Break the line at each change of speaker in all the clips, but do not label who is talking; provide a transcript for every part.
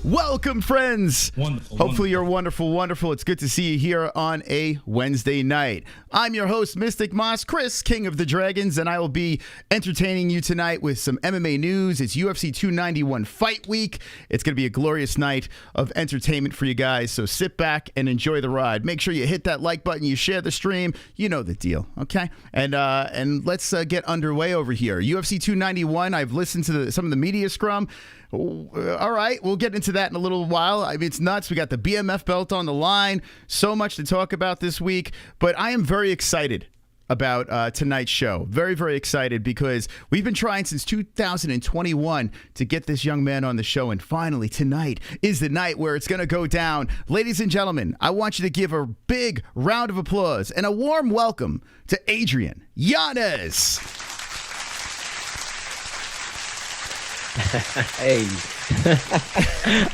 Welcome, friends.
Wonderful.
Hopefully you're wonderful. It's good to see you here on a Wednesday night. I'm your host, Mystic Moss, Chris, King of the Dragons, and I will be entertaining you tonight with some MMA news. It's UFC 291 Fight Week. It's going to be a glorious night of entertainment for you guys, so sit back and enjoy the ride. Make sure you hit that like button, you share the stream. You know the deal, okay? And let's get underway over here. UFC 291, I've listened to some of the media scrum. All right, we'll get into that in a little while. I mean, it's nuts. We got the BMF belt on the line. So much to talk about this week. But I am very excited about tonight's show. Very, very excited because we've been trying since 2021 to get this young man on the show. And finally, tonight is the night where it's going to go down. Ladies and gentlemen, I want you to give a big round of applause and a warm welcome to Adrian Yanez.
Hey,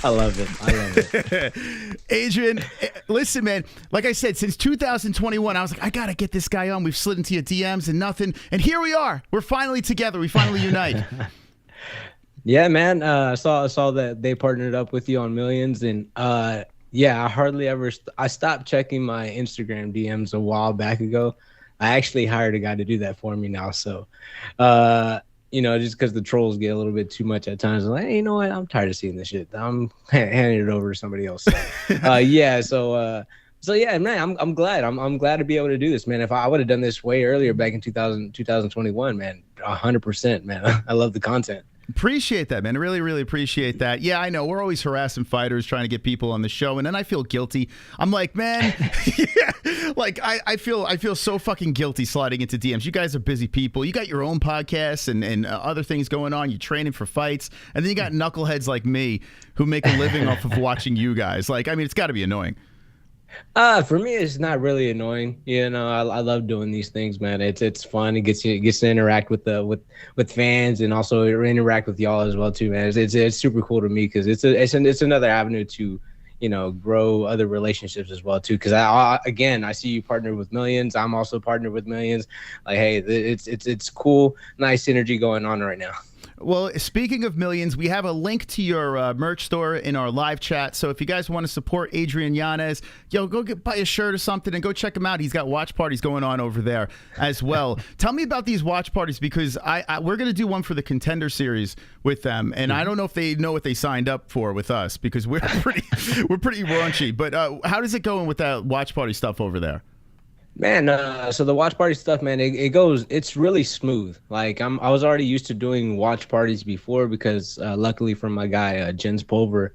I love it.
Adrian, listen, man, like I said, since 2021, I was like, I got to get this guy on. We've slid into your DMs and nothing. And here we are. We're finally together. We finally unite.
Yeah, man. I saw that they partnered up with you on Millions. And yeah, I hardly ever I stopped checking my Instagram DMs a while back ago. I actually hired a guy to do that for me now. So, you know, just because the trolls get a little bit too much at times. I'm like, hey, you know what? I'm tired of seeing this shit. I'm handing it over to somebody else. So, yeah. So yeah, man, I'm glad. I'm glad to be able to do this, man. If I would have done this way earlier back in 2021, man, 100%, man. I love the content.
Appreciate that, man. I really, really appreciate that. Yeah, I know. We're always harassing fighters trying to get people on the show, and then I feel guilty. I'm like, man, yeah, like I feel so fucking guilty sliding into DMs. You guys are busy people. You got your own podcasts and other things going on. You're training for fights, and then you got knuckleheads like me who make a living off of watching you guys. Like, I mean, it's got to be annoying.
For me, it's not really annoying. You know, I love doing these things, man. It's fun. It gets to interact with fans and also interact with y'all as well too, man. It's super cool to me because it's another avenue to, you know, grow other relationships as well too. Because I see you partnered with Millions. I'm also partnered with Millions. Like, hey, it's cool, nice energy going on right now.
Well, speaking of Millions, we have a link to your merch store in our live chat. So if you guys want to support Adrian Yanez, go buy a shirt or something and go check him out. He's got watch parties going on over there as well. Tell me about these watch parties because we're going to do one for the Contender Series with them, and I don't know if they know what they signed up for with us because we're pretty raunchy. But how does it go with that watch party stuff over there?
Man, so the watch party stuff, man, it's really smooth. Like I was already used to doing watch parties before because luckily from my guy Jens Pulver,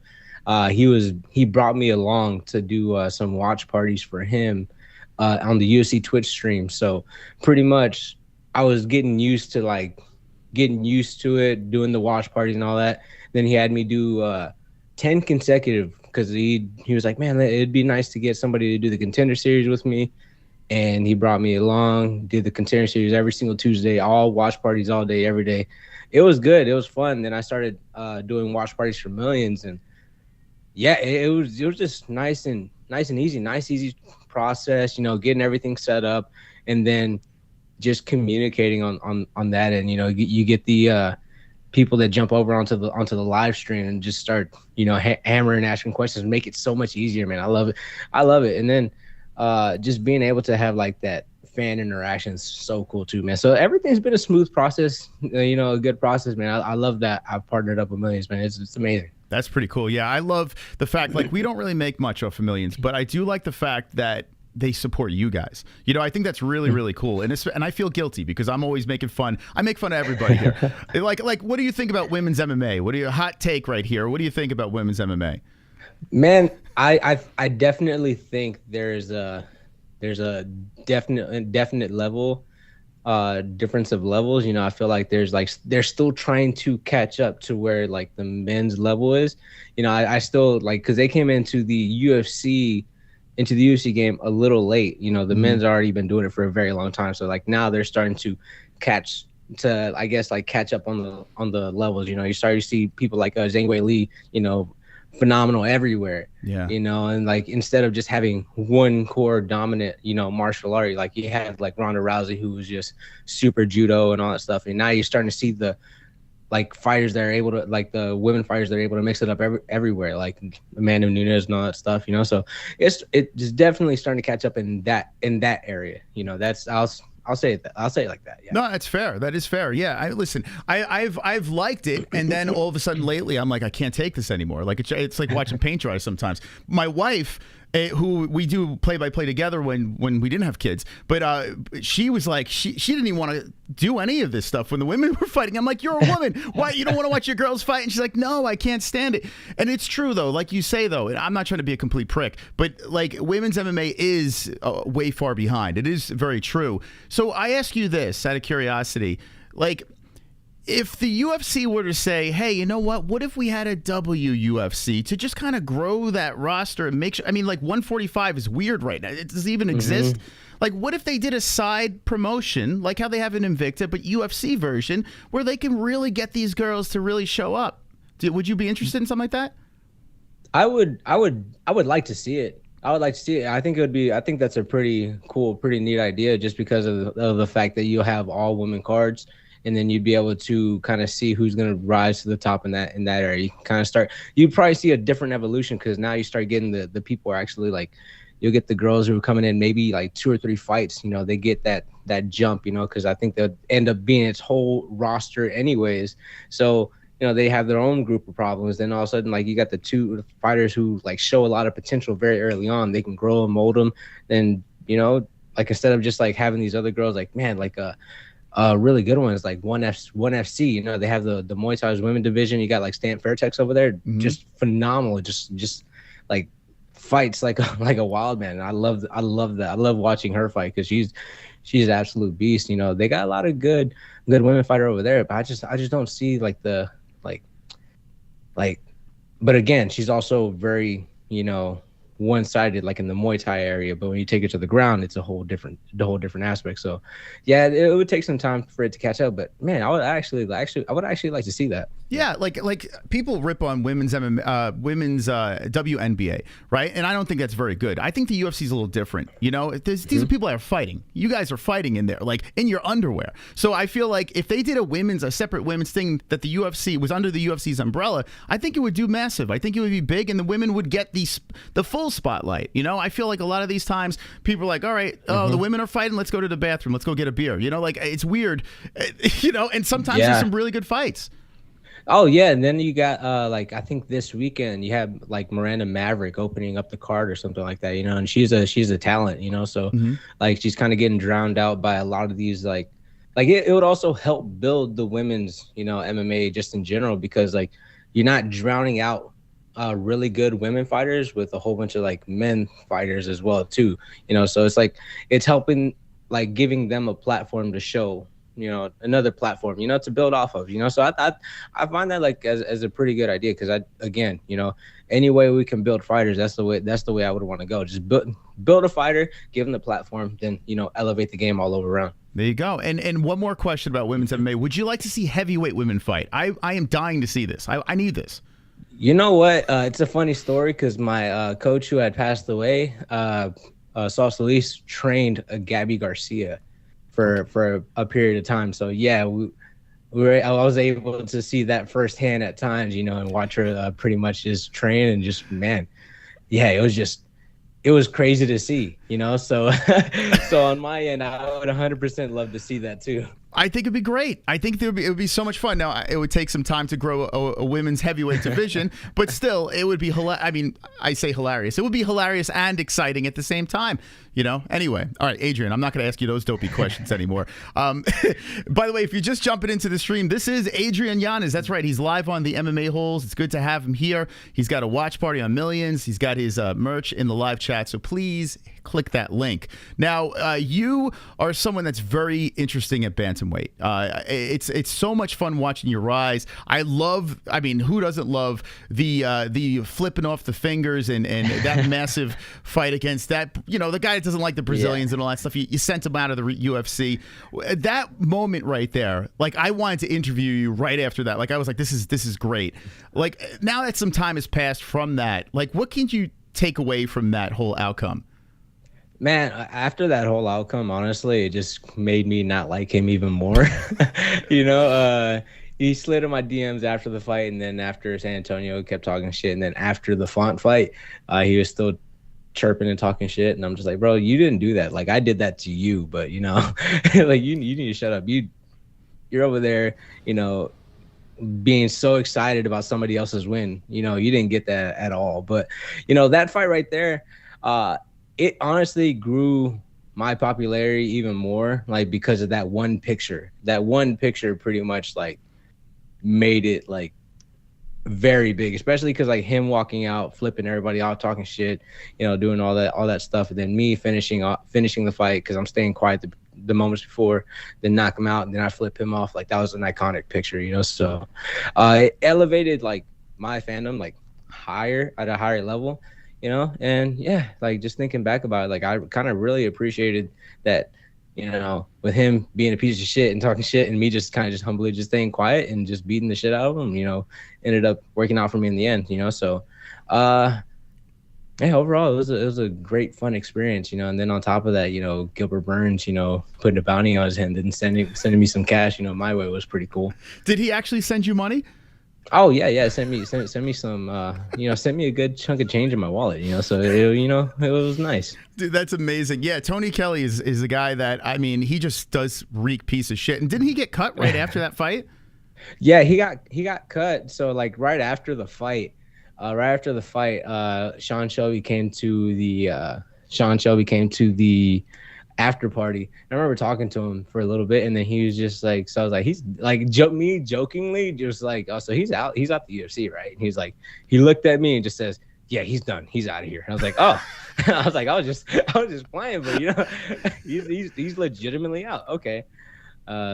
he brought me along to do some watch parties for him on the UFC Twitch stream. So pretty much I was getting used to it, doing the watch parties and all that. Then he had me do 10 consecutive because he was like, man, it'd be nice to get somebody to do the Contender Series with me. And he brought me along, did the Contender Series every single Tuesday, all watch parties all day, every day. It was good. It was fun. Then I started doing watch parties for Millions. And yeah, it was just nice and easy process, you know, getting everything set up and then just communicating on that. And, you know, you get the people that jump over onto the live stream and just start, you know, hammering, asking questions, make it so much easier, man. I love it. And then, just being able to have like that fan interaction is so cool too, man. So everything's been a smooth process, you know, a good process, man. I love that I've partnered up with Millions, man. It's amazing. That's
pretty cool. Yeah, I love the fact, like, we don't really make much off of Millions, but I do like the fact that they support you guys. You know, I think that's really, really cool. And I feel guilty because I'm always making fun. I make fun of everybody here. like, what do you think about women's MMA? What are your hot take right here? What do you think about women's MMA?
Man, I definitely think there's a definite level difference of levels. You know, I feel like they're still trying to catch up to where like the men's level is. You know, I still like because they came into the UFC game a little late. You know, the men's already been doing it for a very long time. So like now they're starting to catch up on the levels. You know, you start to see people like Zhang Weili, you know, phenomenal everywhere.
Yeah.
You know, and like instead of just having one core dominant, you know, martial art, like you had like Ronda Rousey, who was just super judo and all that stuff. And now you're starting to see like fighters that are able to, like the women fighters that are able to mix it up everywhere, like Amanda Nunes and all that stuff, you know. So it's definitely starting to catch up in that area, you know. That's I'll say it like that. Yeah.
No, that's fair. That is fair. Yeah. Listen, I've liked it, and then all of a sudden lately, I'm like, I can't take this anymore. Like it's like watching paint dry sometimes. My wife, who we do play-by-play together when we didn't have kids, but she was like, she didn't even want to do any of this stuff when the women were fighting. I'm like, you're a woman. Why you don't want to watch your girls fight? And she's like, no, I can't stand it. And it's true though, like you say though, and I'm not trying to be a complete prick, but like women's MMA is way far behind. It is very true. So I ask you this out of curiosity, like, if the UFC were to say, hey, you know what if we had a WUFC to just kind of grow that roster and make sure, I mean, like 145 is weird right now. It doesn't even exist. Like, what if they did a side promotion, like how they have an Invicta, but UFC version, where they can really get these girls to really show up? Would you be interested in something like that?
I would like to see it. I would like to see it. I think it would be, I think that's a pretty cool, pretty neat idea, just because of the fact that you'll have all women cards. And then you'd be able to kind of see who's going to rise to the top in that area. You can kind of start, you'd probably see a different evolution, because now you start getting the people are actually like, you'll get the girls who are coming in maybe like 2 or 3 fights, you know, they get that jump, you know, because I think they'll end up being its whole roster anyways. So, you know, they have their own group of problems. Then all of a sudden, like, you got the 2 fighters who like show a lot of potential very early on. They can grow and mold them. Then, you know, like, instead of just like having these other girls, like, man, like a really good one is like 1FC. You know, they have the Muay Thai's women division. You got like Stan Fairtex over there, just phenomenal. Just like fights like a wild man. I love that. I love watching her fight, because she's an absolute beast. You know, they got a lot of good women fighter over there, but I just don't see like the like. But again, she's also very, you know, one-sided, like in the Muay Thai area, but when you take it to the ground, it's a whole different aspect. So yeah, it would take some time for it to catch up, but man, I would actually like to see that.
Yeah, like people rip on women's WNBA, right? And I don't think that's very good. I think the UFC is a little different. You know, these are people that are fighting. You guys are fighting in there, like in your underwear. So I feel like if they did a separate women's thing that the UFC was under the UFC's umbrella, I think it would do massive. I think it would be big, and the women would get the full spotlight. You know, I feel like a lot of these times people are like, all right, the women are fighting, let's go to the bathroom, let's go get a beer. You know, like, it's weird, you know, and sometimes there's some really good fights.
Oh yeah, and then you got like, I think this weekend you have like Miranda Maverick opening up the card or something like that, you know, and she's a talent, you know, so like she's kind of getting drowned out by a lot of these like it would also help build the women's, you know, MMA just in general, because like you're not drowning out really good women fighters with a whole bunch of like men fighters as well too, you know, so it's like it's helping, like giving them a platform to show, you know, another platform, you know, to build off of, you know. So I find that like as a pretty good idea, because again, you know, any way we can build fighters, that's the way I would want to go. Just build a fighter, give them the platform, then, you know, elevate the game all over around.
There you go. And one more question about women's MMA. Would you like to see heavyweight women fight? I am dying to see this. I need this.
You know what? It's a funny story, because my coach who had passed away, Saul Solis, trained Gabby Garcia for a period of time. So yeah, I was able to see that firsthand at times, you know, and watch her pretty much just train, and just, man, yeah, it was crazy to see, you know. So so on my end, I would 100% love to see that too.
I think it'd be great. I think it would be so much fun. Now, it would take some time to grow a women's heavyweight division, but still, it would be hilarious. I mean, I say hilarious. It would be hilarious and exciting at the same time, you know? Anyway, all right, Adrian, I'm not going to ask you those dopey questions anymore. By the way, if you're just jumping into the stream, this is Adrian Yanez. That's right. He's live on the MMA-Holes. It's good to have him here. He's got a watch party on Millions. He's got his merch in the live chat, so please click that link. Now, you are someone that's very interesting at bantamweight. It's so much fun watching your rise. I mean, who doesn't love the flipping off the fingers and that massive fight against that, you know, the guy that doesn't like the Brazilians and all that stuff. You sent him out of the UFC. That moment right there, like, I wanted to interview you right after that. Like, I was like, this is great. Like, now that some time has passed from that, like, what can you take away from that whole outcome?
Man, after that whole outcome, honestly, it just made me not like him even more. You know, he slid in my DMs after the fight, and then after San Antonio, kept talking shit, and then after the Font fight, he was still chirping and talking shit, and I'm just like, bro, you didn't do that. Like, I did that to you, but you know, like you need to shut up. You're over there, you know, being so excited about somebody else's win. You know, you didn't get that at all. But you know, that fight right there, it honestly grew my popularity even more, like because of that one picture. That one picture pretty much like made it like very big, especially because like him walking out, flipping everybody out, talking shit, you know, doing all that stuff, and then me finishing the fight because I'm staying quiet the moments before, then knock him out, and then I flip him off. Like, that was an iconic picture, you know. So it elevated like my fandom like higher, at a higher level, you know. And yeah, like just thinking back about it, like I kind of really appreciated that, you know, with him being a piece of shit and talking shit, and me just kind of just humbly just staying quiet and just beating the shit out of him, you know, ended up working out for me in the end, you know. So yeah, overall, it was a great, fun experience, you know. And then on top of that, you know, Gilbert Burns, you know, putting a bounty on his head and sending me some cash, you know, my way was pretty cool.
Did he actually send you money?
Oh yeah, send me some, you know, send me a good chunk of change in my wallet, you know. So you know, it was nice.
Dude, that's amazing. Yeah, Tony Kelly is a guy that, I mean, he just does reek piece of shit. And didn't he get cut right after that fight?
Yeah, he got cut. So like right after the fight, Sean Shelby came to the after party. I remember talking to him for a little bit, and then he was just like, so I was like, he's like, me jokingly just like, oh, so he's out the UFC, right? And he's like, he looked at me and just says, yeah, he's done, he's out of here. And I was like, oh. I was like, I was just playing, but you know, he's legitimately out. Okay.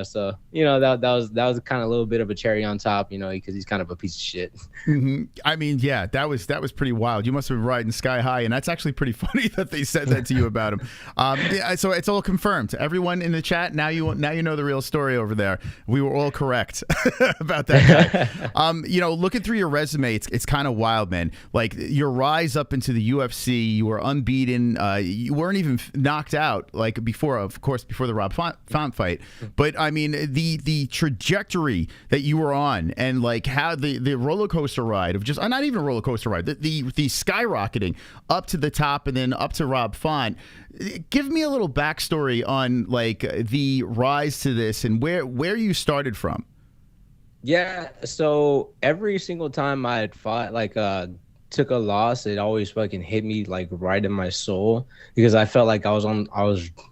So you know, that was kind of a little bit of a cherry on top, you know, because he's kind of a piece of shit.
Mm-hmm. I mean, yeah, that was pretty wild. You must have been riding sky high, and that's actually pretty funny that they said that to you about him. Yeah, so it's all confirmed. Everyone in the chat, now you know the real story over there. We were all correct about that guy. You know, looking through your resume, it's kind of wild, man. Like your rise up into the UFC, you were unbeaten. You weren't even knocked out like before, of course, before the Rob Font fight, but I mean, the trajectory that you were on, and like how the roller coaster ride of just not even a roller coaster ride, the skyrocketing up to the top and then up to Rob Font. Give me a little backstory on like the rise to this and where you started from.
Yeah, so every single time I had fought, like took a loss, it always fucking hit me like right in my soul, because I felt like I was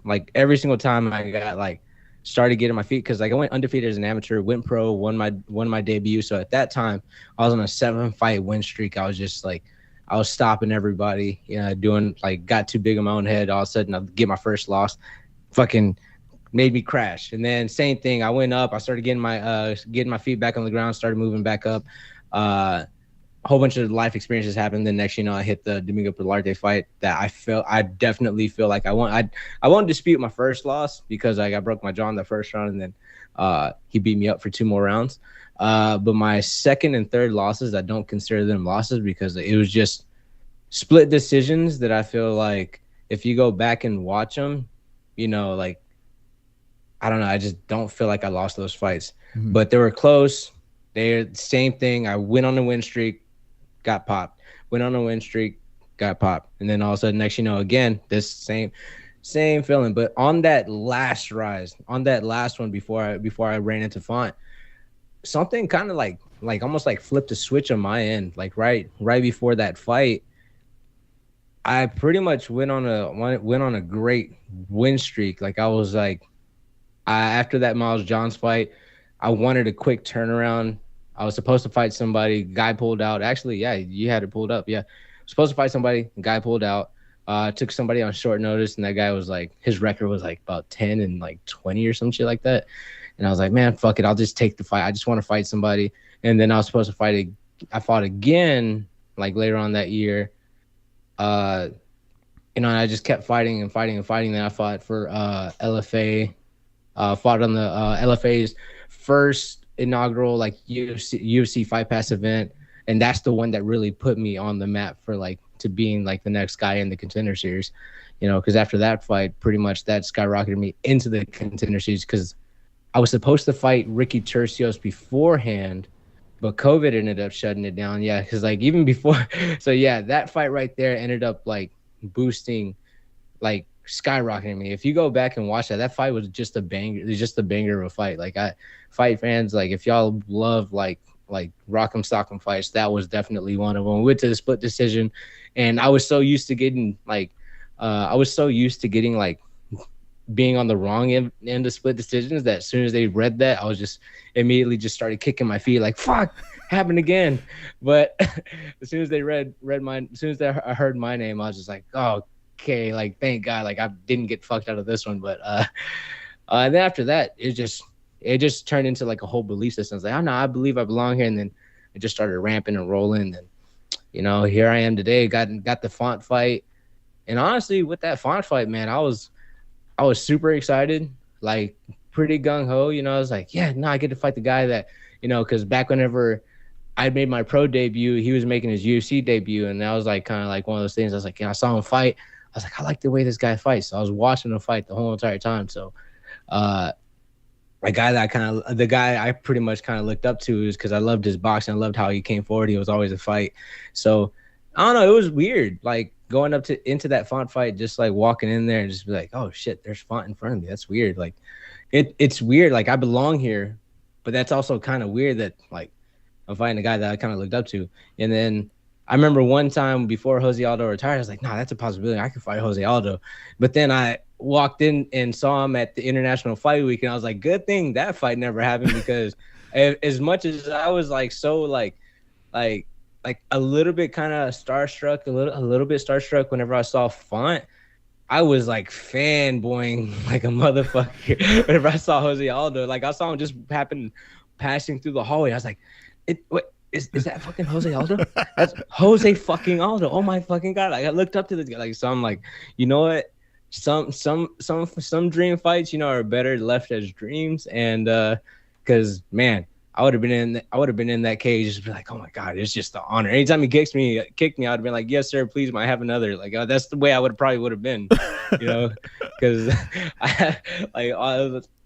like every single time I got like started getting my feet, because like I went undefeated as an amateur, went pro, won my debut. So at that time I was on a 7-fight win streak. I was just like, I was stopping everybody, you know, doing like, got too big in my own head. All of a sudden I get my first loss, fucking made me crash. And then same thing, I went up, I started getting my feet back on the ground, started moving back up. A whole bunch of life experiences happened. Then next, you know, I hit the Domingo Pilarte fight that I definitely feel like I won't dispute my first loss, because like I broke my jaw in the first round, and then he beat me up for 2 more rounds. But my second and third losses, I don't consider them losses, because it was just split decisions that I feel like if you go back and watch them, you know, like, I don't know, I just don't feel like I lost those fights. Mm-hmm. But they were close. They're the same thing. I went on a win streak, got popped. Went on a win streak, got popped. And then all of a sudden, next, you know, again, this same feeling. But on that last rise, on that last one before I ran into Font, something kind of like almost like flipped a switch on my end. Like right before that fight, I pretty much went on a great win streak. Like I was like, after that Miles Johns fight, I wanted a quick turnaround. I was supposed to fight somebody. Guy pulled out. Actually, yeah, you had it pulled up. Yeah, supposed to fight somebody. Guy pulled out. Took somebody on short notice, and that guy was like, his record was like about 10 and like 20 or some shit like that. And I was like, man, fuck it, I'll just take the fight. I just want to fight somebody. And then I was supposed to fight. I fought again like later on that year. You know, and I just kept fighting and fighting and fighting. Then I fought for LFA. Fought on the LFA's first inaugural like UFC Fight Pass event, and that's the one that really put me on the map for like to being like the next guy in the Contender Series, you know, because after that fight, pretty much that skyrocketed me into the Contender Series, because I was supposed to fight Ricky Tercios beforehand, but COVID ended up shutting it down. Yeah, because like even before, so yeah, that fight right there ended up like boosting, like skyrocketing me. If you go back and watch that, that fight was just a banger. It was just a banger of a fight. Like fight fans, like if y'all love like rock'em sock'em fights, that was definitely one of them. We went to the split decision, and I was so used to getting like, being on the wrong end of split decisions that as soon as they read that, I was just immediately just started kicking my feet like, fuck, happened again. But as soon as they read mine, as soon as I heard my name, I was just like, oh, okay, like thank God, like I didn't get fucked out of this one. But and then after that, it just turned into like a whole belief system. I was like, oh no, I believe I belong here. And then it just started ramping and rolling. And you know, here I am today, got the Font fight. And honestly, with that Font fight, man, I was super excited, like pretty gung-ho, you know. I was like, yeah, no, I get to fight the guy that, you know, because back whenever I made my pro debut, he was making his UFC debut, and that was like kind of like one of those things. I was like, you know, I saw him fight. I was like, I like the way this guy fights. So I was watching him fight the whole entire time. So the guy I pretty much kind of looked up to is because I loved his boxing. I loved how he came forward. He was always a fight. So I don't know, it was weird, like going up into that Font fight, just like walking in there and just be like, oh shit, there's Font in front of me. That's weird. Like it's weird. Like I belong here, but that's also kind of weird that like I'm fighting a guy that I kind of looked up to. And then I remember one time before Jose Aldo retired, I was like, nah, that's a possibility. I could fight Jose Aldo. But then I walked in and saw him at the International Fight Week, and I was like, good thing that fight never happened, because as much as I was like so like a little bit kind of starstruck, a little bit starstruck whenever I saw Font, I was like fanboying like a motherfucker whenever I saw Jose Aldo. Like I saw him just passing through the hallway. I was like, what is that fucking Jose Aldo? That's Jose fucking Aldo. Oh my fucking God. Like I looked up to this guy. Like, so I'm like, you know what? Some dream fights, you know, are better left as dreams. And because man, I would have been in that cage, just be like, oh my God, it's just an honor. Anytime he kicked me, I'd have been like, yes, sir, please, might have another. Like that's the way I probably would have been, you know, because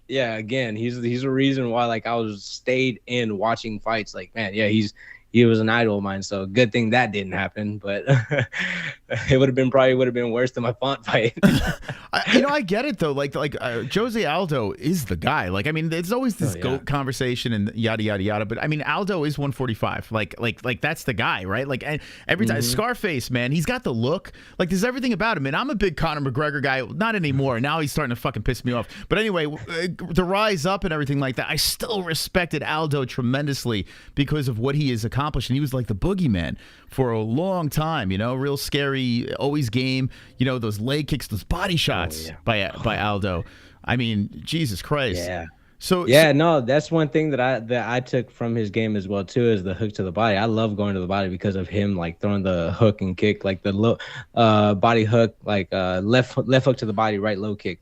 yeah, again, he's a reason why like I was stayed in watching fights. Like, man, yeah, he was an idol of mine. So good thing that didn't happen, but it would have been worse than my Font fight.
I get it though. Like Jose Aldo is the guy. Like, I mean, there's always this GOAT conversation and yada yada yada. But I mean, Aldo is 145. Like that's the guy, right? Like, and every time Scarface, man, he's got the look. Like, there's everything about him. And I'm a big Conor McGregor guy. Not anymore. Now he's starting to fucking piss me off. But anyway, the rise up and everything like that, I still respected Aldo tremendously because of what he is accomplished. And he was like the boogeyman for a long time, you know, real scary, always game, you know, those leg kicks, those body shots by Aldo. I mean, Jesus Christ. Yeah. So no, that's one thing that I took from his game as well too, is the hook to the body. I love going to the body because of him, like throwing the hook and kick, like the low body hook, like left hook to the body, right low kick.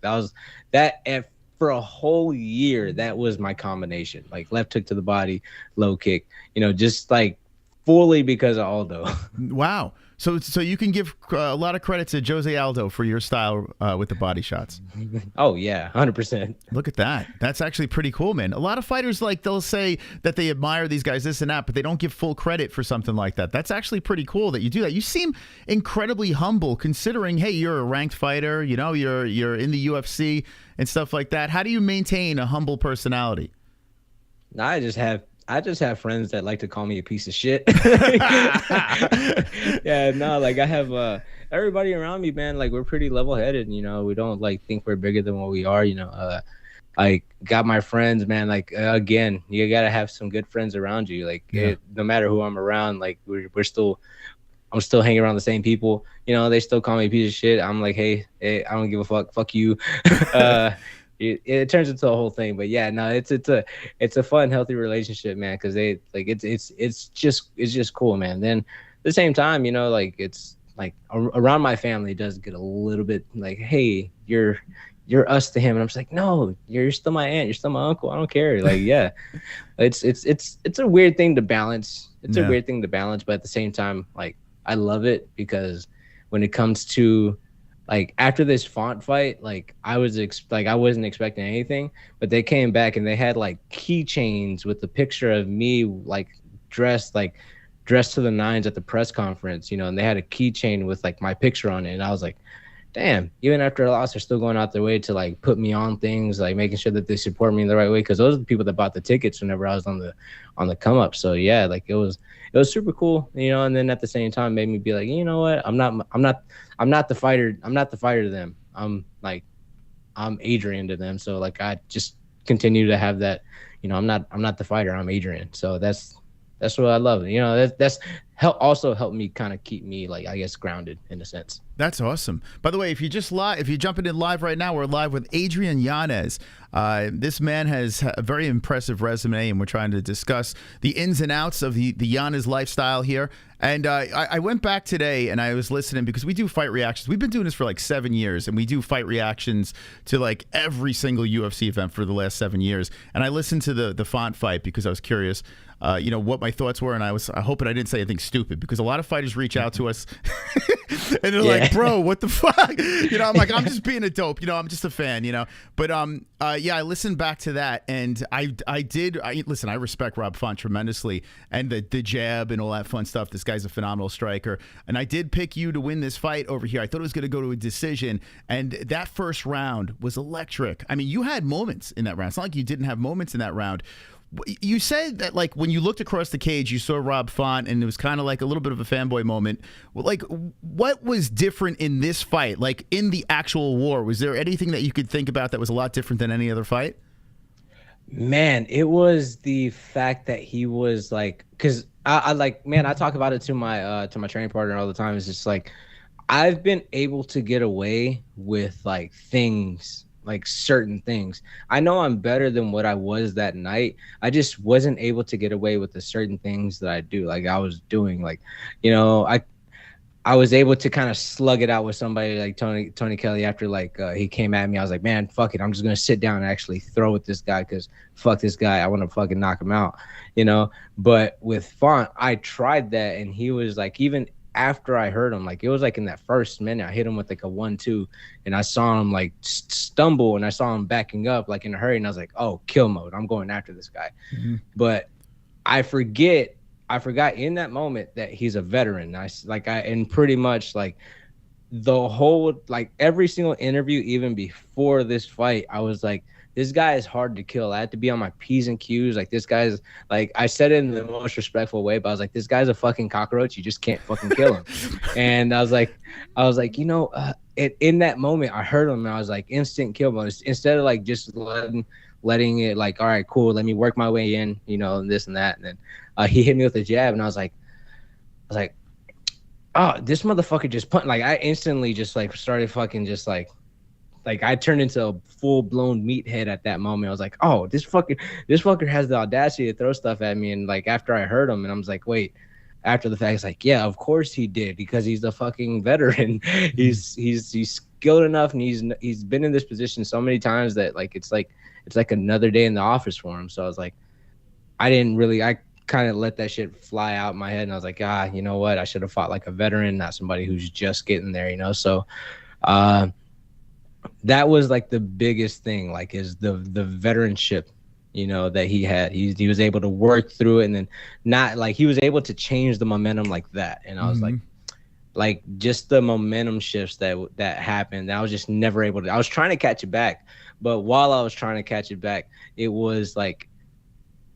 For a whole year, that was my combination, like left hook to the body, low kick, you know, just like fully because of Aldo. Wow. So you can give a lot of credit to Jose Aldo for your style with the body shots.
Oh yeah, 100%.
Look at that. That's actually pretty cool, man. A lot of fighters, like, they'll say that they admire these guys, this and that, but they don't give full credit for something like that. That's actually pretty cool that you do that. You seem incredibly humble, considering, hey, you're a ranked fighter. You know, you're in the UFC and stuff like that. How do you maintain a humble personality?
I just have friends that like to call me a piece of shit. Yeah, no, like I have everybody around me, man, like we're pretty level-headed, you know. We don't like think we're bigger than what we are, you know. I got my friends, man, like again, you got to have some good friends around you. Like no matter who I'm around, like I'm still hanging around the same people, you know. They still call me a piece of shit. I'm like, hey, I don't give a fuck you. It turns into a whole thing. But yeah, no, it's a fun, healthy relationship, man, because they like it's just cool, man. Then at the same time, you know, like it's like around my family, it does get a little bit like, hey, you're us to him, and I'm just like, no, you're still my aunt, you're still my uncle, I don't care. Like, yeah, it's a weird thing to balance. It's a weird thing to balance, but at the same time, like I love it, because when it comes to like after this Font fight, like I wasn't expecting anything, but they came back and they had like keychains with the picture of me like dressed to the nines at the press conference, you know, and they had a keychain with like my picture on it, and I was like, damn, even after a loss, they're still going out their way to like put me on things, like making sure that they support me in the right way, because those are the people that bought the tickets whenever I was on the come up. So yeah, like it was super cool, you know. And then at the same time, made me be like, you know what, I'm not the fighter. I'm not the fighter to them. I'm Adrian to them. So like I just continue to have that, you know, I'm not the fighter. I'm Adrian. So that's what I love. You know, that's also helped me kind of keep me, like, I guess, grounded in a sense.
That's awesome. By the way, if you're jumping in live right now, we're live with Adrian Yanez. This man has a very impressive resume, and we're trying to discuss the ins and outs of the Yanez lifestyle here. And I went back today and I was listening, because we do fight reactions. We've been doing this for like 7 years, and we do fight reactions to like every single UFC event for the last 7 years. And I listened to the Font fight because I was curious, you know, what my thoughts were, and I hoping I didn't say anything stupid, because a lot of fighters reach out to us and they're like, bro, what the fuck? You know, I'm like, I'm just being a dope, you know, I'm just a fan, you know. But yeah, I listened back to that, and I listen, I respect Rob Font tremendously, and the jab and all that fun stuff. This guy's a phenomenal striker, and I did pick you to win this fight over here. I thought it was going to go to a decision, and that first round was electric. I mean, you had moments in that round. It's not like you didn't have moments in that round. You said that, like, when you looked across the cage, you saw Rob Font, and it was kind of like a little bit of a fanboy moment. Like, what was different in this fight? Like, in the actual war, was there anything that you could think about that was a lot different than any other fight?
Man, it was the fact that he was like, because I like, man, I talk about it to my training partner all the time. It's just like, I've been able to get away with like things, like certain things. I know I'm better than what I was that night. I just wasn't able to get away with the certain things that I do. Like I was doing, like, you know, I was able to kind of slug it out with somebody like Tony Kelly after like he came at me. I was like, man, fuck it. I'm just going to sit down and actually throw with this guy, because fuck this guy. I want to fucking knock him out, you know? But with Font, I tried that, and he was like, even after I heard him, like it was like in that first minute, I hit him with like a 1-2, and I saw him like stumble, and I saw him backing up like in a hurry, and I was like, oh, kill mode. I'm going after this guy. But I forgot in that moment that he's a veteran. And pretty much like the whole, like every single interview, even before this fight, I was like, this guy is hard to kill. I had to be on my P's and Q's. Like, this guy's, like, I said it in the most respectful way, but I was like, this guy's a fucking cockroach. You just can't fucking kill him. And I was like, you know, in that moment, I heard him, and I was like, instant kill mode. Instead of like just letting it like, all right, cool, let me work my way in, you know, and this and that. And then he hit me with a jab, and I was like, oh, this motherfucker just punched. Like, I instantly just like started fucking just like I turned into a full-blown meathead at that moment. I was like, oh, this fucker has the audacity to throw stuff at me. And like after I heard him, and I was like, wait, after the fact, it's like, yeah, of course he did, because he's a fucking veteran. He's skilled enough, and he's been in this position so many times that like it's like another day in the office for him. So I was like, I kind of let that shit fly out in my head, and I was like, you know what? I should have fought like a veteran, not somebody who's just getting there, you know? So that was like the biggest thing, like, is the veteranship, you know, that he had. He was able to work through it, and then not like he was able to change the momentum like that. And I was like just the momentum shifts that happened, I was just never able to. I was trying to catch it back, but while I was trying to catch it back, it was like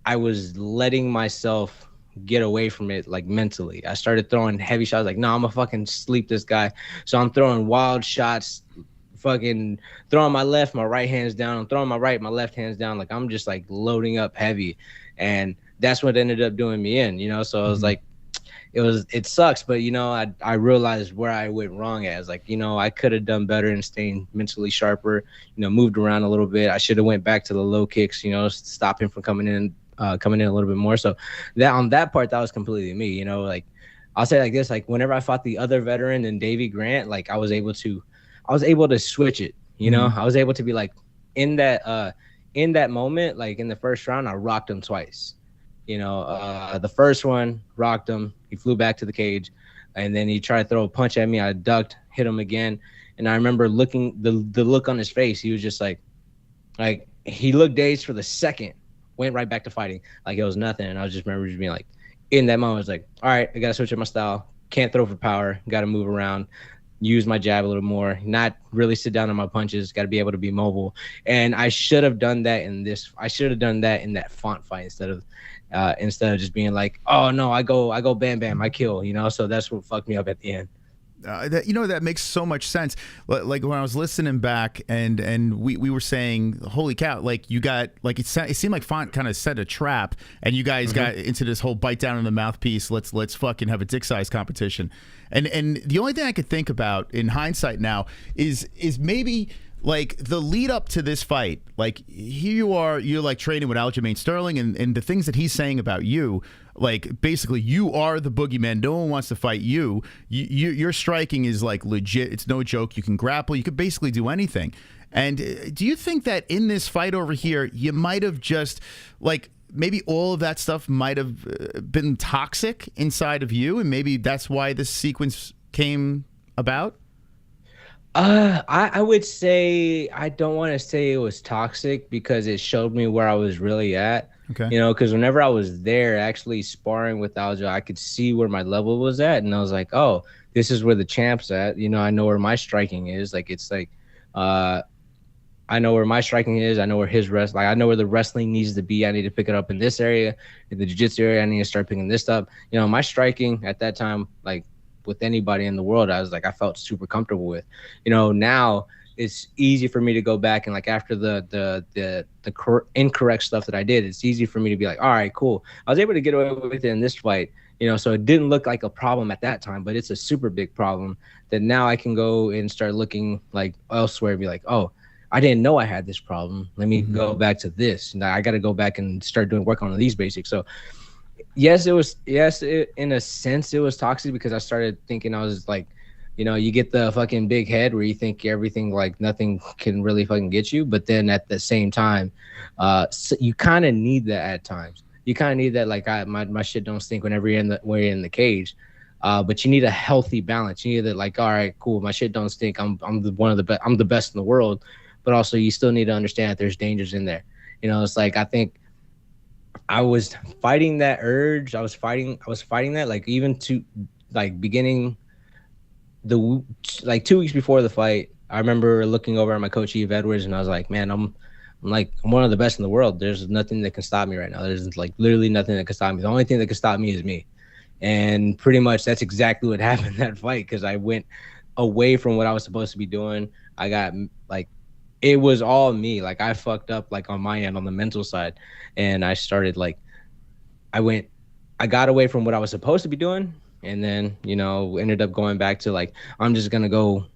I was letting myself get away from it, like mentally. I started throwing heavy shots, like, no, I'm gonna fucking sleep this guy. So I'm throwing wild shots, fucking throwing my right hand's down. I'm throwing my left hand's down. Like, I'm just like loading up heavy. And that's what ended up doing me in, you know? So I was like, it sucks, but you know, I realized where I went wrong at. I was like, you know, I could have done better in staying mentally sharper, you know, moved around a little bit. I should have went back to the low kicks, you know, stop him from coming in a little bit more. So that on that part, that was completely me, you know. Like, I'll say like this, like whenever I fought the other veteran and Davey Grant, like I was able to switch it, you know. I was able to be like, in that moment, like in the first round, I rocked him twice. You know, the first one, rocked him. He flew back to the cage, and then he tried to throw a punch at me. I ducked, hit him again, And I remember looking the look on his face. He was just like he looked dazed for the second, went right back to fighting like it was nothing. And I was just remember just being like, in that moment, I was like, all right, I gotta switch up my style. Can't throw for power. Got to move around. Use my jab a little more. Not really sit down on my punches. Got to be able to be mobile. And I should have done that in this. I should have done that in that Font fight instead of just being like, oh no, I go bam bam, I kill. You know. So that's what fucked me up at the end.
That makes so much sense. Like when I was listening back and we were saying, holy cow, like you got like it seemed like Font kind of set a trap and you guys got into this whole bite down on the mouthpiece. Let's fucking have a dick size competition. And the only thing I could think about in hindsight now is maybe like the lead up to this fight. Like here you're like training with Aljamain Sterling and the things that he's saying about you. Like basically you are the boogeyman. No one wants to fight you. Your striking is like legit. It's no joke. You can grapple. You could basically do anything. And do you think that in this fight over here, you might have just like maybe all of that stuff might have been toxic inside of you, and maybe that's why this sequence came about?
I would say I don't want to say it was toxic because it showed me where I was really at.
Okay.
You know, because whenever I was there actually sparring with Aljo, I could see where my level was at. And I was like, oh, this is where the champ's at. You know, I know where my striking is. Like, it's like, I know where my striking is. I know where his wrestling, like, I know where the wrestling needs to be. I need to pick it up in this area. In the jiu-jitsu area, I need to start picking this up. You know, my striking at that time, like, with anybody in the world, I was like, I felt super comfortable with. You know, now it's easy for me to go back and like after the incorrect stuff that I did, it's easy for me to be like, all right, cool. I was able to get away with it in this fight, you know, so it didn't look like a problem at that time, but it's a super big problem that now I can go and start looking like elsewhere and be like, oh, I didn't know I had this problem. Let me go back to this. And I got to go back and start doing work on these basics. So yes, in a sense it was toxic because I started thinking I was like, you know, you get the fucking big head where you think everything, like nothing can really fucking get you. But then at the same time, so you kind of need that at times. You kind of need that, like my shit don't stink whenever you're in the cage. But you need a healthy balance. You need that, like, all right, cool, my shit don't stink. I'm the best in the world. But also you still need to understand that there's dangers in there. You know, it's like I think I was fighting that urge. I was fighting that, like, even to like beginning like 2 weeks before the fight. I remember looking over at my coach Eve Edwards and I was like, man, I'm one of the best in the world. There's nothing that can stop me right now. There's like literally nothing that can stop me. The only thing that can stop me is me. And pretty much that's exactly what happened in that fight, because I went away from what I was supposed to be doing. I got like, it was all me. Like I fucked up like on my end on the mental side, and I started like I got away from what I was supposed to be doing, and then, you know, ended up going back to like, I'm just gonna go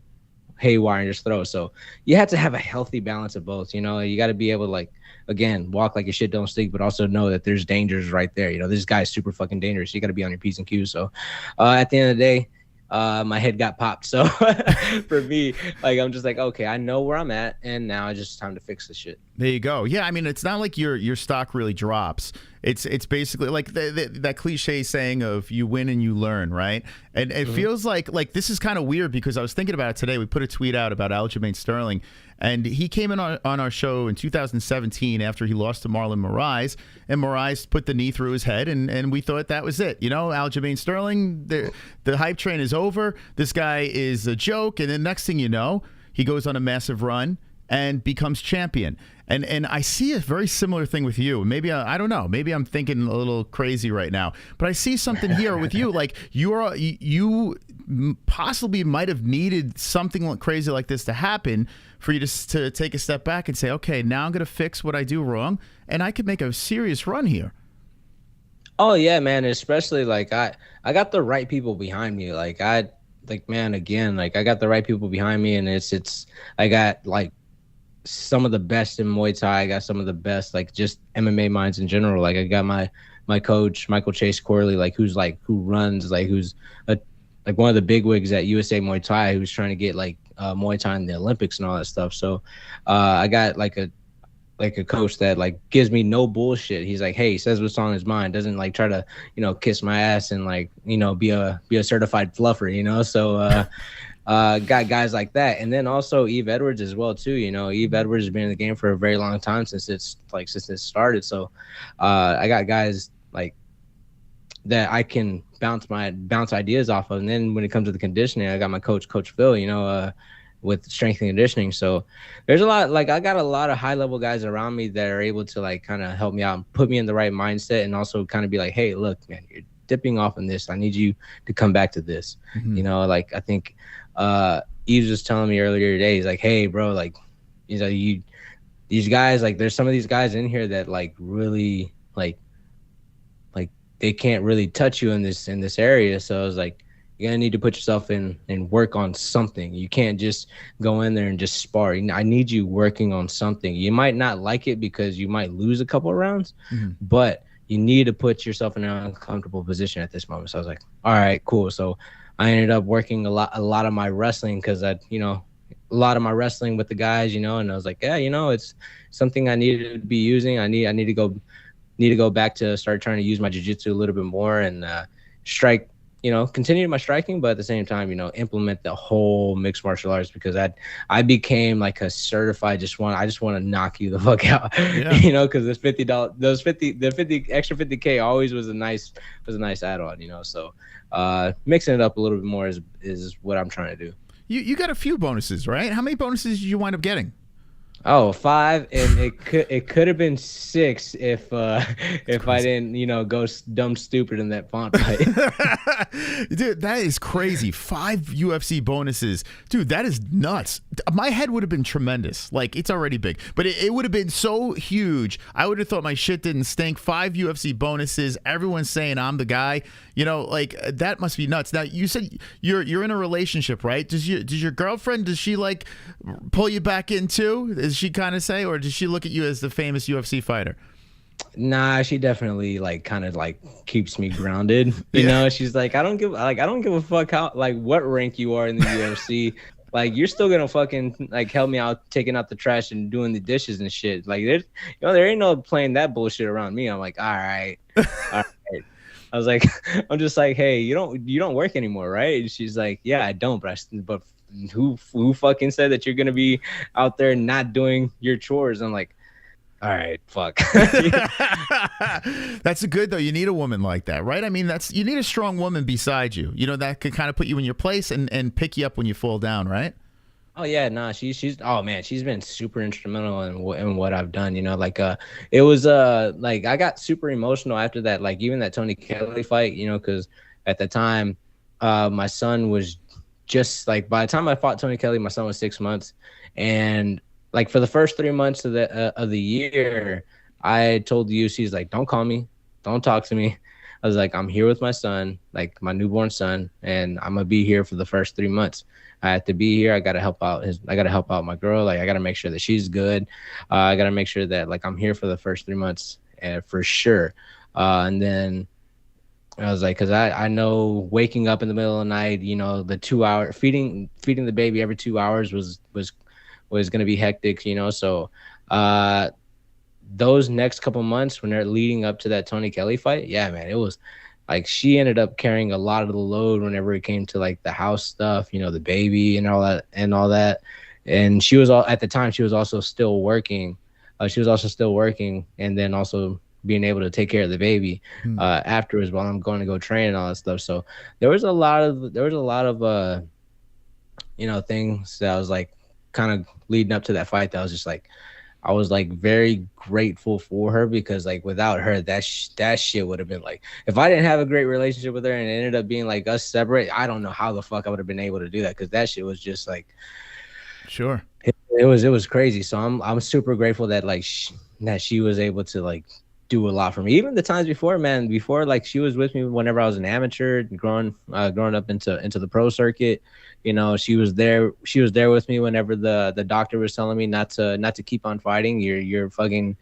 haywire and just throw. So you have to have a healthy balance of both. You know, you got to be able to, like, again, walk like your shit don't stink, but also know that there's dangers right there. You know, this guy's super fucking dangerous. You got to be on your P's and Q's. So at the end of the day, my head got popped. So for me, like, I'm just like, okay, I know where I'm at, and now it's just time to fix the shit.
There you go. Yeah, I mean, it's not like your stock really drops. It's basically like that cliche saying of you win and you learn, right? And it feels like this is kind of weird because I was thinking about it today. We put a tweet out about Aljamain Sterling, and he came in on our show in 2017 after he lost to Marlon Moraes, and Moraes put the knee through his head, and we thought that was it. You know, Aljamain Sterling, the hype train is over. This guy is a joke, and then next thing you know, he goes on a massive run and becomes champion. And I see a very similar thing with you. Maybe I don't know. Maybe I'm thinking a little crazy right now. But I see something here with you. Like you possibly might have needed something crazy like this to happen for you to take a step back and say, okay, now I'm going to fix what I do wrong, and I could make a serious run here.
Oh yeah, man. Especially like I got the right people behind me. Like I got the right people behind me, and it's I got like some of the best in Muay Thai. I got some of the best, like, just MMA minds in general. Like I got my coach Michael Chase Corley, like who's one of the big wigs at USA Muay Thai, who's trying to get like Muay Thai in the Olympics and all that stuff. So I got like a coach that like gives me no bullshit. He's like, hey, he says what's on his mind, doesn't like try to, you know, kiss my ass and like, you know, be a certified fluffer, you know. So got guys like that. And then also Eve Edwards as well too. You know, Eve Edwards has been in the game for a very long time since it started. So I got guys like that I can bounce ideas off of. And then when it comes to the conditioning, I got my coach Phil, you know, with strength and conditioning. So there's a lot, like I got a lot of high level guys around me that are able to like kind of help me out and put me in the right mindset, and also kind of be like, hey, look, man, you're dipping off in this. I need you to come back to this. You know, like I think Eve was telling me earlier today, he's like, hey bro, like, you know, these guys, like there's some of these guys in here that like really like they can't really touch you in this area. So I was like, you're gonna need to put yourself in and work on something. You can't just go in there and just spar. I need you working on something. You might not like it because you might lose a couple of rounds, but you need to put yourself in an uncomfortable position at this moment. So I was like, all right, cool. So I ended up working a lot of my wrestling, because I, you know, a lot of my wrestling with the guys, you know, and I was like, yeah, you know, it's something I needed to be using. I need to go back to start trying to use my jiu-jitsu a little bit more and strike, you know, continue my striking, but at the same time, you know, implement the whole mixed martial arts, because I became like a certified I just want to knock you the fuck out. You know, because this the extra 50K always was a nice add-on, you know. So mixing it up a little bit more is what I'm trying to do.
You got a few bonuses, right? How many bonuses did you wind up getting?
Oh, 5, and it could have been 6 if I didn't, you know, go dumb stupid in that font fight.
Dude, that is crazy. 5 UFC bonuses. Dude, that is nuts. My head would have been tremendous. Like, it's already big, but it would have been so huge. I would have thought my shit didn't stink. 5 UFC bonuses. Everyone's saying I'm the guy. You know, like, that must be nuts. Now, you said you're in a relationship, right? Does your girlfriend, does she like pull you back in too? Does she kind of say, or does she look at you as the famous UFC fighter?
Nah, she definitely like kind of like keeps me grounded. You know, she's like, I don't give a fuck how, like, what rank you are in the UFC. Like, you're still gonna fucking like help me out taking out the trash and doing the dishes and shit. Like, there's, you know, there ain't no playing that bullshit around me. I'm like, all right. I was like, I'm just like, hey, you don't work anymore, right? And she's like, yeah, I don't, but who fucking said that you're gonna be out there not doing your chores? I'm like, all right, fuck.
That's good though. You need a woman like that, right? I mean, you need a strong woman beside you. You know, that could kind of put you in your place and pick you up when you fall down, right?
Oh yeah, nah, she's oh man, she's been super instrumental in what I've done. You know, like it was like I got super emotional after that, like even that Tony Kelly fight. You know, because at the time, my son was just like, by the time I fought Tony Kelly, my son was 6 months, and like for the first 3 months of the year, I told the UC's like, don't call me, don't talk to me. I was like, I'm here with my son, like my newborn son, and I'm gonna be here for the first 3 months. I have to be here. I gotta help out my girl. Like, I gotta make sure that she's good. I gotta make sure that like I'm here for the first 3 months, for sure. And then I was like, because I know waking up in the middle of the night, you know, the 2 hour feeding the baby every 2 hours was gonna be hectic, you know. So those next couple months when they're leading up to that Tony Kelly fight, yeah, man, it was like she ended up carrying a lot of the load whenever it came to like the house stuff, you know, the baby and all that. And she was at the time, she was also still working. And then also being able to take care of the baby afterwards while I'm going to go train and all that stuff. So there was a lot of you know, things that I was like kind of leading up to that fight that I was just like, I was like very grateful for her, because like without her, that shit would have been like, if I didn't have a great relationship with her and it ended up being like us separate, I don't know how the fuck I would have been able to do that, because that shit was just like,
sure,
it was crazy. So I'm super grateful that like that she was able to like do a lot for me. Even the times before, man, like she was with me whenever I was an amateur, growing up into the pro circuit. You know, she was there with me whenever the doctor was telling me not to keep on fighting. You're fighting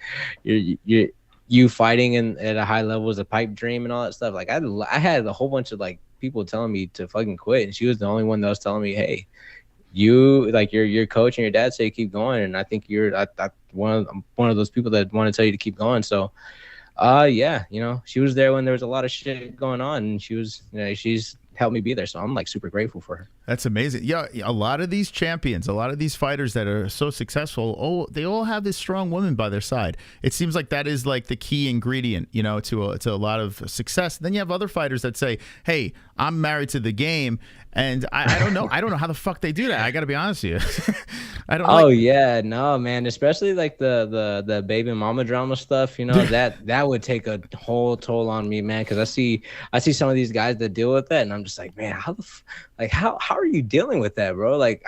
at a high level is a pipe dream and all that stuff. Like I had a whole bunch of like people telling me to fucking quit, and she was the only one that was telling me, hey, you like your coach and your dad say keep going, and I think you're one of those people that want to tell you to keep going. So yeah, you know, she was there when there was a lot of shit going on, and she was, you know, she's helped me be there, so I'm like super grateful for her.
That's amazing. Yeah, a lot of these champions, a lot of these fighters that are so successful, they all have this strong woman by their side. It seems like that is like the key ingredient, you know, to a lot of success. Then you have other fighters that say, "Hey, I'm married to the game," and I don't know, I don't know how the fuck they do that. I got to be honest with you. I don't.
Oh yeah, no man, especially like the baby mama drama stuff. You know that would take a whole toll on me, man. Because I see some of these guys that deal with that, and I'm just like, man, how are you dealing with that, bro? Like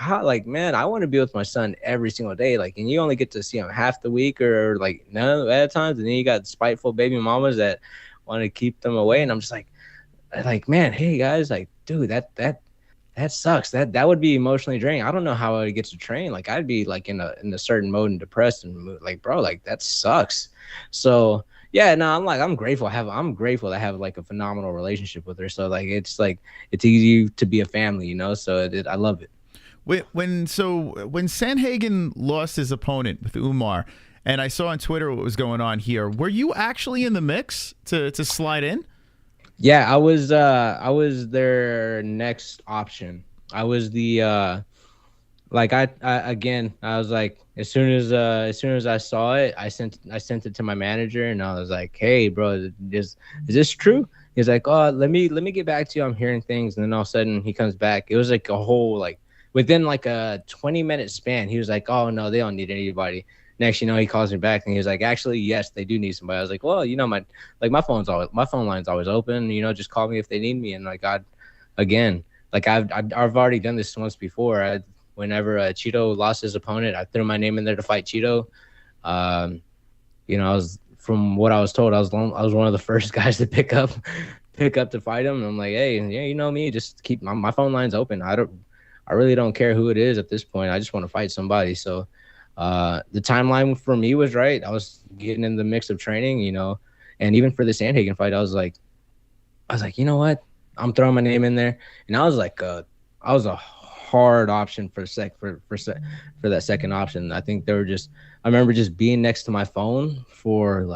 man, I want to be with my son every single day, like, and you only get to see him half the week or like none at times, and then you got spiteful baby mamas that want to keep them away, and I'm just like, man, hey guys, like, dude, that sucks. That would be emotionally draining. I don't know how I would get to train. Like, I'd be like in a certain mode and depressed and like, bro, like that sucks. So yeah, no, I'm grateful. I'm grateful to have like a phenomenal relationship with her. So like it's easy to be a family, you know. So I love it.
When Sandhagen lost his opponent with Umar, and I saw on Twitter what was going on here, were you actually in the mix to slide in?
Yeah, I was their next option. I was the like I was like, as soon as I saw it, I sent it to my manager, and I was like, hey bro, is this true? He's like, oh, let me get back to you. I'm hearing things. And then all of a sudden he comes back. It was like a whole, like within like a 20-minute span, he was like, oh no, they don't need anybody. Next, you know, he calls me back and he was like, actually, yes, they do need somebody. I was like, well, you know, my phone line's always open, you know, just call me if they need me. And like, I've already done this once before. Whenever Cheeto lost his opponent, I threw my name in there to fight Cheeto. You know, from what I was told, I was one of the first guys to pick up to fight him. And I'm like, hey, yeah, you know me, just keep my phone line's open. I really don't care who it is at this point. I just want to fight somebody. So the timeline for me was right. I was getting in the mix of training, you know, and even for the Sandhagen fight, I was like, you know what? I'm throwing my name in there. And I was a hard option for that second option. I think I remember just being next to my phone for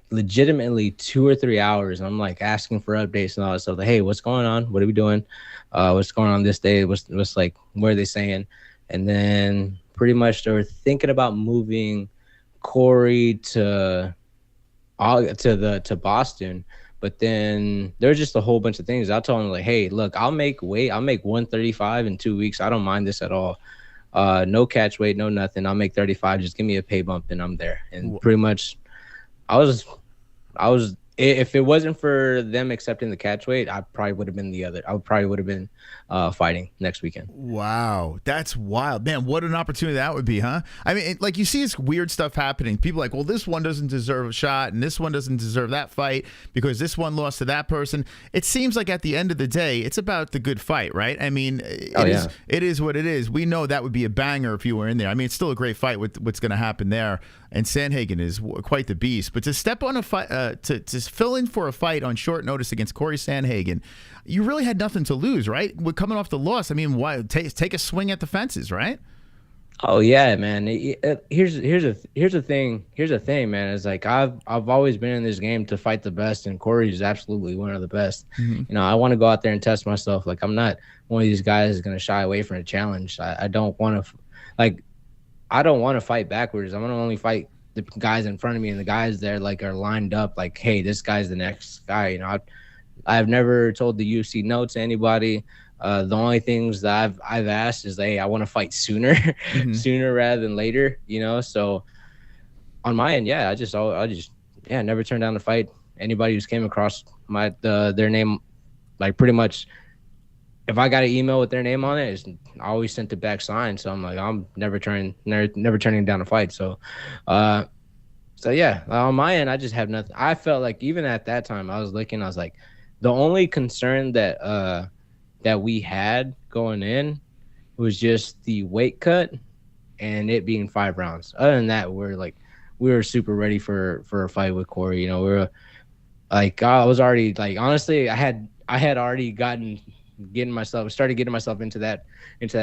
legitimately 2 or 3 hours. And I'm like asking for updates and all that stuff. Like, hey, what's going on? What are we doing? What's going on this day? What's like, what are they saying? And then pretty much they were thinking about moving Corey to Boston, but then there's just a whole bunch of things. I told him like, hey, look, I'll make 135 in 2 weeks. I don't mind this at all. No catch weight, no nothing. I'll make 35. Just give me a pay bump and I'm there. And pretty much I was if it wasn't for them accepting the catch weight, I probably would have been fighting next weekend.
Wow, that's wild, man. What an opportunity that would be, huh? I mean, like, you see this weird stuff happening. People are like, well, this one doesn't deserve a shot and this one doesn't deserve that fight because this one lost to that person. It seems like at the end of the day, it's about the good fight, right? I mean, it is what it is. We know that would be a banger if you were in there. I mean, it's still a great fight with what's going to happen there. And Sandhagen is quite the beast. But to step on a fight, to fill in for a fight on short notice against Corey Sandhagen, you really had nothing to lose, right? We're coming off the loss. I mean, why take a swing at the fences, right?
Oh yeah, man. Here's the thing, man. It's like I've always been in this game to fight the best, and Corey is absolutely one of the best. Mm-hmm. You know, I want to go out there and test myself. Like, I'm not one of these guys who's gonna shy away from a challenge. I don't want to fight backwards. I want to only fight the guys in front of me, and the guys there like are lined up. Like, hey, this guy's the next guy. You know, I've never told the UFC no to anybody. The only things that I've asked is, hey, I want to fight sooner, sooner rather than later. You know, so on my end, yeah, I just never turned down to fight anybody who's came across their name. Like, pretty much, if I got an email with their name on it, I always sent it back signed. So I'm like, I'm never turning down a fight. So, yeah, on my end, I just have nothing. I felt like even at that time, I was like, the only concern that we had going in was just the weight cut and it being 5 rounds. Other than that, we were super ready for a fight with Corey. You know, we were like, I was already like, honestly, I had already started getting myself into that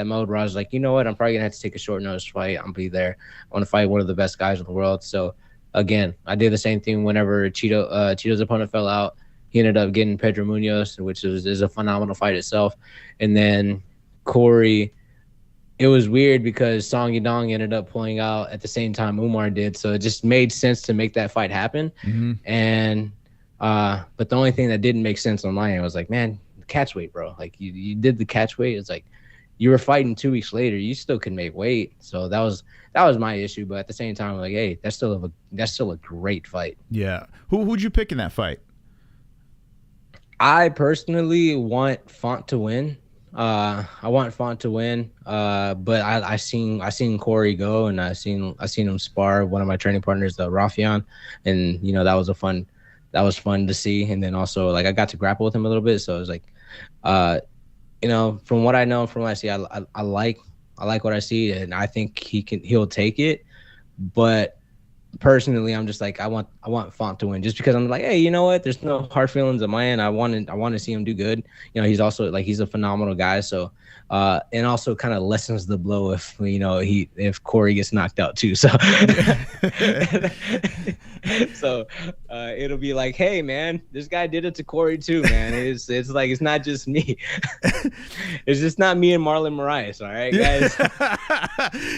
mode where I was like, you know what, I'm probably gonna have to take a short notice fight. I'll be there. I want to fight one of the best guys in the world. So again, I did the same thing whenever Cheeto's opponent fell out. he ended up getting Pedro Munoz, which is a phenomenal fight itself. And then Corey, it was weird because Song Yadong ended up pulling out at the same time Umar did, so it just made sense to make that fight happen. And but the only thing that didn't make sense on my end was like, man, the catch weight, bro. Like you did the catch weight. It's like you were fighting 2 weeks later, you still could make weight. So that was my issue. But at the same time, like, hey, that's still a great fight.
Yeah. Who'd you pick in that fight?
I personally want Font to win. I want Font to win. But I seen Corey go, and I seen him spar one of my training partners, Rafian, and you know that was fun to see. And then also like I got to grapple with him a little bit, so it was like, you know, from what I know, from what I see, I like what I see, and I think he'll take it. But personally, I'm just like I want Font to win, just because I'm like, hey, you know what? There's no hard feelings on my end. I want to see him do good. You know, he's also like he's a phenomenal guy. So, and also kind of lessens the blow if Corey gets knocked out too. So, so it'll be like, hey man, this guy did it to Corey too, man. It's like it's not just me. It's just not me and Marlon Moraes. All right, guys.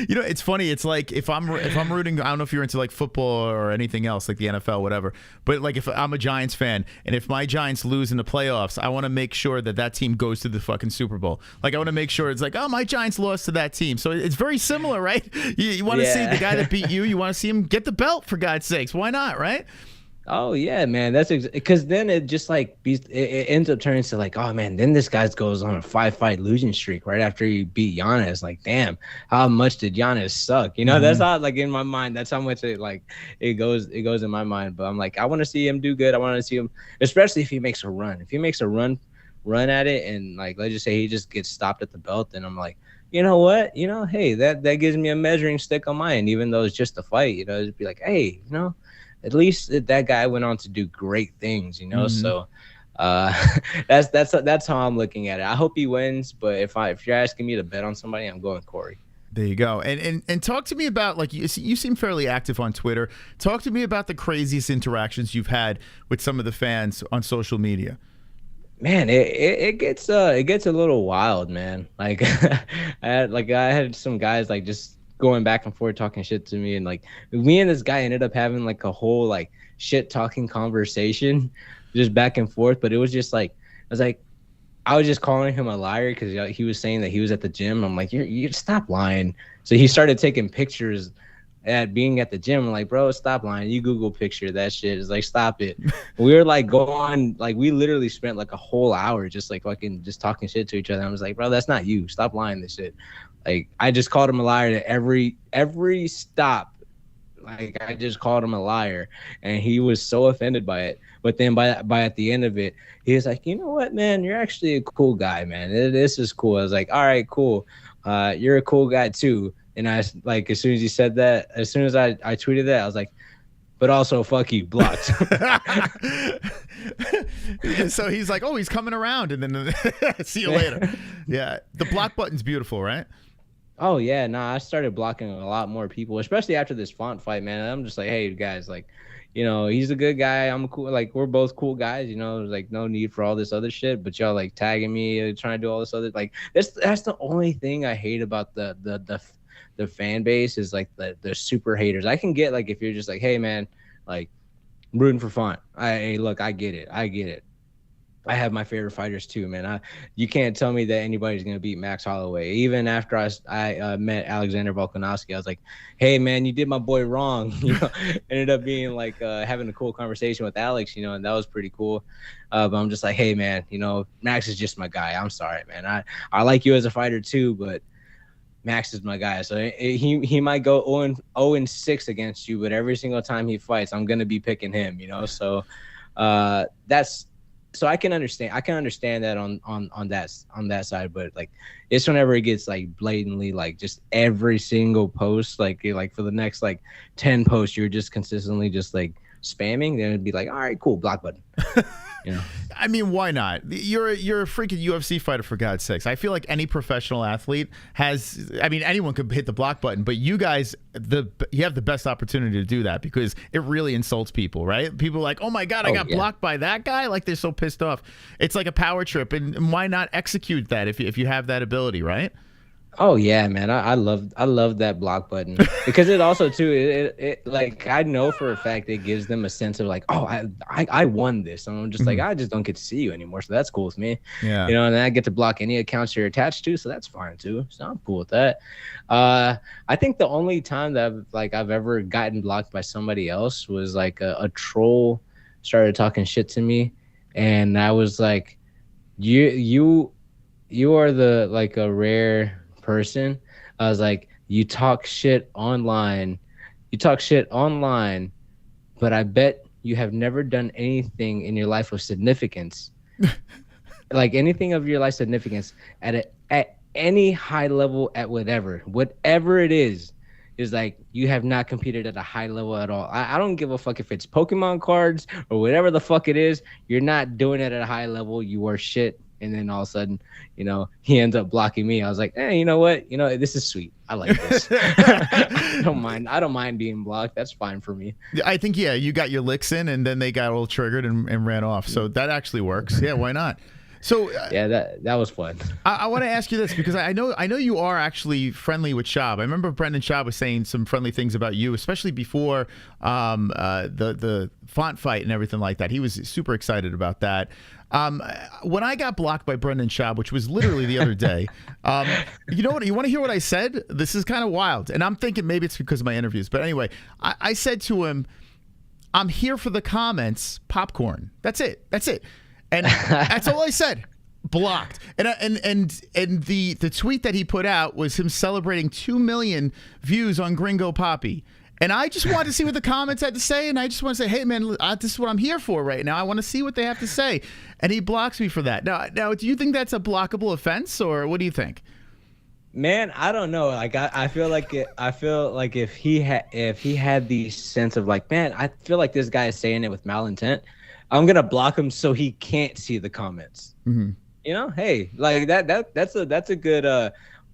You know, it's funny. It's like if I'm rooting, I don't know if you're into like football or anything else, like the NFL, whatever. But like if I'm a Giants fan, and if my Giants lose in the playoffs, I want to make sure that team goes to the fucking Super Bowl. Like I want to make sure it's like, oh, my Giants lost to that team. So it's very similar, right? You want to see the guy that beat you. You want to see him get the belt, for God's sakes. Why not, right?
Oh yeah, man. That's because then it just like it ends up turning to like, oh man, then this guy goes on a 5-fight losing streak right after he beat Yanez. Like, damn, how much did Yanez suck? You know, that's how like in my mind, that's how much it goes in my mind. But I'm like, I want to see him do good. I want to see him, especially if he makes a run. If he makes a run at it, and like let's just say he just gets stopped at the belt, then I'm like, you know what? You know, hey, that gives me a measuring stick on mine, even though it's just a fight. You know, it'd be like, hey, you know, at least that guy went on to do great things, you know. So that's how I'm looking at it. I hope he wins, but if you're asking me to bet on somebody, I'm going Corey.
There you go. And talk to me about, like, you seem fairly active on Twitter. Talk to me about the craziest interactions you've had with some of the fans on social media.
Man, it gets a little wild, man. Like I had some guys like just going back and forth talking shit to me, and like me and this guy ended up having like a whole like shit talking conversation just back and forth. But it was just like I was just calling him a liar because he was saying that he was at the gym. I'm like, you stop lying. So he started taking pictures at being at the gym. I'm like, bro, stop lying. You Google picture that shit. It's like, stop it. We were like going, like we literally spent like a whole hour just like fucking just talking shit to each other. I was like, bro, that's not you. Stop lying this shit. Like I just called him a liar at every stop. Like I just called him a liar, and he was so offended by it. But then by at the end of it, he was like, you know what, man, you're actually a cool guy, man. This is cool. I was like, all right, cool. You're a cool guy too. And I like, as soon as he said that, as soon as I tweeted that, I was like, but also fuck you, blocked.
So he's like, oh, he's coming around, and then see you later. Yeah, the block button's beautiful, right?
Oh yeah, I started blocking a lot more people, especially after this Font fight, man. I'm just like, hey guys, like, you know, he's a good guy. I'm cool. Like we're both cool guys, you know. There's like no need for all this other shit. But y'all like tagging me, trying to do all this other like that's the only thing I hate about the fan base is like the super haters. I can get like if you're just like, hey man, like rooting for Font. Hey, look, I get it. I have my favorite fighters too, man. You can't tell me that anybody's gonna beat Max Holloway. Even after I met Alexander Volkanovski, I was like, hey man, you did my boy wrong. You know, ended up being like having a cool conversation with Alex, you know, and that was pretty cool. But I'm just like, hey man, you know, Max is just my guy. I'm sorry, man. I like you as a fighter too, but Max is my guy. So he might go 0-6 against you, but every single time he fights, I'm gonna be picking him, you know. So so I can understand that on that side, but like it's whenever it gets like blatantly like just every single post, like for the next like 10 posts, you're just consistently just like spamming, then it'd be like, all right, cool, block button. You know.
I mean, why not? You're a freaking UFC fighter, for God's sakes. I feel like any professional athlete has. I mean, anyone could hit the block button, but you guys, you have the best opportunity to do that because it really insults people, right? People are like, oh my God, I got blocked by that guy. Like they're so pissed off. It's like a power trip, and why not execute that if you have that ability, right?
Oh yeah, man. I love that block button because it also too it like I know for a fact it gives them a sense of like, oh, I won this, and I'm just like, I just don't get to see you anymore, so that's cool with me.
Yeah,
you know, and then I get to block any accounts you're attached to, so that's fine too. So I'm cool with that. I think the only time that I've ever gotten blocked by somebody else was like a troll started talking shit to me, and I was like, you are the like a rare person. I was like, you talk shit online, but I bet you have never done anything in your life of significance, like anything of your life significance at any high level, at whatever it is like you have not competed at a high level at all. I don't give a fuck if it's Pokemon cards or whatever the fuck it is. You're not doing it at a high level. You are shit. And then all of a sudden, you know, he ends up blocking me. I was like, hey, you know what? You know, this is sweet. I like this. I don't mind being blocked. That's fine for me.
I think, yeah, you got your licks in and then they got a little triggered and ran off. So that actually works. Yeah, why not? So
yeah, that was fun.
I want to ask you this because I know you are actually friendly with SCHAUB. I remember Brendan Schaub was saying some friendly things about you, especially before the font fight and everything like that. He was super excited about that. When I got blocked by Brendan Schaub, which was literally the other day, you know what? You want to hear what I said? This is kind of wild, and I'm thinking maybe it's because of my interviews. But anyway, I said to him, "I'm here for the comments, popcorn. That's it. That's it." And that's all I said. Blocked. And the tweet that he put out was him celebrating 2 million views on Gringo Poppy. And I just wanted to see what the comments had to say, and I just want to say, hey, man, this is what I'm here for right now. I want to see what they have to say. And he blocks me for that. Now, do you think that's a blockable offense, or what do you think?
Man, I don't know. Like, I feel like if he had the sense of like, man, I feel like this guy is saying it with malintent, I'm gonna block him so he can't see the comments.
Mm-hmm.
You know, hey, like that's a good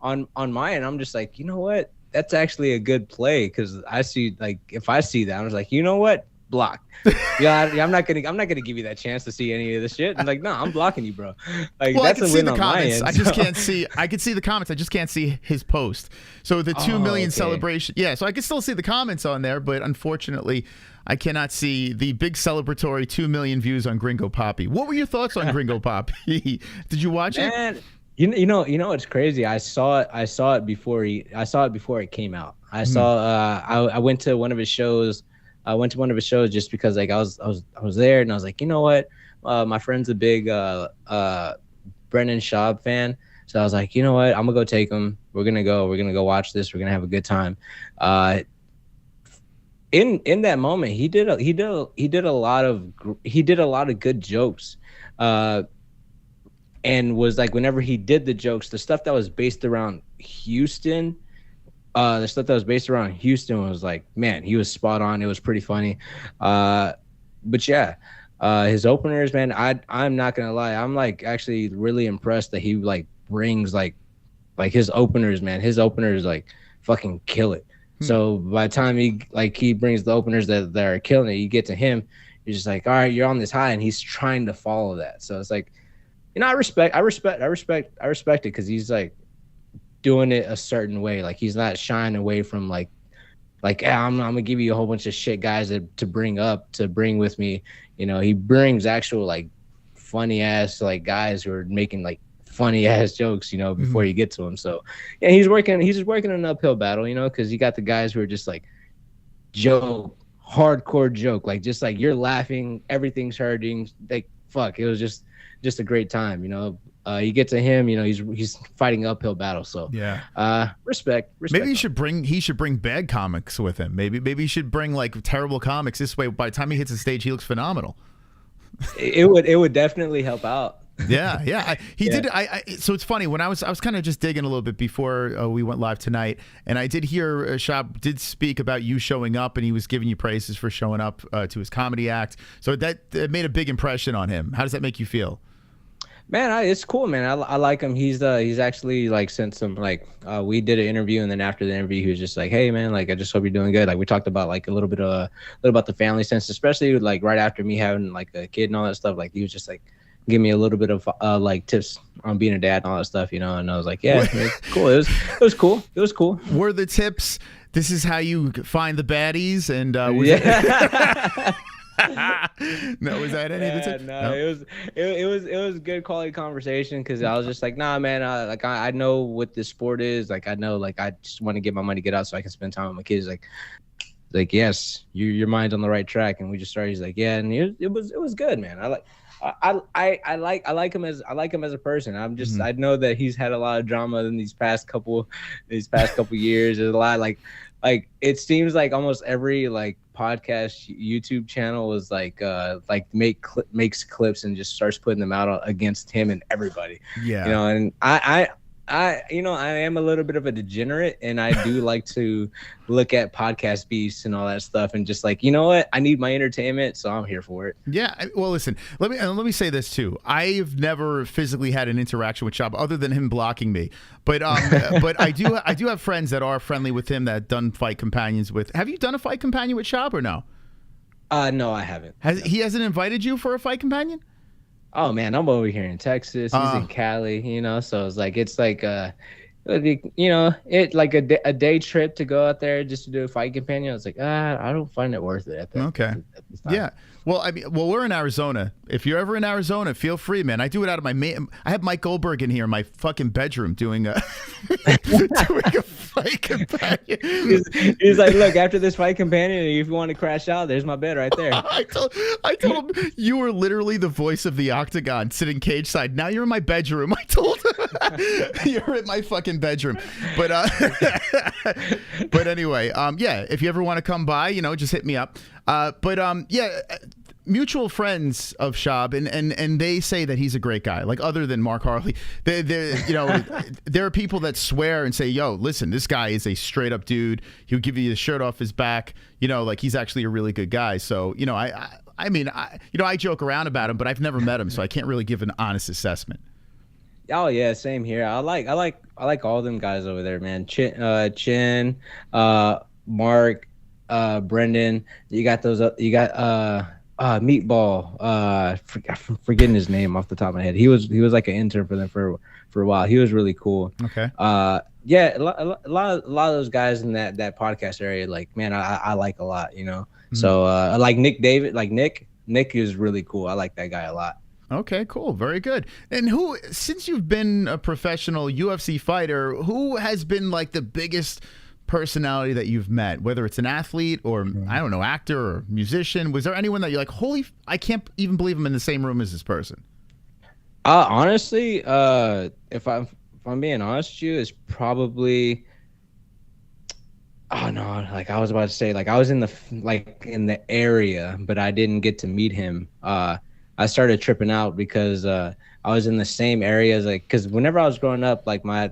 on my end. I'm just like, you know what? That's actually a good play because I see, like, if I see that, I'm just like, you know what? Blocked. Yeah, I'm not gonna give you that chance to see any of this shit. I'm like, no, I'm blocking you, bro. Like, well, that's a win on my end.
I just can't see. I can see the comments. I just can't see his post. So the 2 million celebration. Yeah, so I can still see the comments on there, but unfortunately, I cannot see the big celebratory 2 million views on Gringo Poppy. What were your thoughts on Gringo Poppy? Did you watch it?
You know it's crazy. I saw it before it came out. I went to one of his shows. I went to one of his shows just because like I was there and I was like, you know what? My friend's a big Brendan Schaub fan. So I was like, you know what? I'm gonna go take him. We're gonna go watch this. We're gonna have a good time. In that moment, he did a lot of good jokes. And was like, whenever he did the jokes, the stuff that was based around Houston, was like, man, he was spot on. It was pretty funny. But yeah, his openers, man, I'm not gonna lie, I'm like actually really impressed that he like brings like his openers, man. His openers like fucking kill it. So by the time he brings the openers that are killing it, you get to him, you're just like, all right, you're on this high, and he's trying to follow that. So it's like, you know, I respect it because he's like doing it a certain way. Like, he's not shying away from like I'm gonna give you a whole bunch of shit guys to bring with me. You know, he brings actual like funny ass like guys who are making like funny ass jokes, you know, before you get to him. So yeah, he's just working an uphill battle, you know, because you got the guys who are just like hardcore joke, like just like you're laughing, everything's hurting, like fuck, it was just a great time, you know. You get to him, you know, he's fighting uphill battle. So yeah, respect.
Maybe he should bring bad comics with him. Maybe he should bring like terrible comics. This way, by the time he hits the stage, he looks phenomenal.
It would definitely help out.
Yeah. He
Yeah.
did. So it's funny when I was kind of just digging a little bit before we went live tonight, and I did hear SCHAUB did speak about you showing up, and he was giving you praises for showing up to his comedy act. So that made a big impression on him. How does that make you feel?
Man, it's cool, man. I like him. He's actually like sent some like we did an interview, and then after the interview, he was just like, "Hey, man, like I just hope you're doing good." Like we talked about like a little about the family sense, especially like right after me having like a kid and all that stuff. Like he was just like give me a little bit of like tips on being a dad and all that stuff, you know. And I was like, yeah, it's cool. It was cool. It was cool.
Were the tips? This is how you find the baddies, and no, was that any of the tips?
No, it was good quality conversation, because I was just like, nah, man, I know what this sport is. Like I know, like I just want to get my money, get out so I can spend time with my kids. Like yes, your mind's on the right track. And we just started. He's like, yeah, and it was good, man. I like him as a person. I'm just I know that he's had a lot of drama in these past couple years. There's a lot like it seems like almost every like podcast YouTube channel is makes clips and just starts putting them out against him and everybody. Yeah, you know. And I am a little bit of a degenerate, and I do like to look at podcast beasts and all that stuff, and just like, you know what, I need my entertainment, so I'm here for it. Yeah.
Well, listen, let me say this too. I've never physically had an interaction with SCHAUB other than him blocking me, but but I do have friends that are friendly with him that done fight companions with. Have you done a fight companion with SCHAUB or no?
No, I haven't.
He hasn't invited you for a fight companion?
Oh man, I'm over here in Texas. He's in Cali, you know. So it's like it would be, you know, like a day trip to go out there just to do a fight companion. I was like, I don't find it worth it. At this time. Yeah. Well, we're in Arizona. If you're ever in Arizona, feel free, man. I do it out of my I have Mike Goldberg in here in my fucking bedroom doing a fight companion. He's like, look, after this fight companion, if you want to crash out, there's my bed right there.
I told him you were literally the voice of the octagon sitting cage side. Now you're in my bedroom. I told him you're in my fucking bedroom. But but anyway, yeah, if you ever want to come by, you know, just hit me up. Yeah, mutual friends of SCHAUB, and they say that he's a great guy. Like, other than Mark Harley, you know, there are people that swear and say, "Yo, listen, this guy is a straight up dude. He'll give you the shirt off his back. You know, like he's actually a really good guy." So, you know, I joke around about him, but I've never met him, so I can't really give an honest assessment.
Oh yeah, same here. I like all them guys over there, man. Chin, Mark, Brendan. You got those. You got Meatball. I'm forgetting his name off the top of my head. He was like an intern for them for a while. He was really cool. Okay. Yeah, a lot of those guys in that podcast area, like, man, I like a lot, you know. So like Nick David, like Nick is really cool. I like that guy a lot.
Okay, cool. Very good. And since you've been a professional UFC fighter, who has been like the biggest personality that you've met, whether it's an athlete or, I don't know, actor or musician? Was there anyone that you're like, I can't even believe I'm in the same room as this person?
Honestly, if I'm being honest with you, it's probably, oh no, like I was about to say, like I was in the area, but I didn't get to meet him. I started tripping out because I was in the same area as, like, because whenever I was growing up, like my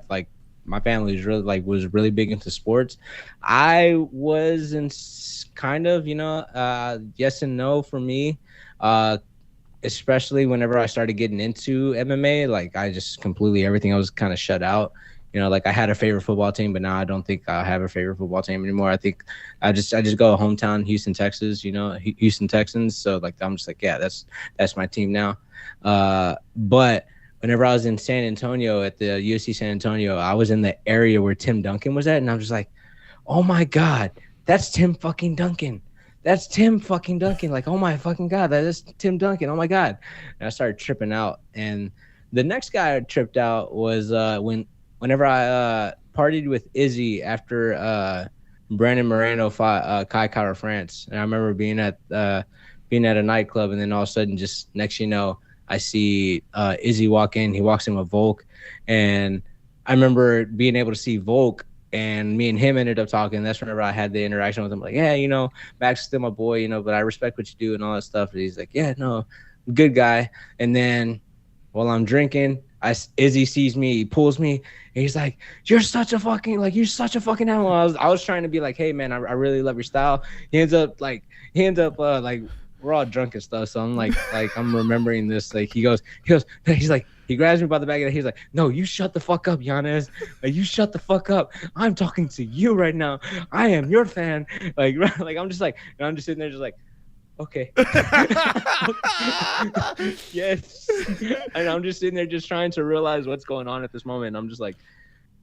family was really big into sports. I was in kind of, you know, yes and no for me, especially whenever I started getting into MMA. Like I just completely, everything I was kind of shut out. You know, like I had a favorite football team, but now I don't think I have a favorite football team anymore. I think I just go hometown Houston, Texas, you know, Houston Texans. So like, I'm just like, yeah, that's my team now. But whenever I was in San Antonio at the UFC San Antonio, I was in the area where Tim Duncan was at. And I'm just like, oh my God, that's Tim fucking Duncan. That's Tim fucking Duncan. Like, oh my fucking God, that is Tim Duncan. Oh my God. And I started tripping out. And the next guy I tripped out was whenever I partied with IZZY after Brandon Moreno fought Kai Kara France. And I remember being at a nightclub, and then all of a sudden, just next you know, I see IZZY walk in. He walks in with Volk, and I remember being able to see Volk, and me and him ended up talking. That's whenever I had the interaction with him, like, yeah, you know, Max is still my boy, you know, but I respect what you do and all that stuff. And he's like, yeah, no, good guy. And then while I'm drinking, Izzy sees me, he pulls me, and he's like, you're such a fucking animal. I was trying to be like, hey man, I really love your style. He ends up like we're all drunk and stuff, so I'm like I'm remembering this. Like he's like, he grabs me by the back of the head. He's like, no, you shut the fuck up, Yanez. Like, you shut the fuck up. I'm talking to you right now. I am your fan. Like I'm just sitting there just like, okay. Yes. And I'm just sitting there just trying to realize what's going on at this moment. I'm just like,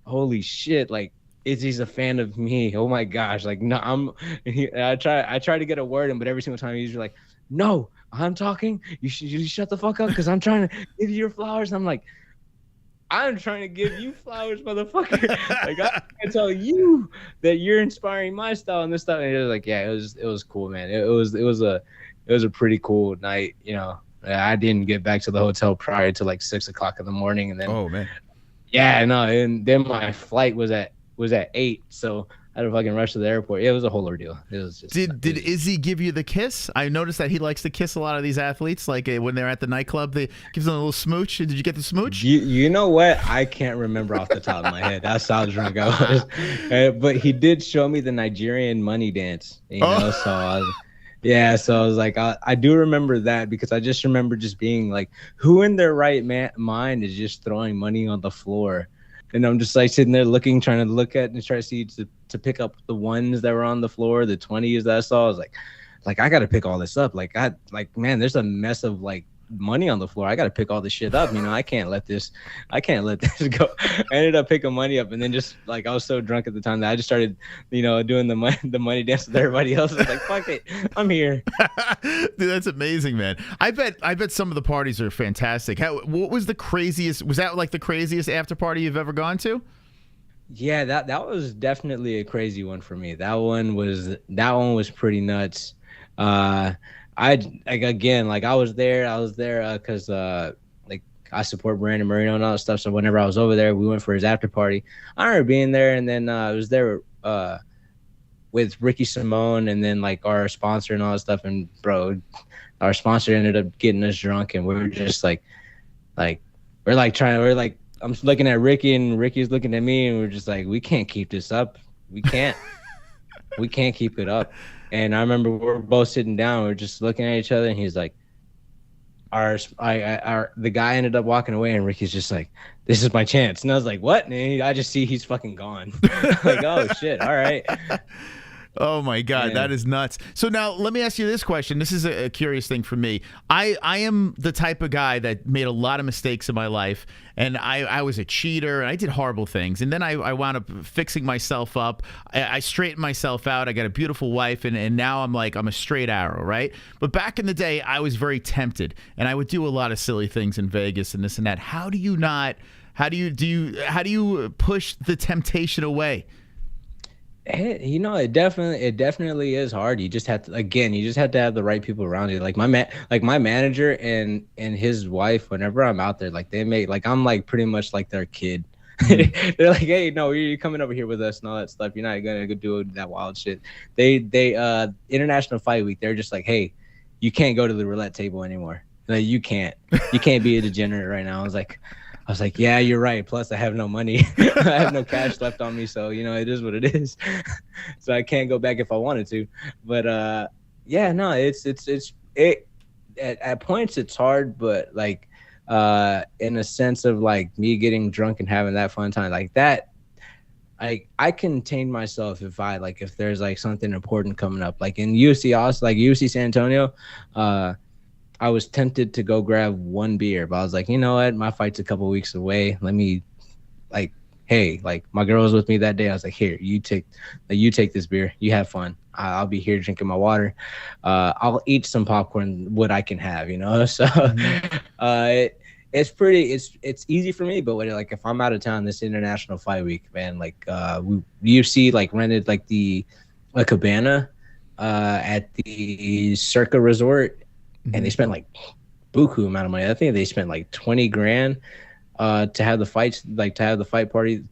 holy shit, like Izzy's a fan of me. Oh my gosh. Like, no, I try to get a word in, but every single time he's like, no, I'm talking. You shut the fuck up because I'm trying to give you your flowers. I'm like, I'm trying to give you flowers, motherfucker. Like, I can tell you that you're inspiring my style and this stuff. And it was like, yeah, it was cool, man. It was a pretty cool night. You know, I didn't get back to the hotel prior to like 6 o'clock in the morning, and then yeah, no, and then my flight was at 8, so I had to fucking rush to the airport. It was a whole ordeal. It was just.
Did Izzy give you the kiss? I noticed that he likes to kiss a lot of these athletes. Like when they're at the nightclub, they gives them a little smooch. Did you get the smooch?
You know what? I can't remember off the top of my head. That's how drunk I was. But he did show me the Nigerian money dance. You know, so I was like, I do remember that, because I just remember just being like, who in their right mind is just throwing money on the floor? And I'm just like sitting there trying to look at and try to see to pick up the ones that were on the floor, the 20s that I saw. I was like I got to pick all this up. Man, there's a mess of like money on the floor. I got to pick all this shit up. You know, I can't let this go. I ended up picking money up, and then just like, I was so drunk at the time that I just started, you know, doing the money dance with everybody else. I was like, fuck it, I'm here.
Dude, that's amazing, man. I bet some of the parties are fantastic. What was the craziest? Was that like the craziest after party you've ever gone to?
Yeah, that was definitely a crazy one for me. That one was pretty nuts. I was there because like I support Brandon Marino and all that stuff. So whenever I was over there, we went for his after party. I remember being there, and then I was there with Ricky Simone and then like our sponsor and all that stuff. And bro, our sponsor ended up getting us drunk, and we were just I'm looking at Ricky, and Ricky's looking at me, and we're just like, we can't keep this up. We can't keep it up. And I remember we're both sitting down, we're just looking at each other, and he's like, the guy ended up walking away, and Ricky's just like, this is my chance. And I was like, what? And I just see he's fucking gone. Like, oh shit, all right.
Oh my God,
Yeah.
that is nuts. So now let me ask you this question. This is a curious thing for me. I am the type of guy that made a lot of mistakes in my life, and I was a cheater, and I did horrible things. And then I wound up fixing myself up. I straightened myself out. I got a beautiful wife, and now I'm a straight arrow, right? But back in the day, I was very tempted, and I would do a lot of silly things in Vegas and this and that. How do you push the temptation away?
You know, it definitely is hard. You just have to have the right people around you. Like my manager and his wife, whenever I'm out there, like I'm like pretty much like their kid. They're like, hey, no, you're coming over here with us and all that stuff. You're not gonna go do that wild shit. They International Fight Week, they're just like, hey, you can't go to the roulette table anymore. Like, you can't be a degenerate right now. I was like, yeah, you're right. Plus, I have no money. I have no cash left on me. So, you know, it is what it is. So I can't go back if I wanted to. But yeah, no, at points it's hard, but like in a sense of like me getting drunk and having that fun time like that, I contain myself if there's like something important coming up, like in UFC Austin, like UFC San Antonio. I was tempted to go grab one beer, but I was like, you know what? My fight's a couple weeks away. Let me, my girl was with me that day. I was like, here, you take this beer. You have fun. I'll be here drinking my water. I'll eat some popcorn, what I can have, you know? So it's easy for me, but like if I'm out of town this International Fight Week, man, like UFC like rented like a cabana at the Circa Resort. And they spent like buku amount of money. I think they spent like 20 grand to have the fights, like to have a fight party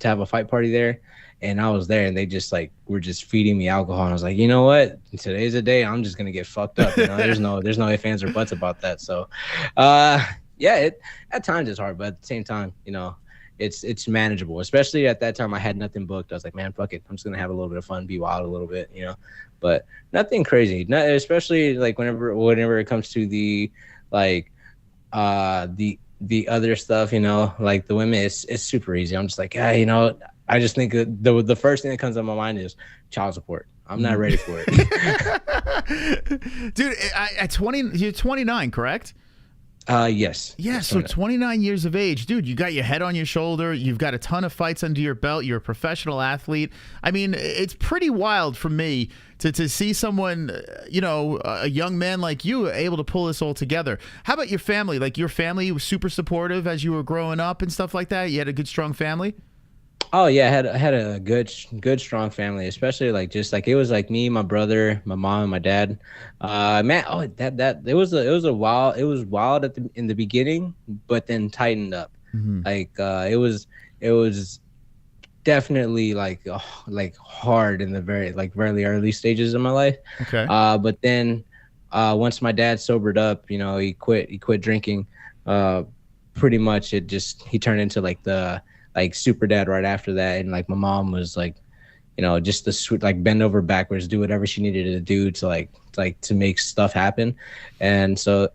there. And I was there, and they just like were just feeding me alcohol. And I was like, you know what? Today's the day I'm just gonna get fucked up. You know, there's no ifs, ands, or buts about that. So yeah, at times it's hard, but at the same time, you know, it's manageable. Especially at that time, I had nothing booked. I was like, man, fuck it, I'm just gonna have a little bit of fun, be wild a little bit, you know, but nothing crazy. Not especially like whenever it comes to the like the other stuff, you know, like the women, it's super easy. I'm just like, yeah, you know, I just think the first thing that comes to my mind is child support. I'm not ready for
it. Dude, at 20, you're 29, correct?
Yes.
Yeah, so 29 years of age. Dude, you got your head on your shoulder. You've got a ton of fights under your belt. You're a professional athlete. I mean, it's pretty wild for me to see someone, you know, a young man like you able to pull this all together. How about your family? Like, your family was super supportive as you were growing up and stuff like that? You had a good, strong family?
Oh yeah, I had a good strong family, especially like just like it was like me, my brother, my mom, and my dad. Man, oh that it was wild in the beginning, but then tightened up. Like it was definitely like hard in the very early stages of my life.
Okay.
But then once my dad sobered up, you know, he quit drinking. Pretty much he turned into like the super dad right after that. And like my mom was like, you know, just the sweet, like bend over backwards, do whatever she needed to do to to make stuff happen. And so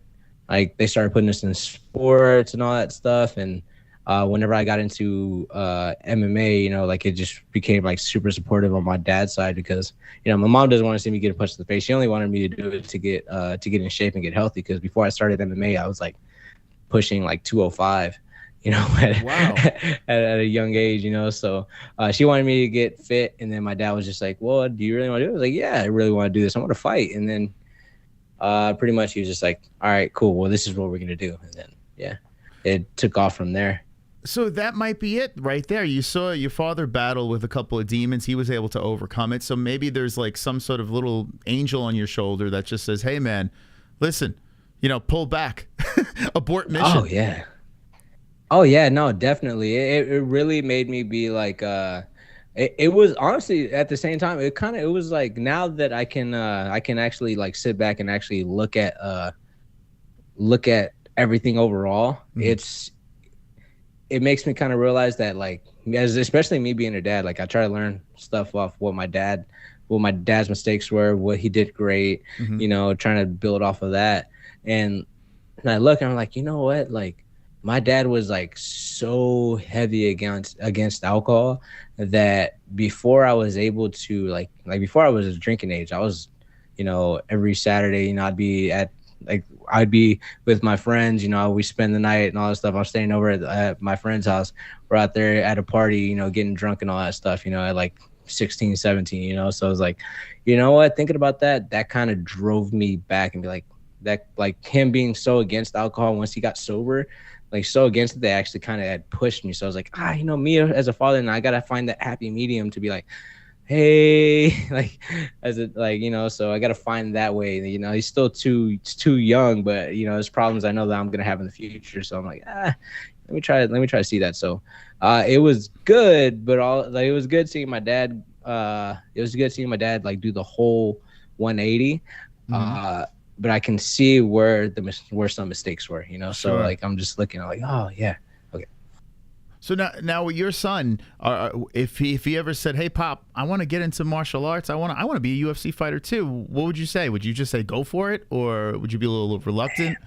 like they started putting us in sports and all that stuff. And whenever I got into MMA, you know, like it just became like super supportive on my dad's side, because, you know, my mom doesn't want to see me get a punch to the face. She only wanted me to do it to get in shape and get healthy. Because before I started MMA, I was like pushing like 205. You know, at a young age, you know, so she wanted me to get fit. And then my dad was just like, well, do you really want to do it? I was like, yeah, I really want to do this. I want to fight. And then pretty much he was just like, all right, cool. Well, this is what we're going to do. And then, yeah, it took off from there.
So that might be it right there. You saw your father battle with a couple of demons. He was able to overcome it. So maybe there's like some sort of little angel on your shoulder that just says, hey, man, listen, you know, pull back, abort mission.
Oh, yeah. Oh yeah, no, definitely. It really made me be like, it was honestly at the same time, it was like, now that I can actually like sit back and actually look at everything overall. It makes me kind of realize that, like, especially me being a dad, like I try to learn stuff off what my dad's mistakes were, what he did great, you know, trying to build off of that. And I look and I'm like, you know what, like, my dad was like so heavy against alcohol that before I was able to like before I was drinking age, I was, you know, every Saturday, you know, I'd be with my friends, you know, we spend the night and all that stuff. I was staying over at my friend's house. We're out there at a party, you know, getting drunk and all that stuff, you know, at like 16, 17, you know. So I was like, you know what, thinking about that kind of drove me back and be like, that, like him being so against alcohol once he got sober, like so against it, they actually kind of had pushed me. So I was like, you know, me as a father, and I gotta find that happy medium to be like, hey, like, as a, like, you know, so I gotta find that way. You know, he's still too young, but you know, there's problems I know that I'm gonna have in the future. So I'm like, let me try to see that. So it was good, but it was good seeing my dad. It was good seeing my dad like do the whole 180. But I can see where some mistakes were, you know. So
Sure.
like I'm just looking at like, oh yeah, okay.
So now with your son, if he ever said, hey Pop, I want to get into martial arts, I want to be a UFC fighter too, what would you say? Would you just say go for it, or would you be a little reluctant?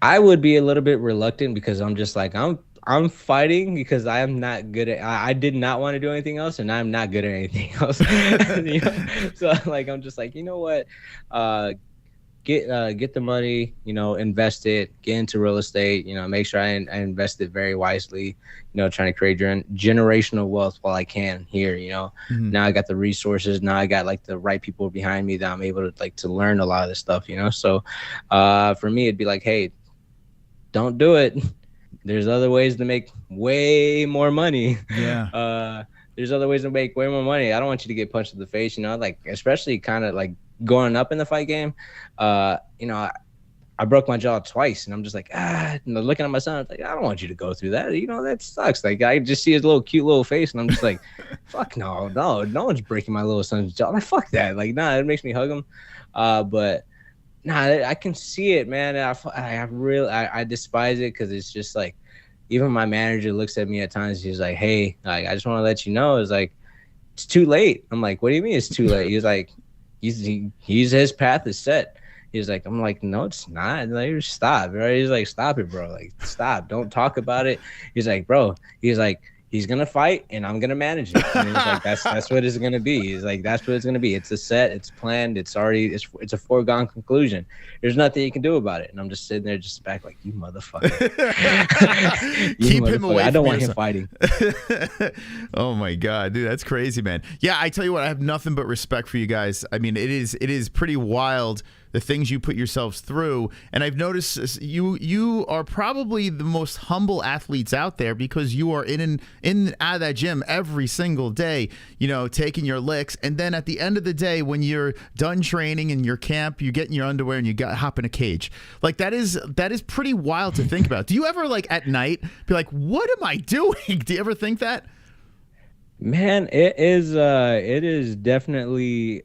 I would be a little bit reluctant, because I'm just like, I'm fighting because I am not good at, I did not want to do anything else, and I'm not good at anything else. You know? So like I'm just like, you know what, get the money, you know, invest it, get into real estate, you know, make sure I invest it very wisely, you know, trying to create generational wealth while I can here, you know. Now I got the resources, now I got like the right people behind me that I'm able to like to learn a lot of this stuff, you know. So for me, it'd be like, hey, don't do it. There's other ways to make way more money.
Yeah.
There's other ways to make way more money. I don't want you to get punched in the face, you know, like, especially kind of like going up in the fight game. You know, I broke my jaw twice, and I'm just like, looking at my son, I'm like, I don't want you to go through that. You know, that sucks. Like, I just see his little cute little face, and I'm just like, fuck no one's breaking my little son's jaw. Like, fuck that. Like, nah, it makes me hug him. But Nah, I can see it, man. I despise it because it's just like, even my manager looks at me at times. He's like, "Hey, like, I just want to let you know, it's like, it's too late." I'm like, "What do you mean it's too late?" He's like, he's his path is set. He's like, I'm like, "No, it's not." Like, stop, right? He's like, "Stop it, bro. Like, stop. Don't talk about it." He's like, "Bro," he's like, "he's gonna fight and I'm gonna manage it." And he's like, that's what it's gonna be. He's like, "That's what it's gonna be. It's a set, it's planned, it's a foregone conclusion. There's nothing you can do about it." And I'm just sitting there just back like, "You motherfucker."
Keep him away.
I don't want him fighting.
Oh my God, dude, that's crazy, man. Yeah, I tell you what, I have nothing but respect for you guys. I mean, it is pretty wild, the things you put yourselves through. And I've noticed you are probably the most humble athletes out there, because you are in and out of that gym every single day, you know, taking your licks. And then at the end of the day, when you're done training in your camp, you get in your underwear and you hop in a cage. Like, that is pretty wild to think about. Do you ever, like, at night be like, what am I doing? Do you ever think that?
Man, it is definitely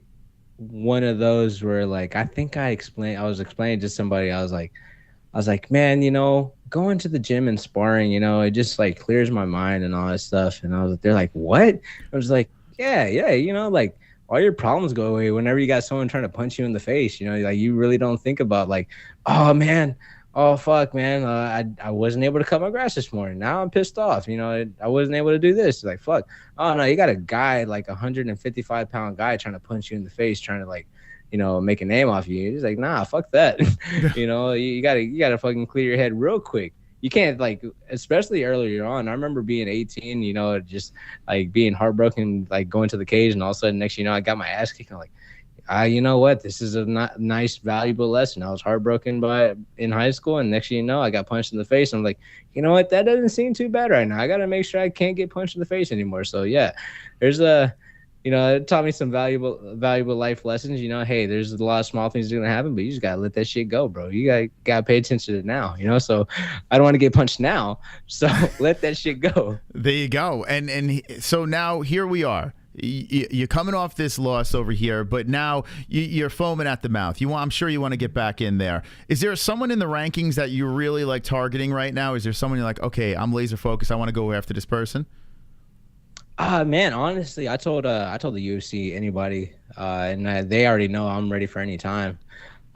one of those where, like, I think I was explaining to somebody, I was like, "Man, you know, going to the gym and sparring, you know, it just, like, clears my mind and all that stuff." And they're like, "What?" I was like, yeah, you know, like, all your problems go away whenever you got someone trying to punch you in the face. You know, like, you really don't think about, like, "Oh man, oh fuck, man, I wasn't able to cut my grass this morning. Now I'm pissed off. You know, I wasn't able to do this." Like, fuck. Oh no, you got a guy, like, 155-pound guy trying to punch you in the face, trying to, like, you know, make a name off you. He's like, "Nah, fuck that." You know, you gotta fucking clear your head real quick. You can't, like, especially earlier on. I remember being 18, you know, just, like, being heartbroken, like, going to the cage, and all of a sudden, next thing you know, I got my ass kicked. I'm like, you know what? This is a nice, valuable lesson. I was heartbroken in high school, and next thing you know, I got punched in the face. I'm like, you know what? That doesn't seem too bad right now. I got to make sure I can't get punched in the face anymore. So yeah, you know, it taught me some valuable life lessons. You know, hey, there's a lot of small things that are gonna happen, but you just gotta let that shit go, bro. You gotta pay attention to it now. You know, so I don't want to get punched now, so let that shit go.
There you go. And so now here we are. You're coming off this loss over here, but now you're foaming at the mouth. I'm sure you want to get back in there. Is there someone in the rankings that you're really, like, targeting right now? Is there someone you're like, okay, I'm laser focused, I want to go after this person?
Man, honestly, I told the UFC anybody, and they already know I'm ready for any time.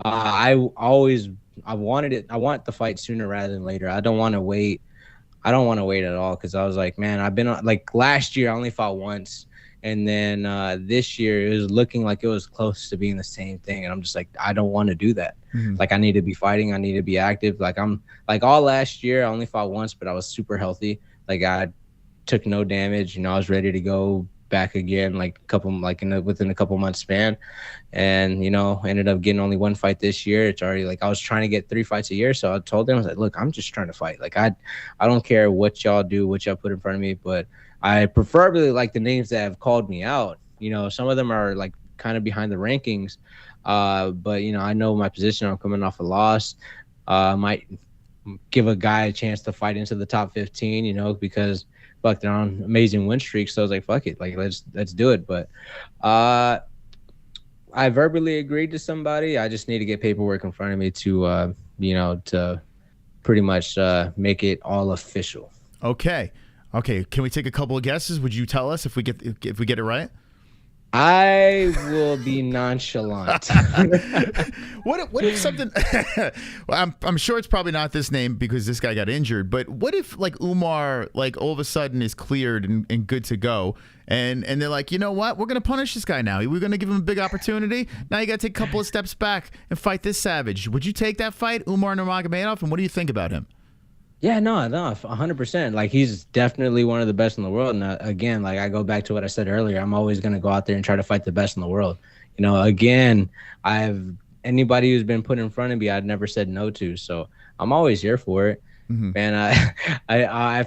I want the fight sooner rather than later. I don't want to wait. I don't want to wait at all, because I was like, man, I've been, like, last year I only fought once. And then this year it was looking like it was close to being the same thing. And I'm just like, I don't want to do that. Mm-hmm. Like, I need to be fighting. I need to be active. Like, I'm, like, all last year I only fought once, but I was super healthy. Like, I took no damage. You know, I was ready to go back again, like, within a couple months span. And, you know, ended up getting only one fight this year. It's already, like, I was trying to get 3 fights a year. So I told them, I was like, look, I'm just trying to fight. Like, I don't care what y'all do, what y'all put in front of me, but I preferably like the names that have called me out. You know, some of them are, like, kind of behind the rankings. But, you know, I know my position. I'm coming off a loss. Might give a guy a chance to fight into the top 15, you know, because fuck, they're on amazing win streaks. So I was like, fuck it. Like, let's do it. But I verbally agreed to somebody. I just need to get paperwork in front of me to, you know, to pretty much make it all official.
Okay. Can we take a couple of guesses? Would you tell us if we get it right?
I will be nonchalant.
What if something? Well, I'm sure it's probably not this name because this guy got injured. But what if, like, Umar, like, all of a sudden is cleared and good to go, and they're like, you know what? We're gonna punish this guy now. We're gonna give him a big opportunity. Now you gotta take a couple of steps back and fight this savage. Would you take that fight, Umar Nurmagomedov? And what do you think about him?
Yeah, no, 100%. Like, he's definitely one of the best in the world. And again, like, I go back to what I said earlier. I'm always going to go out there and try to fight the best in the world. You know, again, anybody who's been put in front of me, I've never said no to. So I'm always here for it. Mm-hmm. And I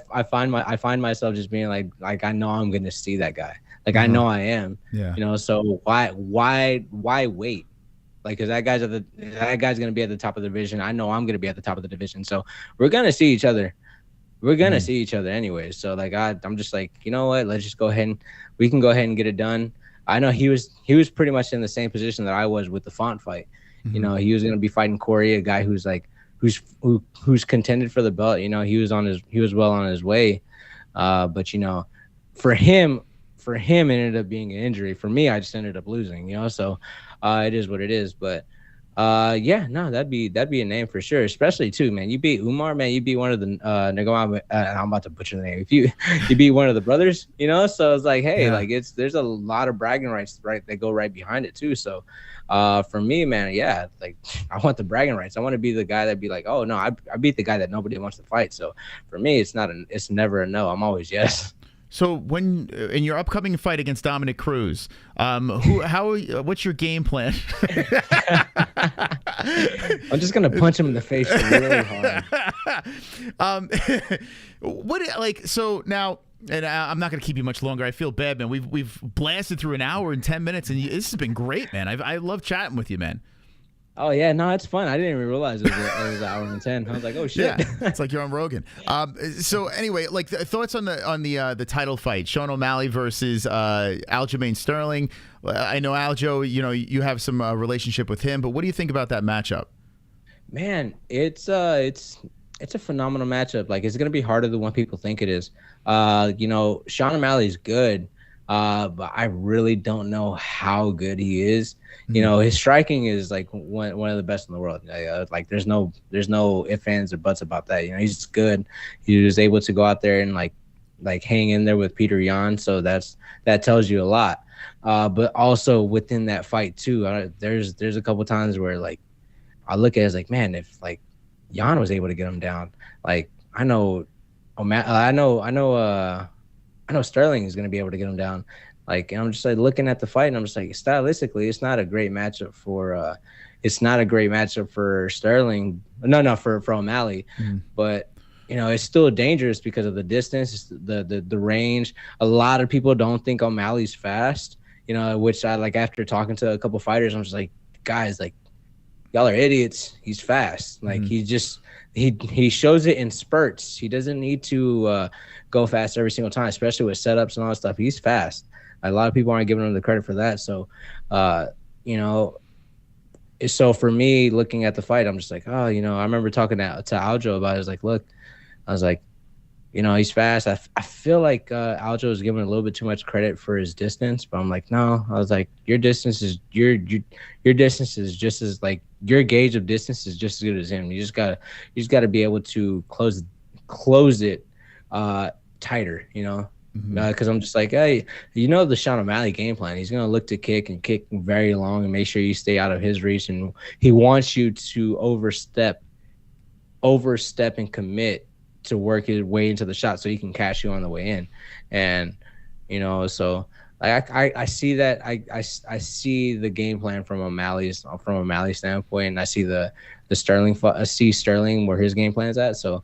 find myself just being like I know I'm going to see that guy. Like, I know I am. Yeah. You know, so why wait? Like, because that guy's gonna be at the top of the division. I know I'm gonna be at the top of the division. So we're gonna see each other. We're gonna see each other anyway. So, like, I'm just like, you know what? Let's just go ahead and we can go ahead and get it done. I know he was pretty much in the same position that I was with the Font fight. You know, he was going to be fighting Corey, a guy who's like who's contended for the belt. You know, he was well on his way. But you know, for him it ended up being an injury. For me, I just ended up losing, you know, so it is what it is. But yeah, no, that'd be a name for sure. Especially too, man. You beat Umar, man. You beat one of the I'm about to butcher the name. If you beat one of the brothers, you know. So it's like, hey, like there's a lot of bragging rights that go right behind it too. So for me, man, yeah, like I want the bragging rights. I want to be the guy that'd be like, oh no, I beat the guy that nobody wants to fight. So for me, it's never a no. I'm always yes.
So when in your upcoming fight against Dominic Cruz, what's your game plan?
I'm just gonna punch him in the face really hard.
So now, and I'm not gonna keep you much longer. I feel bad, man. We've blasted through an hour and 10 minutes, and this has been great, man. I love chatting with you, man.
Oh yeah, no, it's fun. I didn't even realize it was an hour and 10. I was like, oh shit.
Yeah, it's like you're on Rogan. So anyway, like thoughts on the title fight, Sean O'Malley versus Aljamain Sterling. I know Aljo, you know, you have some relationship with him, but what do you think about that matchup?
Man, it's a phenomenal matchup. Like, it's gonna be harder than what people think it is. You know, Sean O'Malley's good, but I really don't know how good he is. You know, his striking is like one of the best in the world. Like there's no ifs, ands, or buts about that. You know, he's just good. He was able to go out there and like hang in there with Peter Yan. So that tells you a lot. But also within that fight too, there's a couple times where like I look at it as like, man, if like Yan was able to get him down, like I know Sterling is going to be able to get him down. Like, and I'm just like looking at the fight, and I'm just like, stylistically, it's not a great matchup for Sterling. No, for O'Malley. But you know, it's still dangerous because of the distance, the range. A lot of people don't think O'Malley's fast. You know, which I like after talking to a couple fighters, I'm just like, guys, like y'all are idiots. He's fast. Like he shows it in spurts. He doesn't need to go fast every single time, especially with setups and all that stuff. He's fast. A lot of people aren't giving him the credit for that. So, you know, so for me, looking at the fight, I'm just like, oh, you know, I remember talking to Aljo about it. I was like, look, you know, he's fast. I feel like Aljo is giving a little bit too much credit for his distance, but I'm like, no. I was like, your distance is just as like your gauge of distance is just as good as him. You just gotta be able to close it tighter, you know. Because I'm just like, hey, you know, the Sean O'Malley game plan. He's gonna look to kick very long and make sure you stay out of his reach, and he wants you to overstep and commit to work his way into the shot so he can catch you on the way in. And you know, so I see that I see the game plan from O'Malley's standpoint, and I see the Sterling Sterling where his game plan's at. So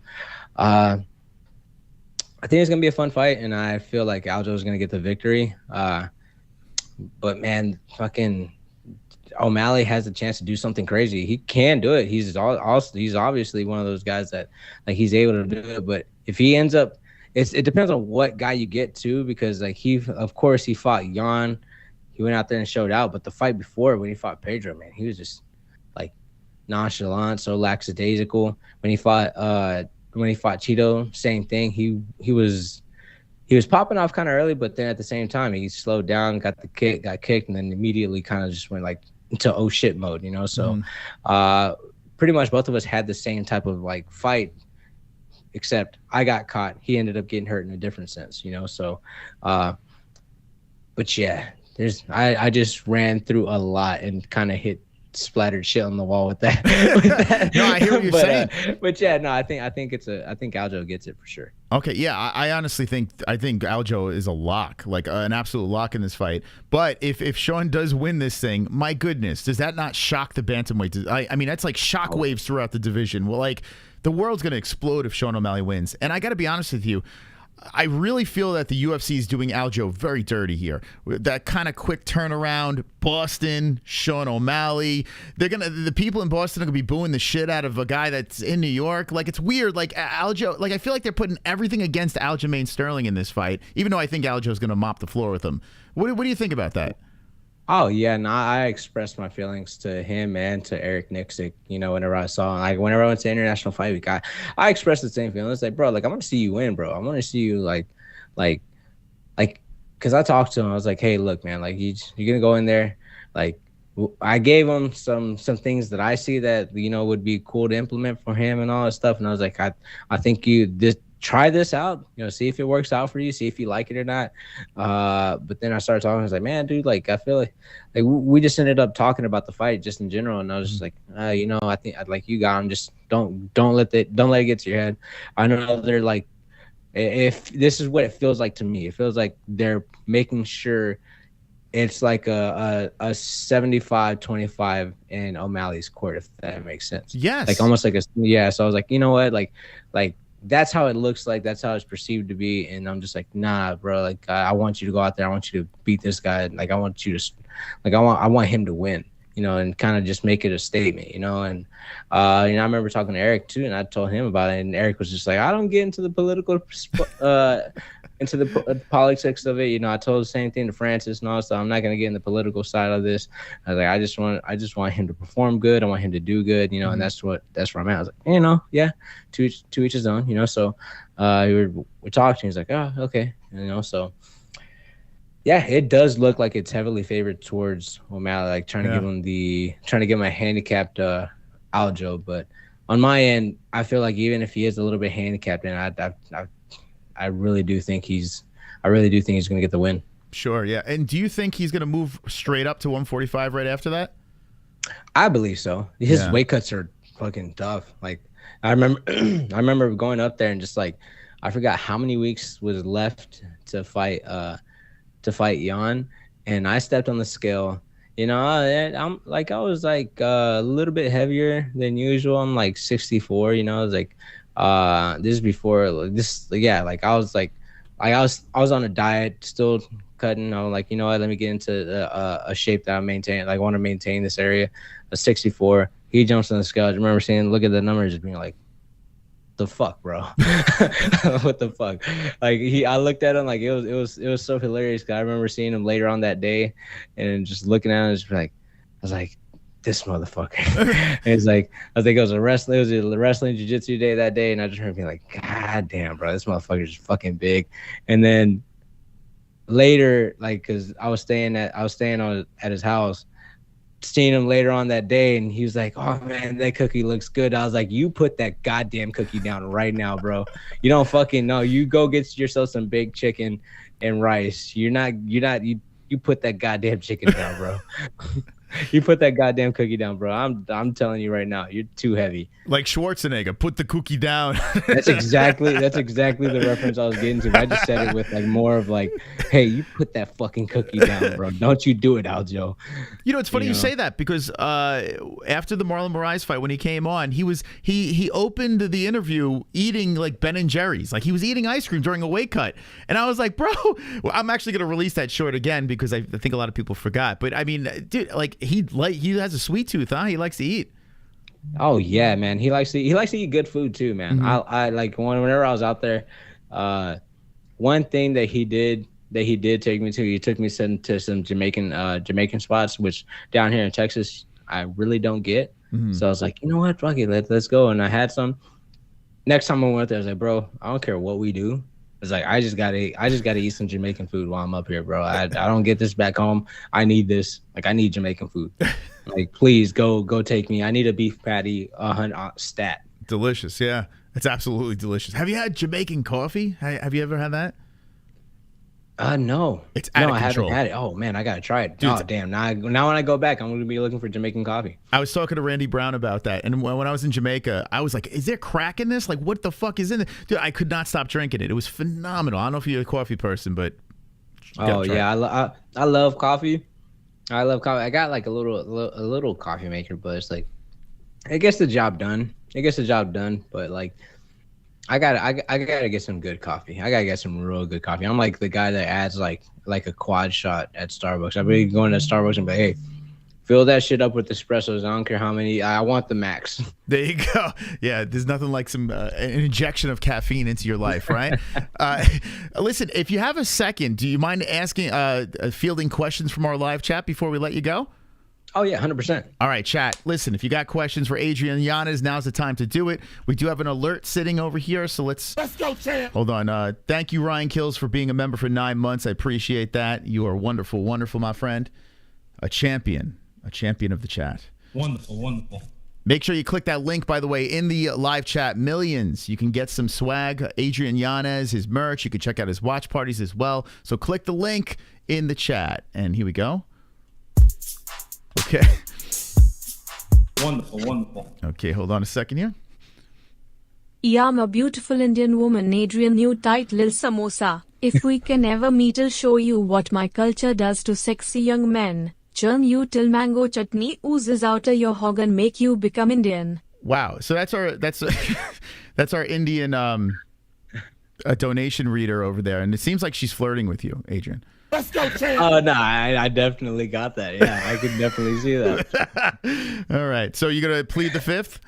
I think it's going to be a fun fight, and I feel like Aljo is going to get the victory. But, man, fucking O'Malley has a chance to do something crazy. He can do it. He's obviously one of those guys that, like, he's able to do it. But if he ends up – it depends on what guy you get, too, because, like, he fought Yan. He went out there and showed out. But the fight before, when he fought Pedro, man, he was just, like, nonchalant, so lackadaisical. When he fought Cheeto, same thing. He was popping off kind of early, but then at the same time he slowed down, got kicked, and then immediately kind of just went like into oh shit mode, you know. So pretty much both of us had the same type of like fight, except I got caught. He ended up getting hurt in a different sense, you know. So but yeah, I just ran through a lot and kind of splattered shit on the wall with that.
No, I hear what you're saying.
But yeah, no, I think Aljo gets it for sure.
Okay, yeah, I honestly think Aljo is a lock, like an absolute lock in this fight. But if Sean does win this thing, my goodness, does that not shock the bantamweight? I mean, that's like shockwaves throughout the division. Well, like the world's gonna explode if Sean O'Malley wins. And I got to be honest with you, I really feel that the UFC is doing Aljo very dirty here. That kind of quick turnaround, Boston, Sean O'Malley. The people in Boston are gonna be booing the shit out of a guy that's in New York. Like, it's weird. Like Aljo, like I feel like they're putting everything against Aljamain Sterling in this fight, even though I think Aljo's gonna mop the floor with him. What do you think about that?
Oh yeah, no, I expressed my feelings to him and to Eric Nixick. You know, whenever I saw him, like whenever I went to International Fight Week, I expressed the same feelings. Like, bro, like I want to see you win, bro. I want to see you like, because I talked to him. I was like, hey, look, man, like you're gonna go in there, like. I gave him some things that I see that, you know, would be cool to implement for him and all that stuff. And I was like, I think try this out, you know, see if it works out for you, see if you like it or not. But then I started talking. I was like, man, dude, like I feel like we just ended up talking about the fight just in general. And I was just like, you know, I think I'd like you got him. Just don't let it get to your head. I know they're like, if this is what it feels like to me, it feels like they're making sure it's like a 75-25 in O'Malley's court, if that makes sense.
Yes.
Like almost like yeah. So I was like, you know what? Like that's how it looks like. That's how it's perceived to be. And I'm just like, nah, bro. Like I want you to go out there. I want you to beat this guy. Like I want you to, like I want him to win. You know, and kind of just make it a statement. You know, and you know, I remember talking to Eric too, and I told him about it, and Eric was just like, I don't get into the political. Into the politics of it, you know. I told the same thing to Francis and all, so I'm not gonna get in the political side of this. I was like, I just want him to perform good. I want him to do good, you know, and that's where I'm at. I was like, you know, yeah, to each his own, you know. So we talked, and he's like, oh, okay, you know. So yeah, it does look like it's heavily favored towards O'Malley, like trying to give him a handicapped Aljo. But on my end, I feel like even if he is a little bit handicapped, and I really do think he's going to get the win.
Sure, yeah. And do you think he's going to move straight up to 145 right after that?
I believe so. His weight cuts are fucking tough. Like I remember going up there and just like I forgot how many weeks was left to fight Jan, and I stepped on the scale. You know, I'm like I was like a little bit heavier than usual. I'm like 64. You know, I was like. This is before this, yeah, like I was on a diet, still cutting. I was like, you know what, let me get into a shape that I maintain. Like I want to maintain this area. A 64. He jumps on the scale. I remember look at the numbers, just being like, the fuck, bro. What the fuck? Like I looked at him like it was so hilarious. Cause I remember seeing him later on that day and just looking at him and just like, I was like, this motherfucker. And it's like, I think it was a wrestling jiu-jitsu day that day, and I just remember being like, god damn, bro, this motherfucker is fucking big. And then later, like, because I was staying at his house, seeing him later on that day, and he was like, oh man, that cookie looks good. I was like, you put that goddamn cookie down right now, bro. You don't fucking know. You go get yourself some baked chicken and rice. You put that goddamn chicken down, bro. You put that goddamn cookie down, bro. I'm telling you right now, you're too heavy.
Like Schwarzenegger, put the cookie down.
That's exactly the reference I was getting to. I just said it with like more of like, hey, you put that fucking cookie down, bro. Don't you do it, Aljo.
You know, it's funny you say that because after the Marlon Moraes fight, when he came on, he opened the interview eating like Ben and Jerry's. Like he was eating ice cream during a weight cut. And I was like, bro, well, I'm actually going to release that short again because I think a lot of people forgot. But I mean, dude, like he has a sweet tooth, huh? He likes to eat.
Oh yeah, man. He likes to eat good food too, man. Mm-hmm. I like whenever I was out there, one thing that he did take me to, he took me to some Jamaican spots, which down here in Texas I really don't get. Mm-hmm. So I was like, you know what, fuck it, let's go. And I had some. Next time I went there, I was like, bro, I don't care what we do. It's like I just gotta eat some Jamaican food while I'm up here, bro. I don't get this back home. I need this. Like I need Jamaican food. Like please go take me. I need a beef patty, stat.
Delicious, yeah. It's absolutely delicious. Have you had Jamaican coffee? Have you ever had that?
No.
It's out of control.
I haven't had it. Oh man, I gotta try it. Dude, oh damn! Now when I go back, I'm gonna be looking for Jamaican coffee.
I was talking to Randy Brown about that, and when I was in Jamaica, I was like, "Is there crack in this? Like, what the fuck is in it?" Dude, I could not stop drinking it. It was phenomenal. I don't know if you're a coffee person, but
oh yeah, I love coffee. I love coffee. I got like a little coffee maker, but it's like it gets the job done. But like. I gotta get some good coffee. I gotta get some real good coffee. I'm like the guy that adds like a quad shot at Starbucks. I've been going to Starbucks and be like, hey, fill that shit up with espressos. I don't care how many. I want the max.
There you go. Yeah, there's nothing like some an injection of caffeine into your life, right? Listen, if you have a second, do you mind asking fielding questions from our live chat before we let you go?
Oh, yeah, 100%.
All right, chat. Listen, if you got questions for Adrian Yanez, now's the time to do it. We do have an alert sitting over here, so let's go, champ. Hold on. Thank you, Ryan Kills, for being a member for 9 months. I appreciate that. You are wonderful, wonderful, my friend. A champion of the chat.
Wonderful, wonderful.
Make sure you click that link, by the way, in the live chat. Millions. You can get some swag. Adrian Yanez, his merch. You can check out his watch parties as well. So click the link in the chat. And here we go. Okay.
Wonderful, wonderful.
Okay, hold on a second here.
Yeah, I'm a beautiful Indian woman, Adrian, new tight lil samosa. If we can ever meet, I'll show you what my culture does to sexy young men. Churn you till mango chutney oozes out of your hog and make you become Indian.
Wow. So that's our Indian a donation reader over there, and it seems like she's flirting with you, Adrian.
Let's go, champ. Oh, no, I definitely got that. Yeah, I can definitely see that.
All right. So you're going to plead the fifth?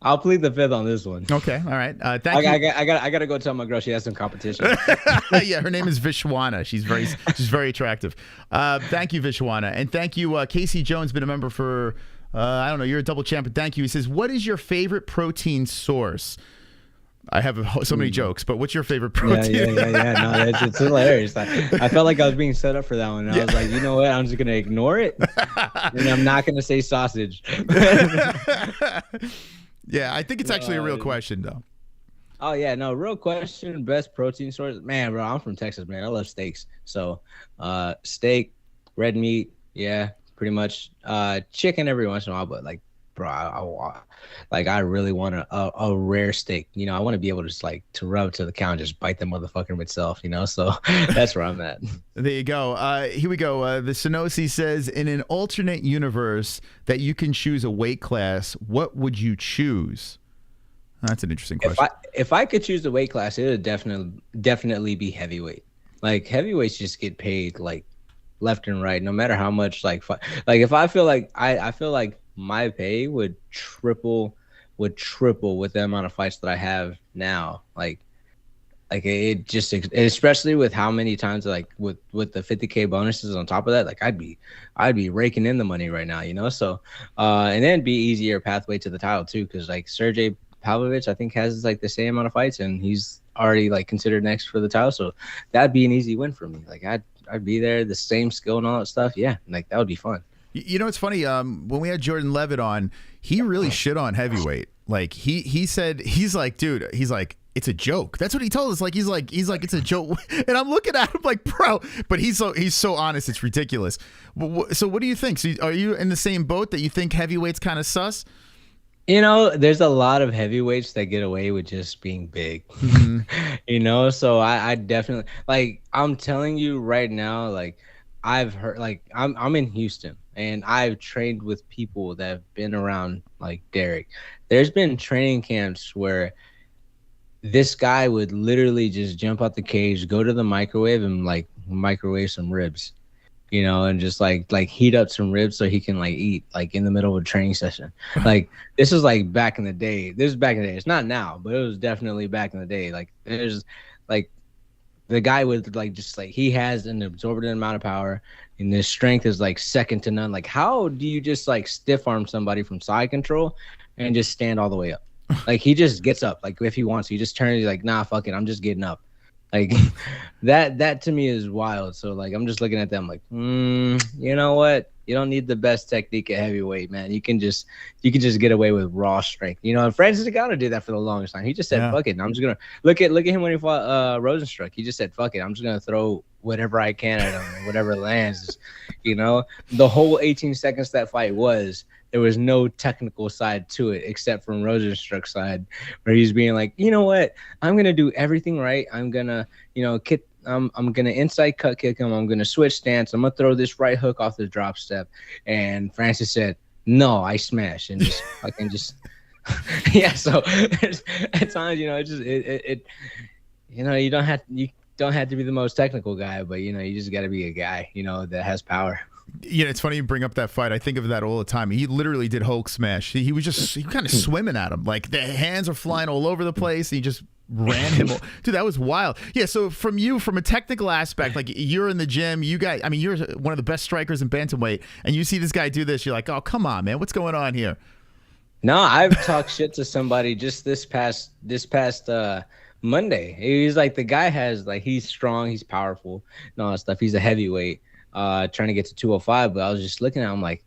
I'll plead the fifth on this one.
Okay. All right. Thank you.
I got to go tell my girl she has some competition.
Yeah, her name is Vishwana. She's very attractive. Thank you, Vishwana. And thank you, Casey Jones, been a member for, I don't know, you're a double champ, but thank you. He says, what is your favorite protein source? I have so many jokes, but what's your favorite protein?
Yeah. No, it's hilarious. I felt like I was being set up for that one. And I was like, you know what? I'm just going to ignore it. And I'm not going to say sausage.
Yeah, I think it's actually a real question, though.
Oh, yeah. No, real question. Best protein source. Man, bro, I'm from Texas, man. I love steaks. So steak, red meat. Yeah, pretty much. Chicken every once in a while, but like, bro, I really want a rare steak. You know, I want to be able to just like to rub to the cow and just bite the motherfucker itself, you know? So that's where I'm at.
There you go. Here we go. The Sonosi says, in an alternate universe that you can choose a weight class, what would you choose? That's an interesting question.
If I could choose the weight class, it would definitely be heavyweight. Like heavyweights just get paid like left and right, no matter how much like if I feel like I feel like my pay would triple with the amount of fights that I have now. Like it just, especially with how many times like with the 50K bonuses on top of that, like I'd be raking in the money right now, you know? So and then be easier pathway to the title too, because like Sergey Pavlovich I think has like the same amount of fights and he's already like considered next for the title, so that'd be an easy win for me. Like I'd be there, the same skill and all that stuff. Yeah, like that would be fun.
You know, it's funny. When we had Jordan Levitt on, he really shit on heavyweight. Like he said, he's like, dude, he's like, it's a joke. That's what he told us. Like he's like, it's a joke. And I'm looking at him like, bro. But he's so honest. It's ridiculous. So what do you think? So are you in the same boat that you think heavyweight's kind of sus?
You know, there's a lot of heavyweights that get away with just being big. Mm-hmm. You know, so I definitely, like, I'm telling you right now, like I've heard, like I'm in Houston. And I've trained with people that have been around like Derek. There's been training camps where this guy would literally just jump out the cage, go to the microwave and like microwave some ribs, you know, and just like heat up some ribs so he can like eat like in the middle of a training session. Like this was like back in the day. This is back in the day. It's not now, but it was definitely back in the day. Like there's like the guy would like just like he has an absorbent amount of power. And his strength is like second to none. Like, how do you just like stiff arm somebody from side control and just stand all the way up? Like, he just gets up. Like, if he wants, he just turns like, nah, fuck it, I'm just getting up. Like, that to me is wild. So like, I'm just looking at them like, you know what? You don't need the best technique at heavyweight, man. You can just get away with raw strength. You know, and Francis Ngannou did that for the longest time. He just said, fuck it. I'm just gonna look at him when he fought Rosenstruck. He just said, fuck it. I'm just gonna throw whatever I can at him, and whatever lands. You know, the whole 18 seconds that fight there was no technical side to it except from Rosenstruck's side, where he's being like, you know what? I'm gonna do everything right. I'm gonna, you know, I'm gonna inside cut kick him. I'm gonna switch stance. I'm gonna throw this right hook off the drop step. And Francis said, "No, I smash," and just fucking just yeah. So at times, you know, it you know, you don't have to be the most technical guy, but you know, you just got to be a guy, you know, that has power.
Yeah, it's funny you bring up that fight. I think of that all the time. He literally did Hulk smash. He was kind of swimming at him. Like the hands are flying all over the place. He just ran him. Dude, that was wild. Yeah, so from a technical aspect, like you're in the gym, you're one of the best strikers in bantamweight, and you see this guy do this, you're like, oh, come on, man, what's going on here?
No, I've talked shit to somebody just this past Monday. He's like, the guy has like, he's strong, he's powerful and all that stuff. He's a heavyweight, trying to get to 205. But I was just looking at him like,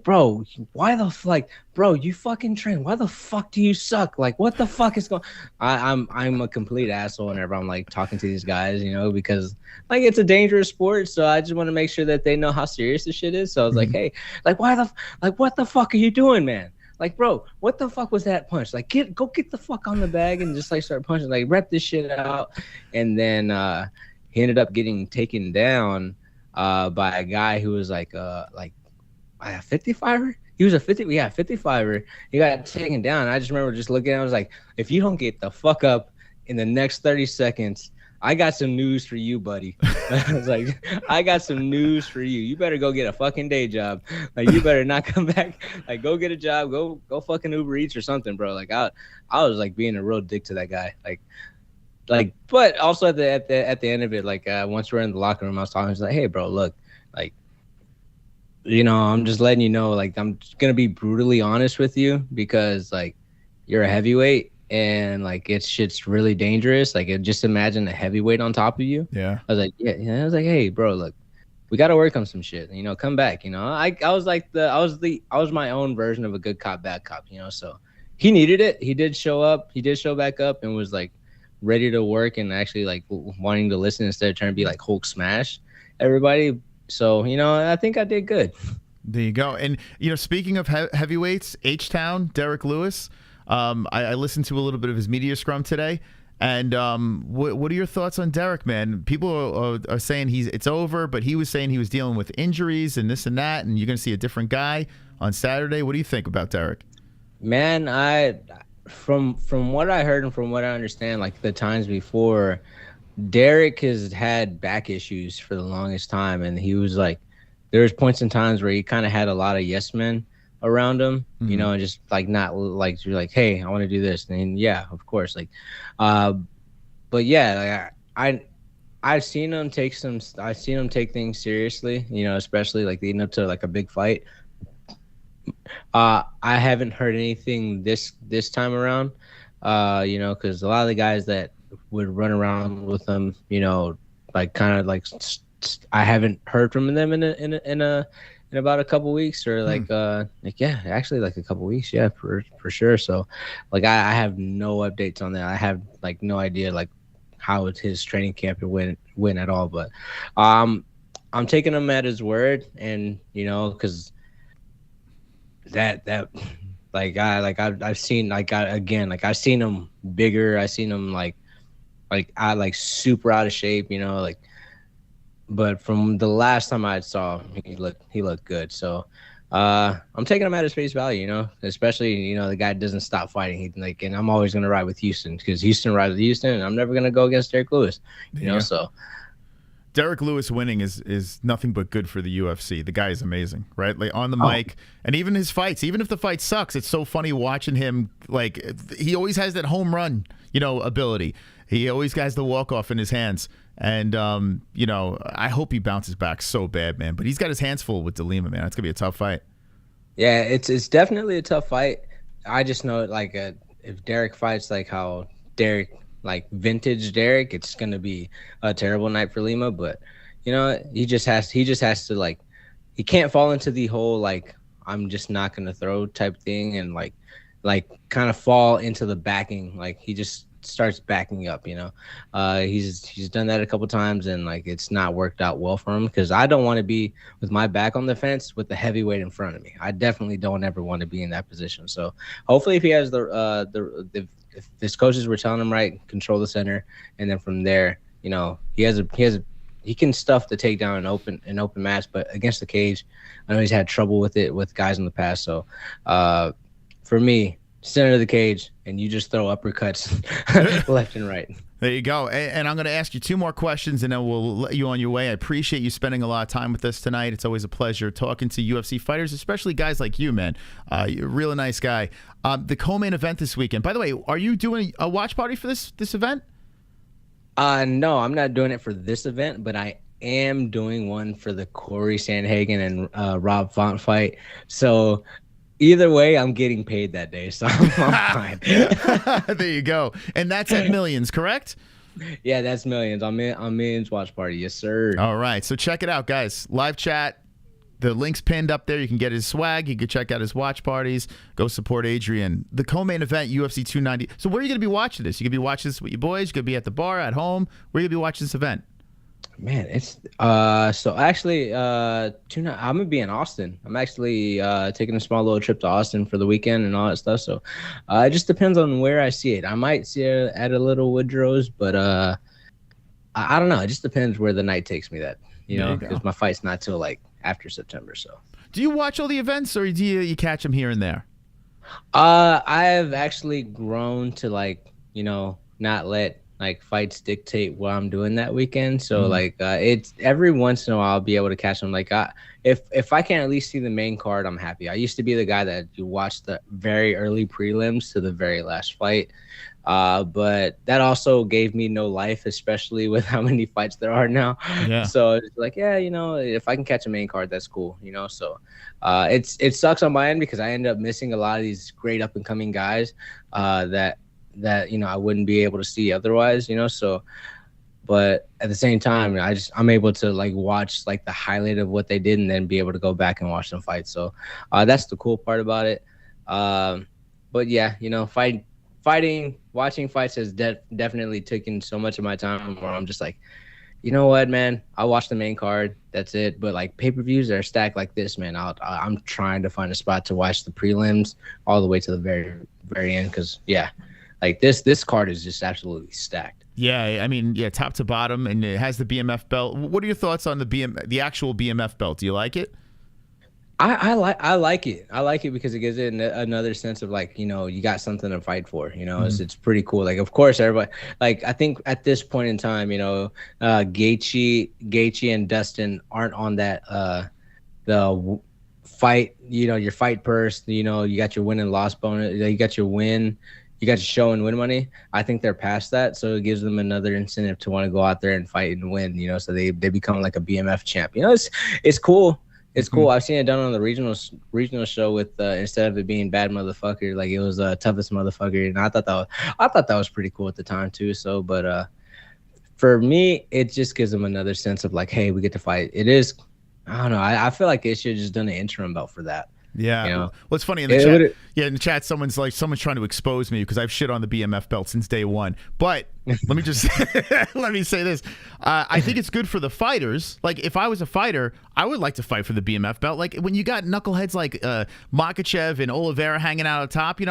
bro, why the bro, you fucking train. Why the fuck do you suck? Like, what the fuck is going? I'm a complete asshole whenever I'm like talking to these guys, you know, because like it's a dangerous sport. So I just want to make sure that they know how serious this shit is. So I was like, hey, like, what the fuck are you doing, man? Like, bro, what the fuck was that punch? Like, go get the fuck on the bag and just like start punching, like rep this shit out. And then he ended up getting taken down by a guy who was like a 55er. He was a 55er. He got taken down. I just remember just looking at him, I was like, if you don't get the fuck up in the next 30 seconds, I got some news for you, buddy. I was like, I got some news for you. You better go get a fucking day job. Like, you better not come back. Like, go get a job. Go fucking Uber Eats or something, bro. Like, I was like being a real dick to that guy. Like, but also at the end of it, like, once we're in the locker room, I was talking. I was like, hey, bro, look, like, you know, I'm just letting you know, like, I'm gonna be brutally honest with you because, like, you're a heavyweight. And like shit's really dangerous. Like, just imagine a heavyweight on top of you. Yeah. I was like, yeah. I was like, hey, bro, look, we got to work on some shit. You know, come back. You know, I was like I was my own version of a good cop, bad cop. You know, so he needed it. He did show up. He did show back up and was like ready to work and actually like wanting to listen instead of trying to be like Hulk smash everybody. So, you know, I think I did good.
There you go. And you know, speaking of heavyweights, H-Town, Derek Lewis. I listened to a little bit of his media scrum today, and what are your thoughts on Derek, man? People are saying it's over, but he was saying he was dealing with injuries and this and that, and you're going to see a different guy on Saturday. What do you think about Derek?
Man, from what I heard and from what I understand, like the times before, Derek has had back issues for the longest time, and he was like, there was points in times where he kind of had a lot of yes men around him, you know, and just like not like you're like, hey, I want to do this, and yeah, of course, like, but yeah, like, I've seen him take things seriously, you know, especially like leading up to like a big fight. I haven't heard anything this time around, you know, because a lot of the guys that would run around with him, you know, like kind of like I haven't heard from them in about a couple weeks or like yeah, actually like a couple weeks, yeah, for sure. So like I have no updates on that. I have like no idea like how his training camp went at all, but I'm taking him at his word, and you know, because that like I've seen like I've seen him bigger. I've seen him like super out of shape, you know, like. But from the last time I saw him, he looked good. So I'm taking him at his face value, you know, especially, you know, the guy doesn't stop fighting. And I'm always going to ride with Houston because Houston rides with Houston, and I'm never going to go against Derek Lewis, you know, so.
Derek Lewis winning is nothing but good for the UFC. The guy is amazing, right? Like on the mic, and even his fights, even if the fight sucks, it's so funny watching him. Like he always has that home run, you know, ability. He always has the walk-off in his hands. And, you know, I hope he bounces back so bad, man. But he's got his hands full with DeLima, man. It's going to be a tough fight.
Yeah, it's definitely a tough fight. I just know, like, if Derek fights like how Derek, like vintage Derek, it's going to be a terrible night for Lima. But, you know, he just has to, like, he can't fall into the whole, like, I'm just not going to throw type thing and, like kind of fall into the backing. Like, he just starts backing up, you know. He's done that a couple times, and like it's not worked out well for him, because I don't want to be with my back on the fence with the heavyweight in front of me. I definitely don't ever want to be in that position. So hopefully, if he has if his coaches were telling him right, control the center, and then from there, you know, he can stuff the takedown in open match, but against the cage, I know he's had trouble with it with guys in the past. So for me, center of the cage, and you just throw uppercuts left and right.
There you go. And I'm going to ask you 2 more questions, and then we'll let you on your way. I appreciate you spending a lot of time with us tonight. It's always a pleasure talking to UFC fighters, especially guys like you, man. You're a really nice guy. The co-main event this weekend. By the way, are you doing a watch party for this event?
No, I'm not doing it for this event, but I am doing one for the Corey Sandhagen and Rob Font fight. So either way, I'm getting paid that day, so I'm fine.
There you go. And that's at Millions, correct?
Yeah, that's Millions. I'm Millions watch party. Yes, sir.
All right. So check it out, guys. Live chat. The link's pinned up there. You can get his swag. You can check out his watch parties. Go support Adrian. The co-main event, UFC 290. So where are you going to be watching this? You going to be watching this with your boys? You going to be at the bar, at home? Where are you going to be watching this event?
Man, it's so actually I'm gonna be in Austin. I'm actually taking a small little trip to Austin for the weekend and all that stuff. So it just depends on where I see it. I might see it at a little Woodrow's, but I don't know. It just depends where the night takes me. That because my fight's not till like after September. So
do you watch all the events, or do you catch them here and there?
I have actually grown to not let like fights dictate what I'm doing that weekend. So it's every once in a while I'll be able to catch them. Like if I can at least see the main card, I'm happy. I used to be the guy that you watch the very early prelims to the very last fight. But that also gave me no life, especially with how many fights there are now. Yeah. So it's like, if I can catch a main card, that's cool. So it sucks on my end because I end up missing a lot of these great up and coming guys that I wouldn't be able to see otherwise, so but at the same time I'm able to watch the highlight of what they did and then be able to go back and watch them fight. So that's the cool part about it. But yeah, watching fights has definitely taken so much of my time where I'm just like, you know what, man, I'll watch the main card, that's it. But pay-per-views are stacked like this, man, I'm trying to find a spot to watch the prelims all the way to the very, very end, because this card is just absolutely stacked.
Yeah, I mean, top to bottom, and it has the BMF belt. What are your thoughts on the actual BMF belt? Do you like it?
I like it. I like it because it gives it another sense of you got something to fight for. It's pretty cool. Of course, everybody I think at this point in time, Gaethje and Dustin aren't on that the fight. Your fight purse. You got your win and loss bonus. You got your win. You got your show and win money. I think they're past that, so it gives them another incentive to want to go out there and fight and win. So they become like a BMF champ. It's cool. It's cool. I've seen it done on the regional show with instead of it being bad motherfucker, it was toughest motherfucker, and I thought that was pretty cool at the time too. So, but for me, it just gives them another sense of hey, we get to fight. It is, I don't know. I feel like they should have just done an interim belt for that.
Yeah. Well, it's funny in the chat. In the chat, someone's trying to expose me because I've shit on the BMF belt since day one. But let me just let me say this. I think it's good for the fighters. If I was a fighter, I would like to fight for the BMF belt. When you got knuckleheads like Makhachev and Oliveira hanging out on top,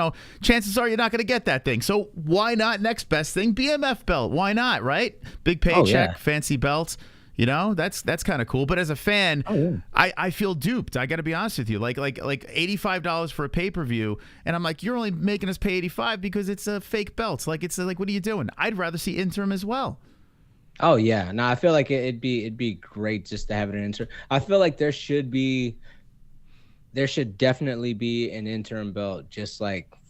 chances are you're not going to get that thing. So why not next best thing, BMF belt? Why not, right? Big paycheck, fancy belts. That's kind of cool. But as a fan, I feel duped. I got to be honest with you. Like $85 for a pay-per-view, and I'm like, you're only making us pay $85 because it's a fake belt. What are you doing? I'd rather see interim as well.
Oh yeah, no, I feel like it'd be great just to have it in interim. I feel like there should definitely be an interim belt, just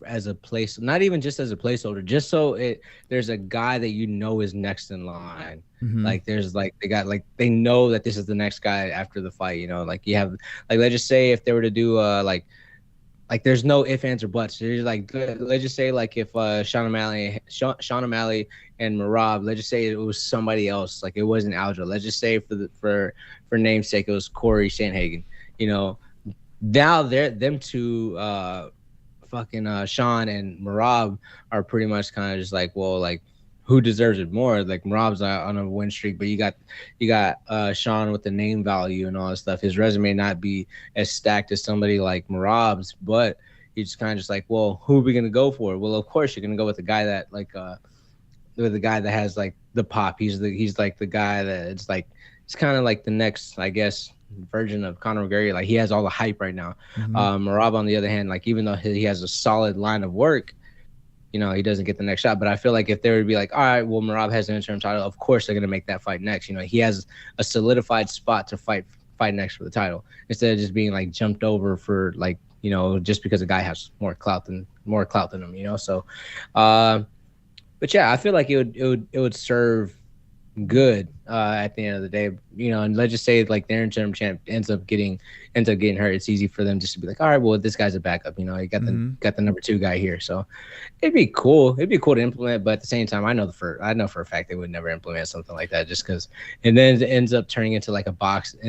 as a place, not even just as a placeholder, just so there's a guy that is next in line. Mm-hmm. They know that this is the next guy after the fight. You have let's just say if they were to do there's no ifs, ands, or buts. There's let's just say if Sean O'Malley and Merab, let's just say it was somebody else, it wasn't Aljo. Let's just say for namesake it was Corey Sandhagen. Now them two Sean and Merab are pretty much kind of just who deserves it more? Merab's on a win streak, but you got Sean with the name value and all that stuff. His resume not be as stacked as somebody like Merab's, but you're just kind of just who are we gonna go for? Well, of course you're gonna go with the guy that with the guy that has the pop. He's the guy that it's kind of the next, I guess, version of Conor McGregor. He has all the hype right now. Mm-hmm. Merab on the other hand, even though he has a solid line of work, you know, he doesn't get the next shot. But I feel like if they would be like, all right, well, Merab has an interim title, of course they're gonna make that fight next. You know, he has a solidified spot to fight next for the title, instead of just being like jumped over for like, you know, just because a guy has more clout than him, you know. So but yeah, I feel like it would serve good at the end of the day, you know. And let's just say like their interim champ ends up getting hurt, it's easy for them just to be like, all right, well, this guy's a backup, you know, you got the number 2 guy here. So it'd be cool to implement, but at the same time, I know for a fact they would never implement something like that, just because. And then it ends up turning into like boxing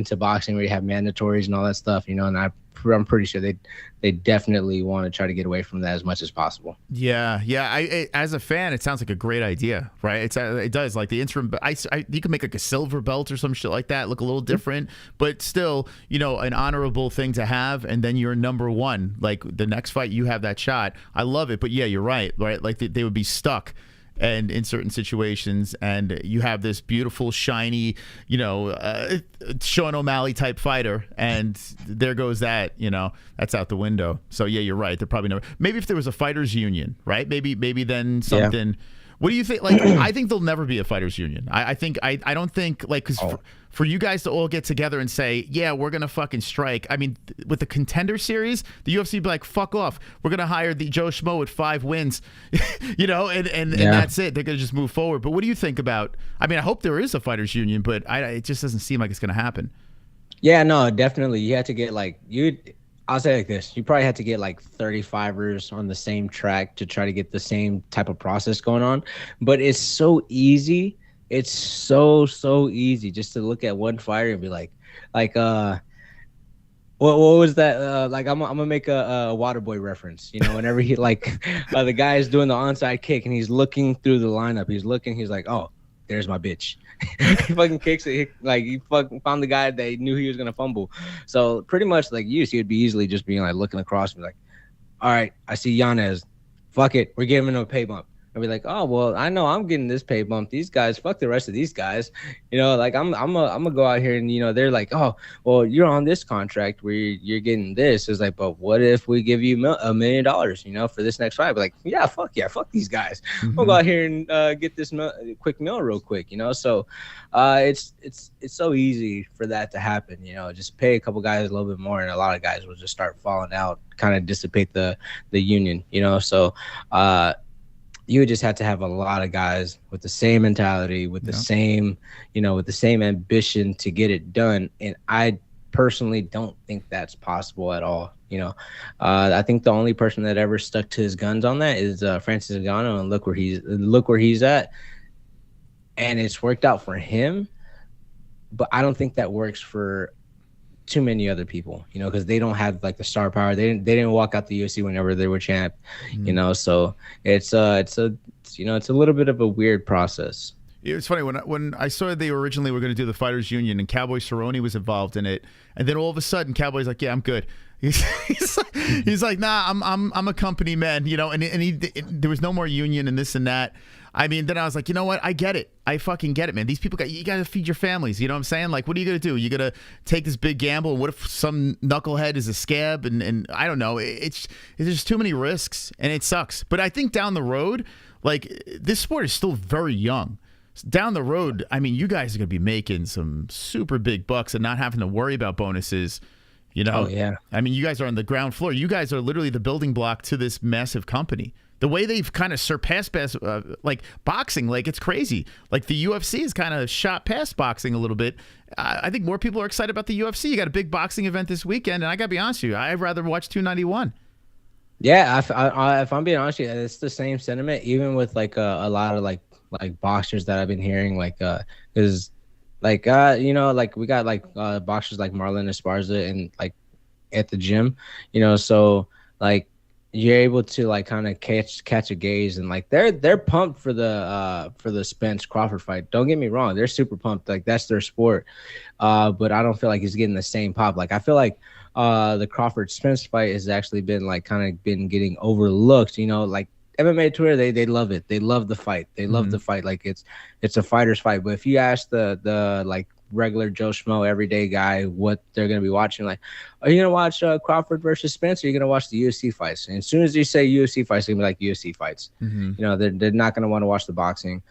where you have mandatories and all that stuff, you know. And I'm pretty sure they definitely want to try to get away from that as much as possible.
Yeah. As a fan, it sounds like a great idea, right? It does, like the interim. You can make like a silver belt or some shit like that, look a little different, but still, you know, an honorable thing to have. And then you're number 1. Like the next fight, you have that shot. I love it, but yeah, you're right? Like they would be stuck. And in certain situations, and you have this beautiful, shiny, you know, Sean O'Malley type fighter, and there goes that, you know, that's out the window. So yeah, you're right. They're probably never. Maybe if there was a fighters union, right? Maybe then something. Yeah. What do you think? Like, I think there'll never be a fighters union. I don't think, like, because for you guys to all get together and say, yeah, we're gonna fucking strike. I mean, with the Contender Series, the UFC would be like, fuck off. We're gonna hire the Joe Schmo with 5 wins, you know, and that's it. They're gonna just move forward. But what do you think about? I mean, I hope there is a fighters union, but it just doesn't seem like it's gonna happen.
Yeah, no, definitely. You have to get like I'll say like this. You probably had to get like 35ers on the same track to try to get the same type of process going on. But it's so easy. It's so easy just to look at one fighter and be like what was that? Like I'm gonna make a Waterboy reference. You know, whenever he like the guy is doing the onside kick and he's looking through the lineup, he's like, oh, there's my bitch. He fucking kicks it. Like he fucking found the guy that he knew he was gonna fumble. So pretty much like you, he would be easily just being like looking across and be like, all right, I see Yanez. Fuck it, we're giving him a pay bump. I'd be like, oh well, I know I'm getting this pay bump. These guys, fuck the rest of these guys. You know, like I'm gonna go out here and, you know, they're like, oh well, you're on this contract where you're getting this. It's like, but what if we give you $1 million, you know, for this next fight? I'd be like, fuck these guys. We'll go out here and get this quick meal real quick, you know. So it's so easy for that to happen, you know. Just pay a couple guys a little bit more and a lot of guys will just start falling out, kind of dissipate the union, you know. So you would just have to have a lot of guys with the same mentality, with the same, you know, with the same ambition to get it done. And I personally don't think that's possible at all. You know, I think the only person that ever stuck to his guns on that is Francis Ngannou, and look where he's at. And it's worked out for him, but I don't think that works for too many other people, you know, because they don't have like the star power. They didn't walk out the UFC whenever they were champ, you know. So it's a little bit of a weird process.
It's funny when I saw they originally were going to do the fighters union and Cowboy Cerrone was involved in it, and then all of a sudden Cowboy's like, yeah, I'm good. He's like, nah, I'm a company man, you know, and there was no more union and this and that. I mean, then I was like, you know what? I get it. I fucking get it, man. These people you got to feed your families. You know what I'm saying? Like, what are you going to do? You going to take this big gamble? And what if some knucklehead is a scab? And I don't know. It's just too many risks, and it sucks. But I think down the road, like, this sport is still very young. Down the road, I mean, you guys are going to be making some super big bucks and not having to worry about bonuses. You know?
Oh, yeah.
I mean, you guys are on the ground floor. You guys are literally the building block to this massive company. The way they've kind of surpassed like boxing, like it's crazy. Like the UFC has kind of shot past boxing a little bit. I think more people are excited about the UFC. You got a big boxing event this weekend, and I got to be honest with you, I'd rather watch 291.
Yeah, if I'm being honest with you, it's the same sentiment, even with like a lot of like boxers that I've been hearing, like because like you know, like we got like boxers like Marlon Esparza and like at the gym, you know, so like you're able to like kind of catch a gaze, and like they're pumped for the Spence Crawford fight. Don't get me wrong, they're super pumped, like that's their sport. But I don't feel like he's getting the same pop. Like I feel like the Crawford Spence fight has actually been like kind of been getting overlooked, you know. Like MMA Twitter, they love it. They love the fight. They love the fight. Like it's a fighter's fight. But if you ask the like regular Joe Schmo, everyday guy, what they're going to be watching. Like, are you going to watch Crawford versus Spence, or are you going to watch the UFC fights? And as soon as you say UFC fights, they're going to be like UFC fights. You know, they're not going to want to watch the boxing.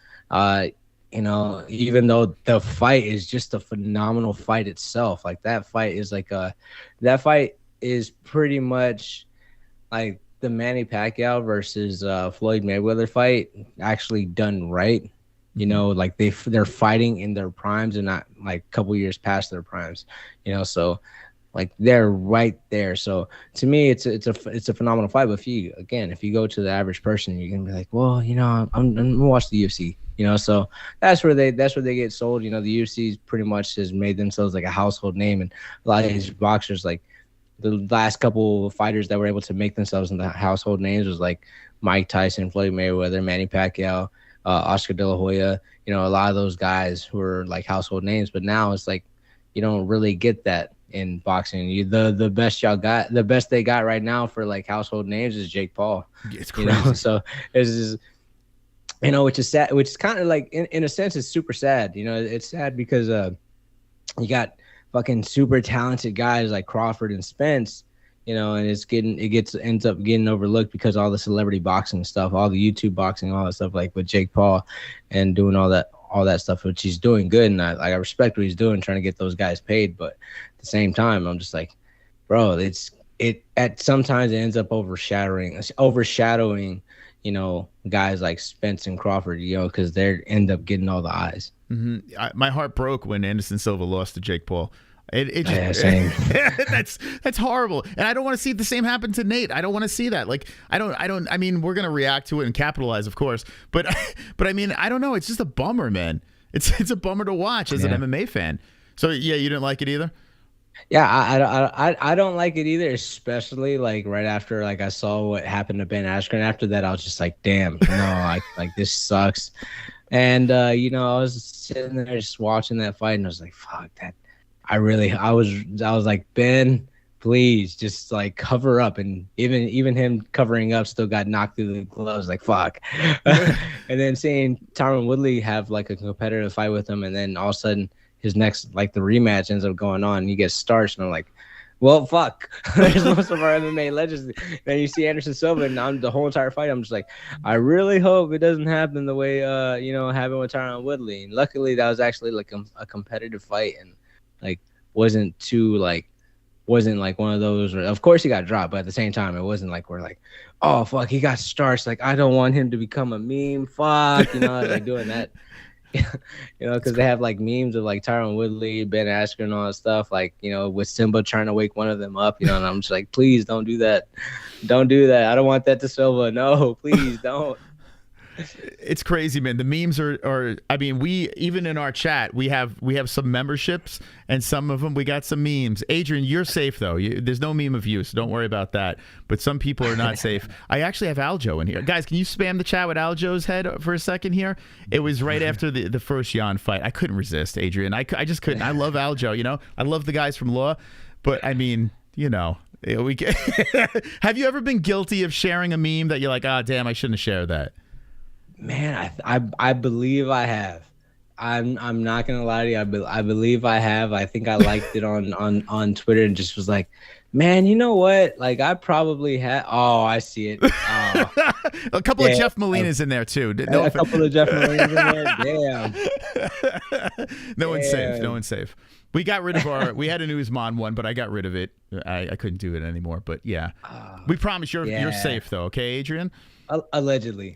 You know, even though the fight is just a phenomenal fight itself. Like, that fight is like that fight is pretty much like the Manny Pacquiao versus Floyd Mayweather fight actually done right. You know, like they're fighting in their primes and not like a couple years past their primes. You know, so like they're right there. So to me, it's a phenomenal fight. But if you go to the average person, you're gonna be like, well, you know, I'm gonna watch the UFC. You know, so that's where they get sold. You know, the UFC pretty much has made themselves like a household name, and a lot of these boxers, like the last couple of fighters that were able to make themselves into household names was like Mike Tyson, Floyd Mayweather, Manny Pacquiao, Oscar De La Hoya. You know, a lot of those guys who are like household names. But now it's like you don't really get that in boxing. The best they got right now for like household names is Jake Paul.
It's crazy.
You know, so it's just, you know, which is sad, which is kind of like in a sense it's super sad. You know, it's sad because you got fucking super talented guys like Crawford and Spence, you know, and ends up getting overlooked because all the celebrity boxing stuff, all the YouTube boxing, all that stuff, like with Jake Paul and doing all that stuff, which he's doing good, and I respect what he's doing, trying to get those guys paid. But at the same time, I'm just like, bro, sometimes it ends up overshadowing, you know, guys like Spence and Crawford, you know, because they end up getting all the eyes.
My heart broke when Anderson Silva lost to Jake Paul.
Same.
That's horrible, and I don't want to see the same happen to Nate. I don't want to see that. Like, I mean, we're gonna react to it and capitalize, of course, but I mean, I don't know. It's just a bummer, man. It's a bummer to watch as an MMA fan. So yeah, you didn't like it either.
Yeah, I don't like it either, especially like right after like I saw what happened to Ben Askren. After that, I was just like, damn, no, like this sucks. And you know, I was sitting there just watching that fight, and I was like, fuck that. I was like, Ben, please just like cover up. And even him covering up still got knocked through the gloves. Like, fuck. And then seeing Tyron Woodley have like a competitive fight with him, and then all of a sudden his next, like the rematch ends up going on, and he gets starched, and I'm like, well, fuck. There's most of our MMA legends. Then you see Anderson Silva, and the whole entire fight, I'm just like, I really hope it doesn't happen the way you know, happened with Tyron Woodley. And luckily that was actually like a competitive fight, and like wasn't like one of those where, of course he got dropped, but at the same time it wasn't like we're like, oh fuck, he got starched, like I don't want him to become a meme, fuck, you know, like doing that. You know, because they have like memes of like Tyron Woodley, Ben Askren, and all that stuff, like, you know, with Simba trying to wake one of them up, you know, and I'm just like, please don't do that. Don't do that. I don't want that to Silva. No, please don't.
It's crazy, man. The memes are I mean, we even in our chat, we have some memberships, and some of them we got some memes. Adrian, you're safe though. There's no meme of you, so don't worry about that. But some people are not safe. I actually have Aljo in here. Guys, can you spam the chat with Aljo's head for a second here? It was right after the first Jan fight. I couldn't resist, Adrian. I just couldn't. I love Aljo, you know. I love the guys from Law, but I mean, you know, have you ever been guilty of sharing a meme that you're like, ah, damn, I shouldn't have shared that?
Man, I believe I have. I'm not gonna lie to you. I believe I have. I think I liked it on Twitter and just was like, man, you know what? Like I probably had. Oh, I see it. Oh.
A couple of Jeff Molina's in there too. No,
a couple of Jeff Molina's in there. Damn.
No one's safe. No one's safe. We got rid of we had an Usman one, but I got rid of it. I couldn't do it anymore. But yeah, we promise you're safe though. Okay, Adrian.
Allegedly.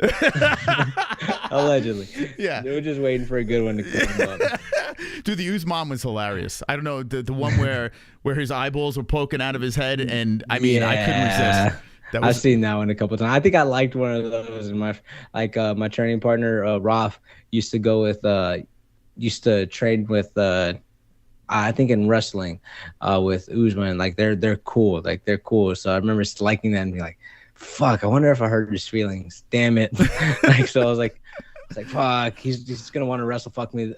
Allegedly.
Yeah.
They were just waiting for a good one to come up.
Dude, the Usman was hilarious. I don't know, the one where his eyeballs were poking out of his head, and I mean, I couldn't resist.
I've seen that one a couple of times. I think I liked one of those in my my training partner, Ralph, used to train with I think in wrestling with Usman. Like they're cool. Like they're cool. So I remember liking that and being like, fuck, I wonder if I hurt his feelings. Damn it. Like, so I was like, fuck, he's gonna want to wrestle fuck me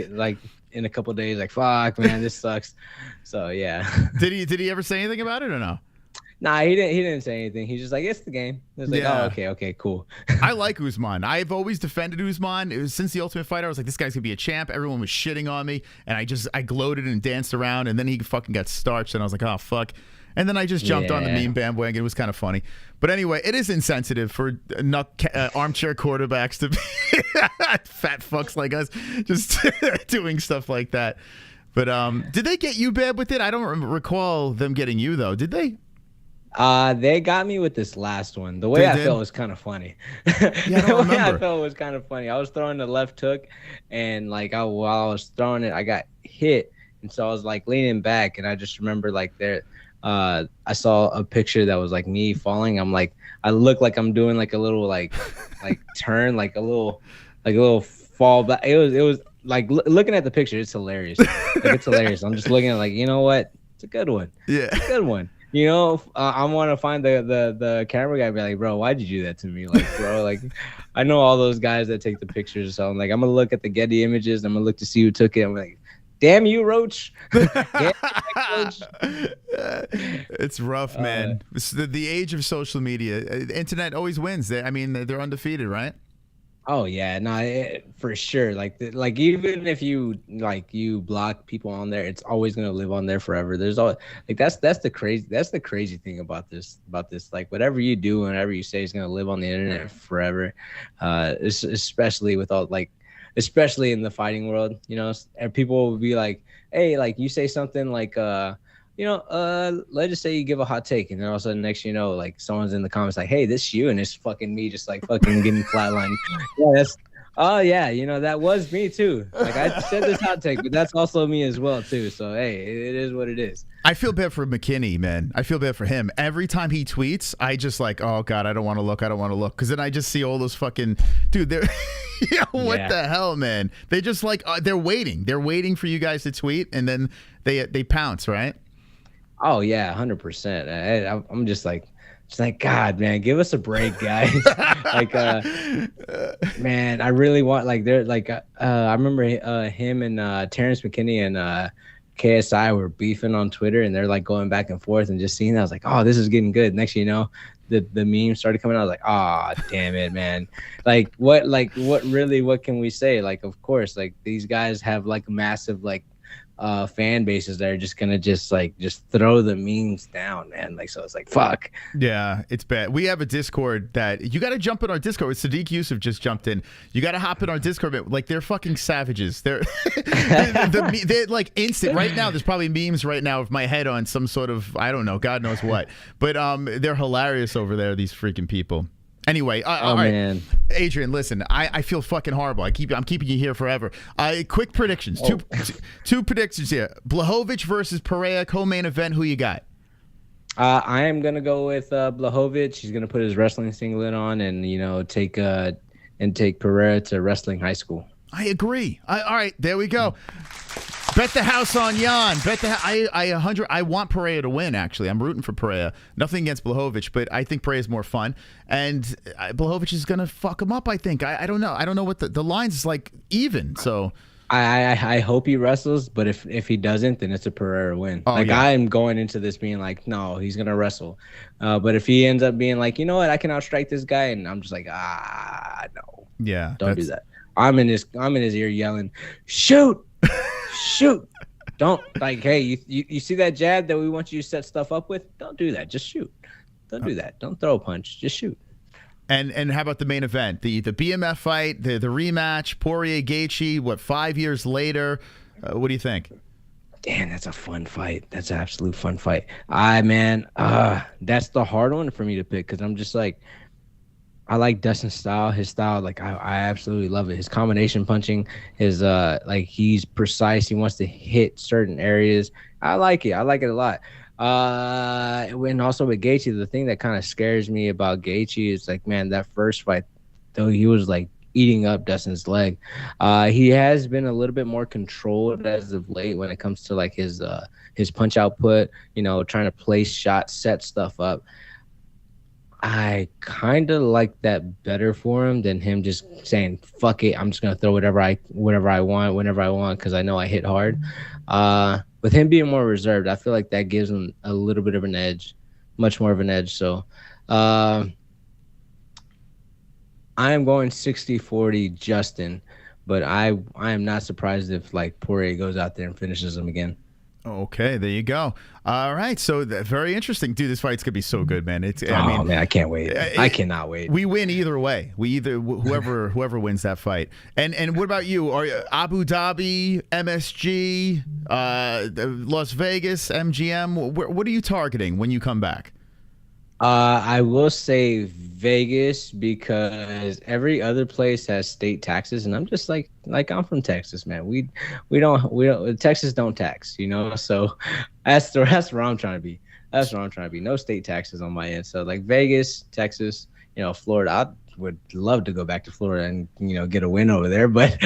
like in a couple of days. Like, fuck, man, this sucks. So yeah.
Did he ever say anything about it or no?
Nah, he didn't say anything. He's just like, it's the game. It was like,
Yeah.
oh, okay, cool.
I like Usman. I've always defended Usman. It was since the Ultimate Fighter. I was like, this guy's gonna be a champ. Everyone was shitting on me, and I gloated and danced around, and then he fucking got starched, and I was like, oh fuck. And then I just jumped on the meme bandwagon. It was kind of funny. But anyway, it is insensitive for armchair quarterbacks to be fat fucks like us just doing stuff like that. But did they get you bad with it? I don't recall them getting you, though. Did they?
They got me with this last one. The way I felt was kind of funny.
Yeah,
The way I felt was kind of funny. I was throwing the left hook, and like while I was throwing it, I got hit, and so I was like leaning back, and I just remember like I saw a picture that was like me falling. I'm like, I look like I'm doing like a little like turn, like a little fall back. It was like looking at the picture. It's hilarious. Like, it's hilarious. I'm just looking at like, you know what? It's a good one.
Yeah,
it's a good one. You know, I want to find the camera guy and be like, bro, why'd you do that to me? Like, bro, like, I know all those guys that take the pictures. So I'm like, I'm gonna look at the Getty images. I'm gonna look to see who took it. I'm like, damn you, Roach. Damn you, Roach.
It's rough, man. It's the age of social media. Internet always wins. They're undefeated, right?
Oh yeah, no, for sure. Like even if you block people on there, it's always gonna live on there forever. There's always like that's the crazy thing about this. Like whatever you do, whenever you say, is gonna live on the internet forever. Especially with all especially in the fighting world, you know, and people will be like, hey, like you say something like, let's just say you give a hot take, and then all of a sudden, next you know, like someone's in the comments like, hey, this you, and it's fucking me, just like fucking getting flatlined. Yeah, that was me too. Like I said this hot take, but that's also me as well too. So hey, it is what it is.
I feel bad for McKinney, man. I feel bad for him. Every time he tweets, I just like, oh God, I don't want to look. Because then I just see all those fucking, dude, they're, what the hell, man? They just like, they're waiting. They're waiting for you guys to tweet, and then they pounce, right?
Oh yeah, 100%. I'm just like, God, man, give us a break, guys. Like, man, I really want I remember him and Terence McKinney and KSI were beefing on Twitter, and they're like going back and forth, and just seeing that, I was like, oh, this is getting good. Next thing you know, the memes started coming out. I was like, oh, damn it, man. What can we say? Like, of course, like these guys have like massive fan bases that are just gonna just throw the memes down, man. Like, so it's like, fuck.
Yeah, it's bad. We have a Discord that you got to jump in our Discord. Sadiq Yusuf just jumped in. You got to hop in our Discord. Like, they're fucking savages. They're like instant right now. There's probably memes right now of my head on some sort of, I don't know, God knows what. But they're hilarious over there. These freaking people. Anyway, all right, man. Adrian, listen, I feel fucking horrible. I'm keeping you here forever. Quick predictions. Two predictions here. Blachowicz versus Pereira, co-main event. Who you got?
I am gonna go with Blachowicz. He's gonna put his wrestling singlet on and take Pereira to wrestling high school.
I agree. All right, there we go. Bet the house on Jan. I want Pereira to win, actually. I'm rooting for Pereira. Nothing against Blachowicz, but I think Pereira's more fun. And Blachowicz is going to fuck him up, I think. I don't know. I don't know what the line's is like even, so...
I hope he wrestles, but if he doesn't, then it's a Pereira win. I am going into this being like, no, he's going to wrestle. But if he ends up being like, you know what, I can outstrike this guy, and I'm just like, no.
Yeah.
Don't do that. I'm in his ear yelling, shoot! Shoot! Don't hey, you see that jab that we want you to set stuff up with? Don't do that. Just shoot. Don't do that. Don't throw a punch. Just shoot.
And how about the main event, the BMF fight, the rematch, Poirier Gaethje? 5 years later? What do you think?
Damn, that's a fun fight. That's an absolute fun fight. That's the hard one for me to pick because I'm just like, I like Dustin's style. His style, I absolutely love it. His combination punching, his he's precise. He wants to hit certain areas. I like it. I like it a lot. And also with Gaethje, the thing that kind of scares me about Gaethje is that first fight, though he was eating up Dustin's leg. He has been a little bit more controlled as of late when it comes to his punch output. Trying to place shots, set stuff up. I kind of like that better for him than him just saying, fuck it, I'm just going to throw whatever I want, whenever I want, because I know I hit hard. With him being more reserved, I feel like that gives him a little bit of an edge. much more of an edge. So I am going 60-40 Justin, but I am not surprised if like Poirier goes out there and finishes him again.
Okay, there you go. All right, so very interesting, dude. This fight's gonna be so good, man.
Man, I can't wait. I cannot wait.
We win either way. We either whoever wins that fight. And what about you? Are you Abu Dhabi, MSG, Las Vegas, MGM? What are you targeting when you come back?
I will say Vegas because every other place has state taxes, and I'm just like I'm from Texas, man. We don't Texas don't tax, you know. So that's where I'm trying to be. That's where I'm trying to be. No state taxes on my end. So like Vegas, Texas, you know, Florida. I would love to go back to Florida and get a win over there. But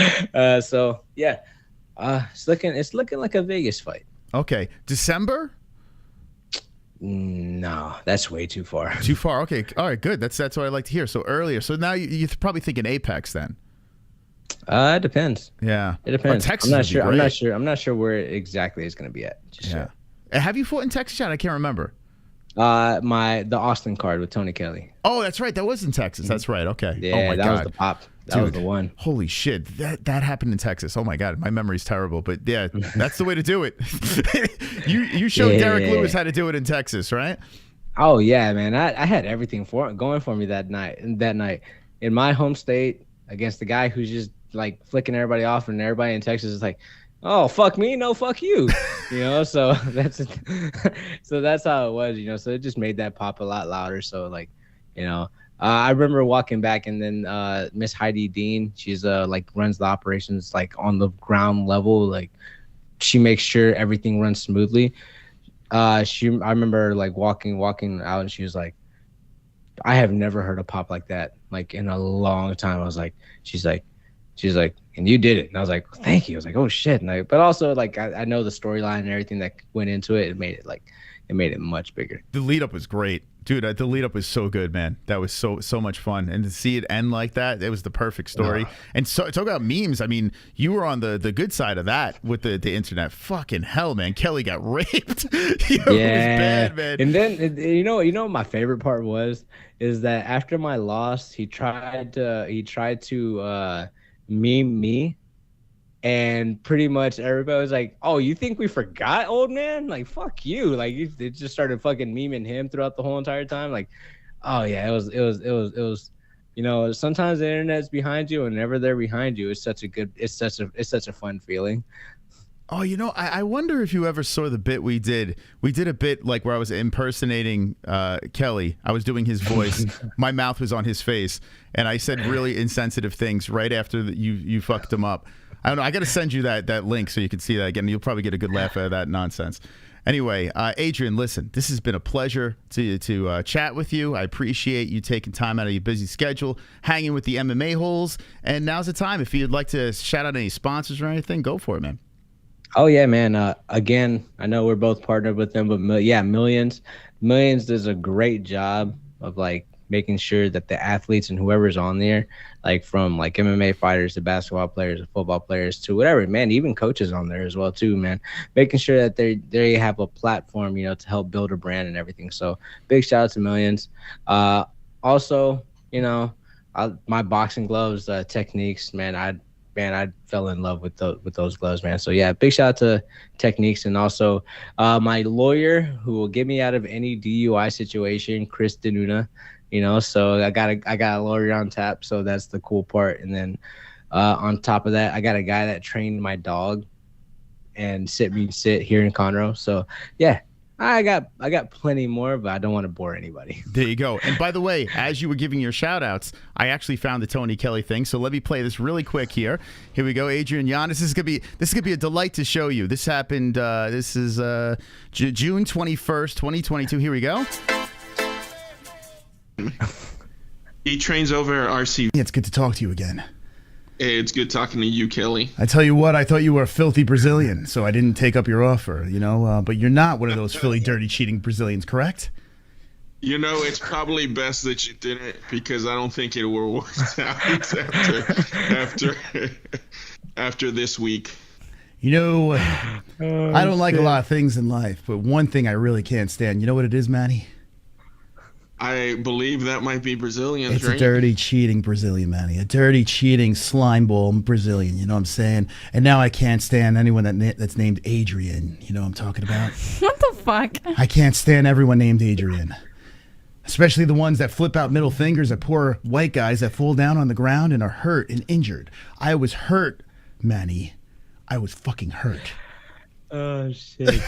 so yeah, it's looking like a Vegas fight.
Okay, December.
No, that's way too far.
Too far. Okay. All right. Good. That's what I like to hear. So earlier. So now you're probably thinking Apex then.
It depends.
Yeah,
it depends.
Texas
I'm not sure where exactly it's going to be at. Just
yeah. Have you fought in Texas yet? I can't remember.
The Austin card with Tony Kelly.
Oh, that's right. That was in Texas. That's right. Okay.
Yeah,
oh my
that
God.
was the pop. That was the one.
Holy shit. That happened in Texas. Oh my God. My memory's terrible. But yeah, that's the way to do it. you showed Derek Lewis how to do it in Texas, right?
Oh yeah, man. I had everything going for me that night. In my home state against the guy who's just like flicking everybody off, and everybody in Texas is like, oh, fuck me, no, fuck you. So that's how it was, so it just made that pop a lot louder. So like, I remember walking back, and then Miss Heidi Dean, she's like runs the operations like on the ground level, like she makes sure everything runs smoothly. I remember like walking out, and she was like, I have never heard a pop like that like in a long time. I was like, she's like, and you did it. And I was like, thank you. I was like, oh shit. And but also like I know the storyline and everything that went into it. It made it much bigger. The
lead up was great, dude. The lead up was so good, man. That was so much fun, and to see it end like that, it was the perfect story. And so talk about memes. I mean, you were on the good side of that with the internet. Fucking hell, man. Kelly got raped. It was bad, man.
And then you know what my favorite part is that after my loss, he tried to meme me, and pretty much everybody was like, oh, you think we forgot, old man? Like, fuck you. Like, they just started fucking memeing him throughout the whole entire time. Like, oh yeah, it was sometimes the internet's behind you, and whenever they're behind you, it's such a fun feeling.
Oh, I wonder if you ever saw the bit we did. We did a bit like where I was impersonating Kelly. I was doing his voice. My mouth was on his face, and I said really insensitive things right after you fucked him up. I don't know. I got to send you that link so you can see that again. You'll probably get a good laugh out of that nonsense. Anyway, Adrian, listen, this has been a pleasure to chat with you. I appreciate you taking time out of your busy schedule, hanging with the MMA-Holes, and now's the time. If you'd like to shout out any sponsors or anything, go for it, man.
Oh yeah, man. Again, I know we're both partnered with them, but yeah, Millions does a great job of like making sure that the athletes and whoever's on there, like from like MMA fighters to basketball players to football players to whatever, man, even coaches on there as well too, man, making sure that they have a platform, to help build a brand and everything. So big shout out to Millions. Also, my boxing gloves, Techniques, man, I fell in love with those gloves, man. So yeah, big shout out to Techniques, and also my lawyer who will get me out of any DUI situation, CRIS. So I got a lawyer on tap, so that's the cool part. And then on top of that, I got a guy that trained my dog and sit here in Conroe. So yeah, I got plenty more, but I don't want to bore anybody.
There you go. And by the way, as you were giving your shout outs, I actually found the Tony Kelly thing. So let me play this really quick here. Here we go. Adrian Yanez. This is gonna be a delight to show you. This happened. This is June 21st, 2022. Here we go.
He trains over at RC.
It's good to talk to you again.
Hey, it's good talking to you, Kelly.
I tell you what, I thought you were a filthy Brazilian, so I didn't take up your offer, but you're not one of those filthy, dirty, cheating Brazilians, correct?
It's probably best that you didn't, because I don't think it will work out after this week.
I don't like a lot of things in life, but one thing I really can't stand, you know what it is, Manny?
I believe that might be Brazilian.
It's
right?
a dirty, cheating Brazilian, Manny. A dirty, cheating, slime ball Brazilian. You know what I'm saying? And now I can't stand anyone that's named Adrian. You know what I'm talking about?
What the fuck?
I can't stand everyone named Adrian. Especially the ones that flip out middle fingers at poor white guys that fall down on the ground and are hurt and injured. I was hurt, Manny. I was fucking hurt.
Oh, shit.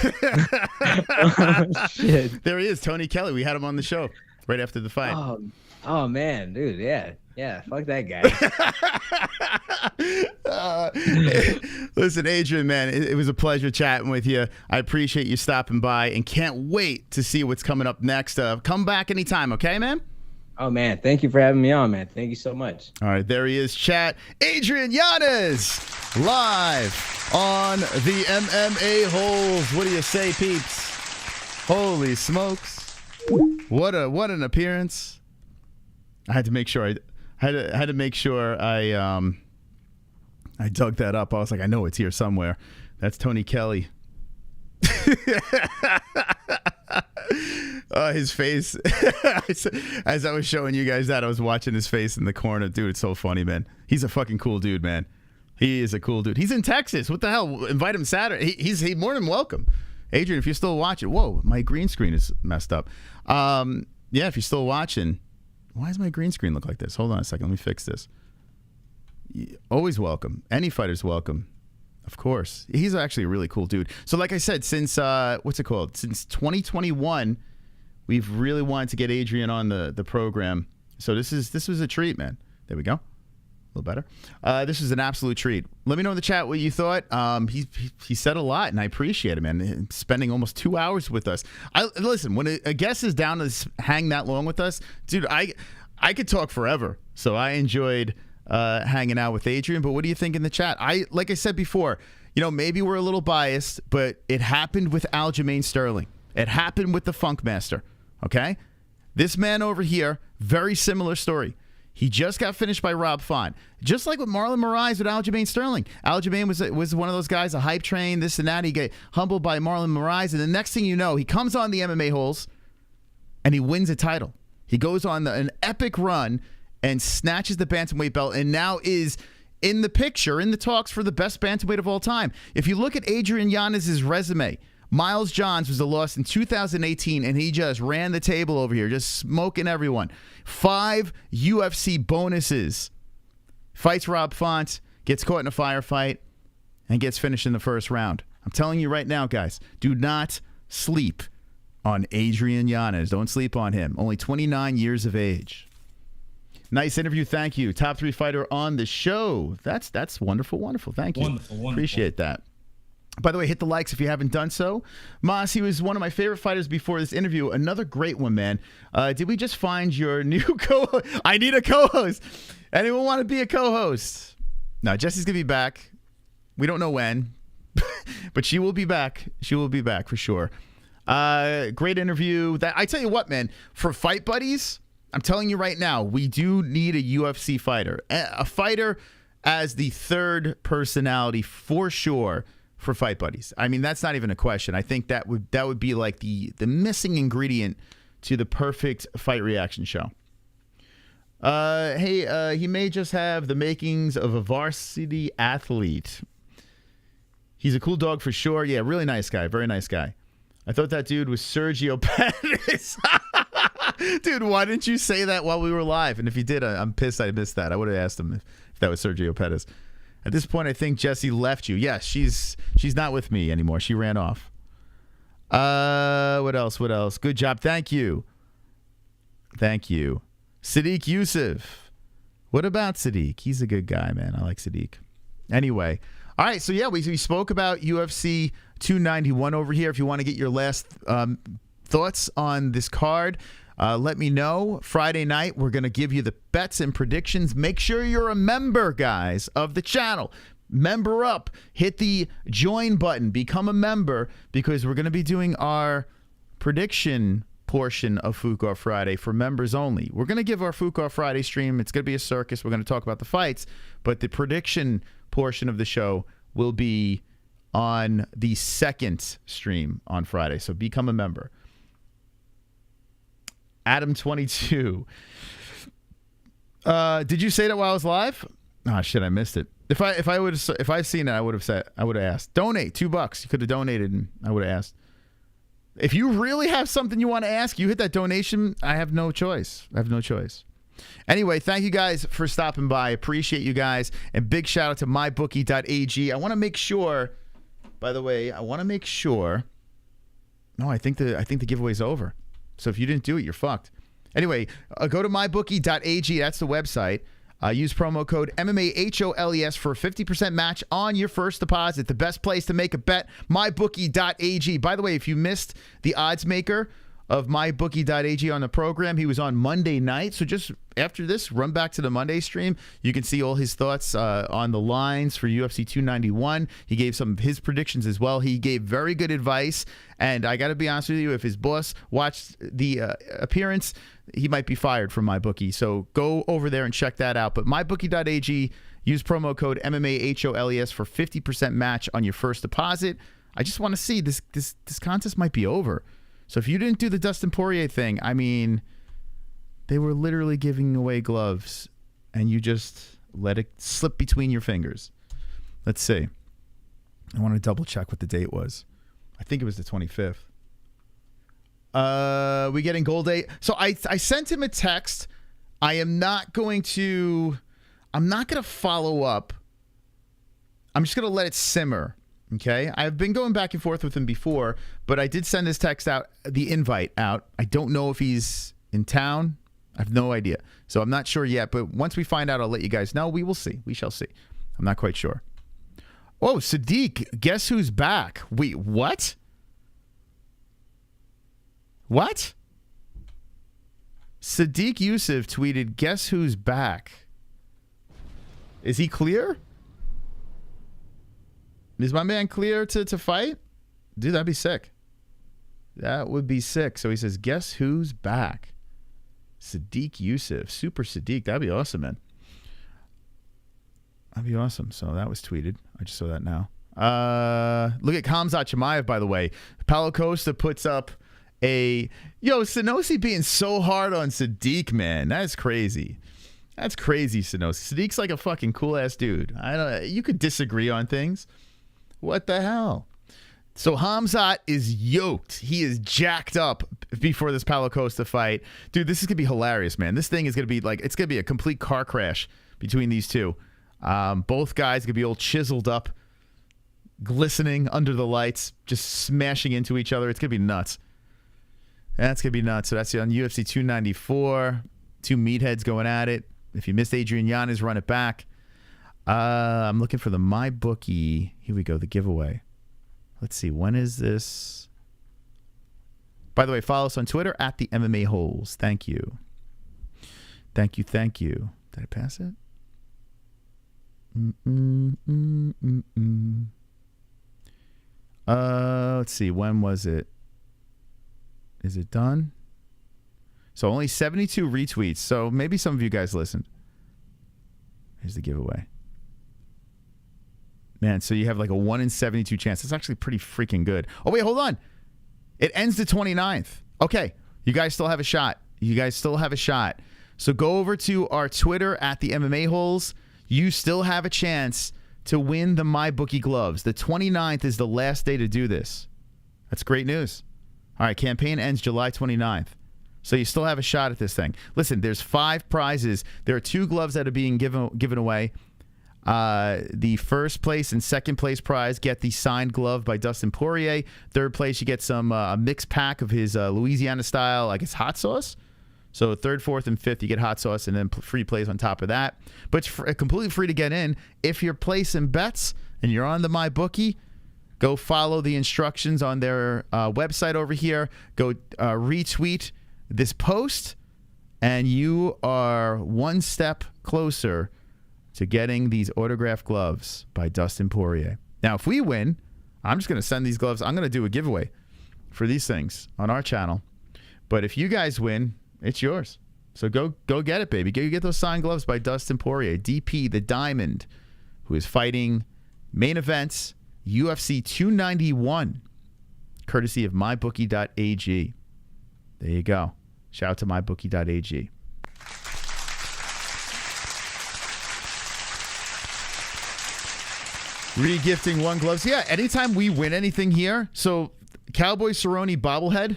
Oh, shit.
There he is, Tony Kelly. We had him on the show right after the fight.
Oh, man, dude. Yeah. Yeah. Fuck that guy.
Listen, Adrian, man, it was a pleasure chatting with you. I appreciate you stopping by and can't wait to see what's coming up next. Come back anytime, okay, man?
Oh, man. Thank you for having me on, man. Thank you so much.
All right, there he is, chat. Adrian Yanez, live on the MMA-Holes. What do you say, peeps? Holy smokes. What an appearance. I had to make sure I dug that up. I was like, I know it's here somewhere. That's Tony Kelly. His face. As I was showing you guys that, I was watching his face in the corner. Dude, it's so funny, man. He's a fucking cool dude, man. He is a cool dude. He's in Texas. What the hell? Invite him Saturday. He's more than welcome. Adrian, if you're still watching. Whoa, my green screen is messed up. Yeah, if you're still watching. Why does my green screen look like this? Hold on a second. Let me fix this. Always welcome. Any fighter's welcome. Of course. He's actually a really cool dude. So like I said, since, what's it called? Since 2021, we've really wanted to get Adrian on the program. So this was a treat, man. There we go. A little better. This is an absolute treat. Let me know in the chat what you thought. He said a lot, and I appreciate it, man. Spending almost 2 hours with us. Listen, when a guest is down to hang that long with us, dude, I could talk forever. So I enjoyed hanging out with Adrian. But what do you think in the chat? Like I said before, maybe we're a little biased, but it happened with Aljamain Sterling. It happened with the Funk Master. Okay, this man over here, very similar story. He just got finished by Rob Font. Just like with Marlon Moraes with Aljamain Sterling. Aljamain was one of those guys, a hype train, this and that. He got humbled by Marlon Moraes. And the next thing you know, he comes on the MMA-Holes and he wins a title. He goes on an epic run and snatches the bantamweight belt and now is in the picture, in the talks for the best bantamweight of all time. If you look at Adrian Yanez's resume, Miles Johns was a loss in 2018, and he just ran the table over here, just smoking everyone. 5 UFC bonuses. Fights Rob Font, gets caught in a firefight, and gets finished in the first round. I'm telling you right now, guys, do not sleep on Adrian Yanez. Don't sleep on him. Only 29 years of age. Nice interview. Thank you. Top 3 fighter on the show. That's wonderful, wonderful. Thank you.
Wonderful.
Appreciate that. By the way, hit the likes if you haven't done so. Moss, he was one of my favorite fighters before this interview. Another great one, man. Did we just find your new co-host? I need a co-host. Anyone want to be a co-host? No, Jesse's going to be back. We don't know when, but she will be back. She will be back for sure. Great interview. I tell you what, man, for Fight Buddies, I'm telling you right now, we do need a UFC fighter. A fighter as the third personality for sure. For Fight Buddies. I mean, that's not even a question. I think that would be like the missing ingredient to the perfect fight reaction show. He may just have the makings of a varsity athlete. He's a cool dog for sure. Yeah, really nice guy. Very nice guy. I thought that dude was Sergio Pettis. Dude, why didn't you say that while we were live? And if you did, I'm pissed I missed that. I would have asked him if that was Sergio Pettis. At this point, I think Jessie left you. Yes, she's not with me anymore. She ran off. What else? What else? Good job. Thank you. Thank you. Sadiq Yusuf. What about Sadiq? He's a good guy, man. I like Sadiq. Anyway. All right. So, yeah, we spoke about UFC 291 over here. If you want to get your last thoughts on this card, let me know. Friday night, we're going to give you the bets and predictions. Make sure you're a member, guys, of the channel. Member up. Hit the join button. Become a member because we're going to be doing our prediction portion of Fuqar Friday for members only. We're going to give our Fuqar Friday stream. It's going to be a circus. We're going to talk about the fights, but the prediction portion of the show will be on the second stream on Friday. So become a member. Adam22. Did you say that while I was live? Oh shit, I missed it. If I've seen it, I would have asked. Donate $2. You could have donated, and I would have asked. If you really have something you want to ask, you hit that donation. I have no choice. Anyway, thank you guys for stopping by. Appreciate you guys, and big shout out to mybookie.ag. I want to make sure. By the way, No, I think the giveaway's over. So if you didn't do it, you're fucked. Anyway, go to mybookie.ag. That's the website. Use promo code MMAHOLES for a 50% match on your first deposit. The best place to make a bet, mybookie.ag. By the way, if you missed the odds maker of mybookie.ag on the program, he was on Monday night. So just after this, run back to the Monday stream. You can see all his thoughts on the lines for UFC 291. He gave some of his predictions as well. He gave very good advice. And I got to be honest with you, if his boss watched the appearance, he might be fired from MyBookie. So go over there and check that out. But mybookie.ag, use promo code MMAHOLES for 50% match on your first deposit. I just want to see this contest might be over. So if you didn't do the Dustin Poirier thing, I mean, they were literally giving away gloves, and you just let it slip between your fingers. Let's see. I want to double check what the date was. I think it was the 25th. We getting gold date. So I sent him a text. I'm not going to follow up. I'm just going to let it simmer. Okay, I've been going back and forth with him before, but I did send his text out, the invite out. I don't know if he's in town. I have no idea. So I'm not sure yet, but once we find out, I'll let you guys know. We will see. We shall see. I'm not quite sure. Oh, Sadiq, guess who's back? Wait, what? What? Sadiq Yusuf tweeted, guess who's back? Is he clear? Is my man clear to fight? Dude, that'd be sick. That would be sick. So he says, guess who's back? Sadiq Yusuf. Super Sadiq. That'd be awesome, man. That'd be awesome. So that was tweeted. I just saw that now. Look at KHAMZAT Chimaev, by the way. Paulo Costa puts up a... Yo, Sanosi being so hard on Sadiq, man. That's crazy. That's crazy, Sanosi. Sadiq's like a fucking cool-ass dude. You could disagree on things. What the hell? So Khamzat is yoked. He is jacked up before this Paulo Costa fight. Dude, this is going to be hilarious, man. This thing is going to be like, it's going to be a complete car crash between these two. Both guys going to be all chiseled up, glistening under the lights, just smashing into each other. It's going to be nuts. That's going to be nuts. So that's on UFC 294. Two meatheads going at it. If you missed Adrian Yanez, run it back. I'm looking for the MyBookie. Here we go, the giveaway. Let's see, when is this? By the way, follow us on Twitter at the MMA-Holes. Thank you. Thank you, thank you. Did I pass it? Let's see, when was it? Is it done? So only 72 retweets. So maybe some of you guys listened. Here's the giveaway. Man, so you have like a 1 in 72 chance. That's actually pretty freaking good. Oh, wait, hold on. It ends the 29th. Okay, you guys still have a shot. So go over to our Twitter at the MMA-Holes. You still have a chance to win the MyBookie gloves. The 29th is the last day to do this. That's great news. All right, campaign ends July 29th. So you still have a shot at this thing. Listen, there's 5 prizes. There are 2 gloves that are being given away. The first place and second place prize get the signed glove by Dustin Poirier. Third place, you get some a mixed pack of his Louisiana style, I guess, hot sauce. So third, fourth, and fifth, you get hot sauce, and then free plays on top of that. But it's completely free to get in. If you're placing bets and you're on the MyBookie, go follow the instructions on their website over here. Go retweet this post, and you are one step closer to getting these autographed gloves by Dustin Poirier. Now, if we win, I'm just going to send these gloves. I'm going to do a giveaway for these things on our channel. But if you guys win, it's yours. So go get it, baby. Go get those signed gloves by Dustin Poirier, DP, the Diamond, who is fighting main events, UFC 291, courtesy of mybookie.ag. There you go. Shout out to mybookie.ag. Regifting one gloves. Yeah, anytime we win anything here. So, Cowboy Cerrone bobblehead,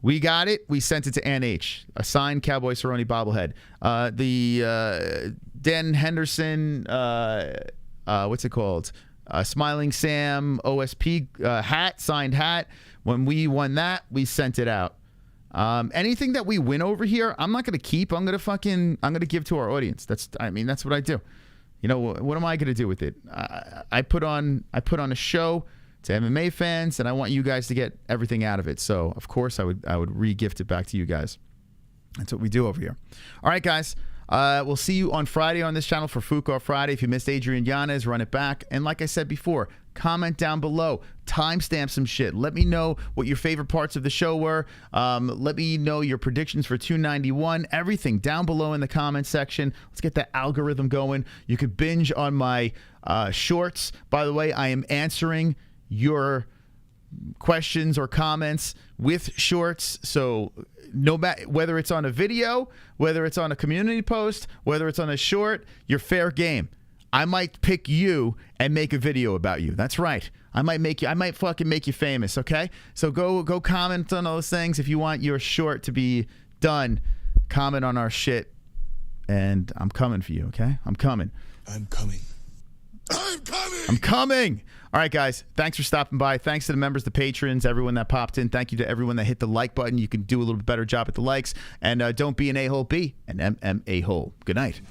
we got it. We sent it to Ann H. A signed Cowboy Cerrone bobblehead. The Dan Henderson, what's it called? Smiling Sam OSP hat, signed hat. When we won that, we sent it out. Anything that we win over here, I'm not gonna keep. I'm gonna give to our audience. That's what I do. You know, what am I going to do with it? I put on a show to MMA fans, and I want you guys to get everything out of it. So, of course, I would re-gift it back to you guys. That's what we do over here. All right, guys. We'll see you on Friday on this channel for Fuko Friday. If you missed Adrian Yanez, run it back. And like I said before, comment down below. Timestamp some shit. Let me know what your favorite parts of the show were. Let me know your predictions for 291. Everything down below in the comment section. Let's get that algorithm going. You could binge on my shorts. By the way, I am answering your questions or comments with shorts. So no matter whether it's on a video, whether it's on a community post, whether it's on a short, you're fair game. I might pick you and make a video about you. That's right. I might fucking make you famous, okay? So go comment on those things. If you want your short to be done, comment on our shit, and I'm coming for you, okay? I'm coming.
I'm coming. I'm coming.
I'm coming. All right, guys. Thanks for stopping by. Thanks to the members, the patrons, everyone that popped in. Thank you to everyone that hit the like button. You can do a little bit better job at the likes. And don't be an a-hole, be an MMA hole. Good night.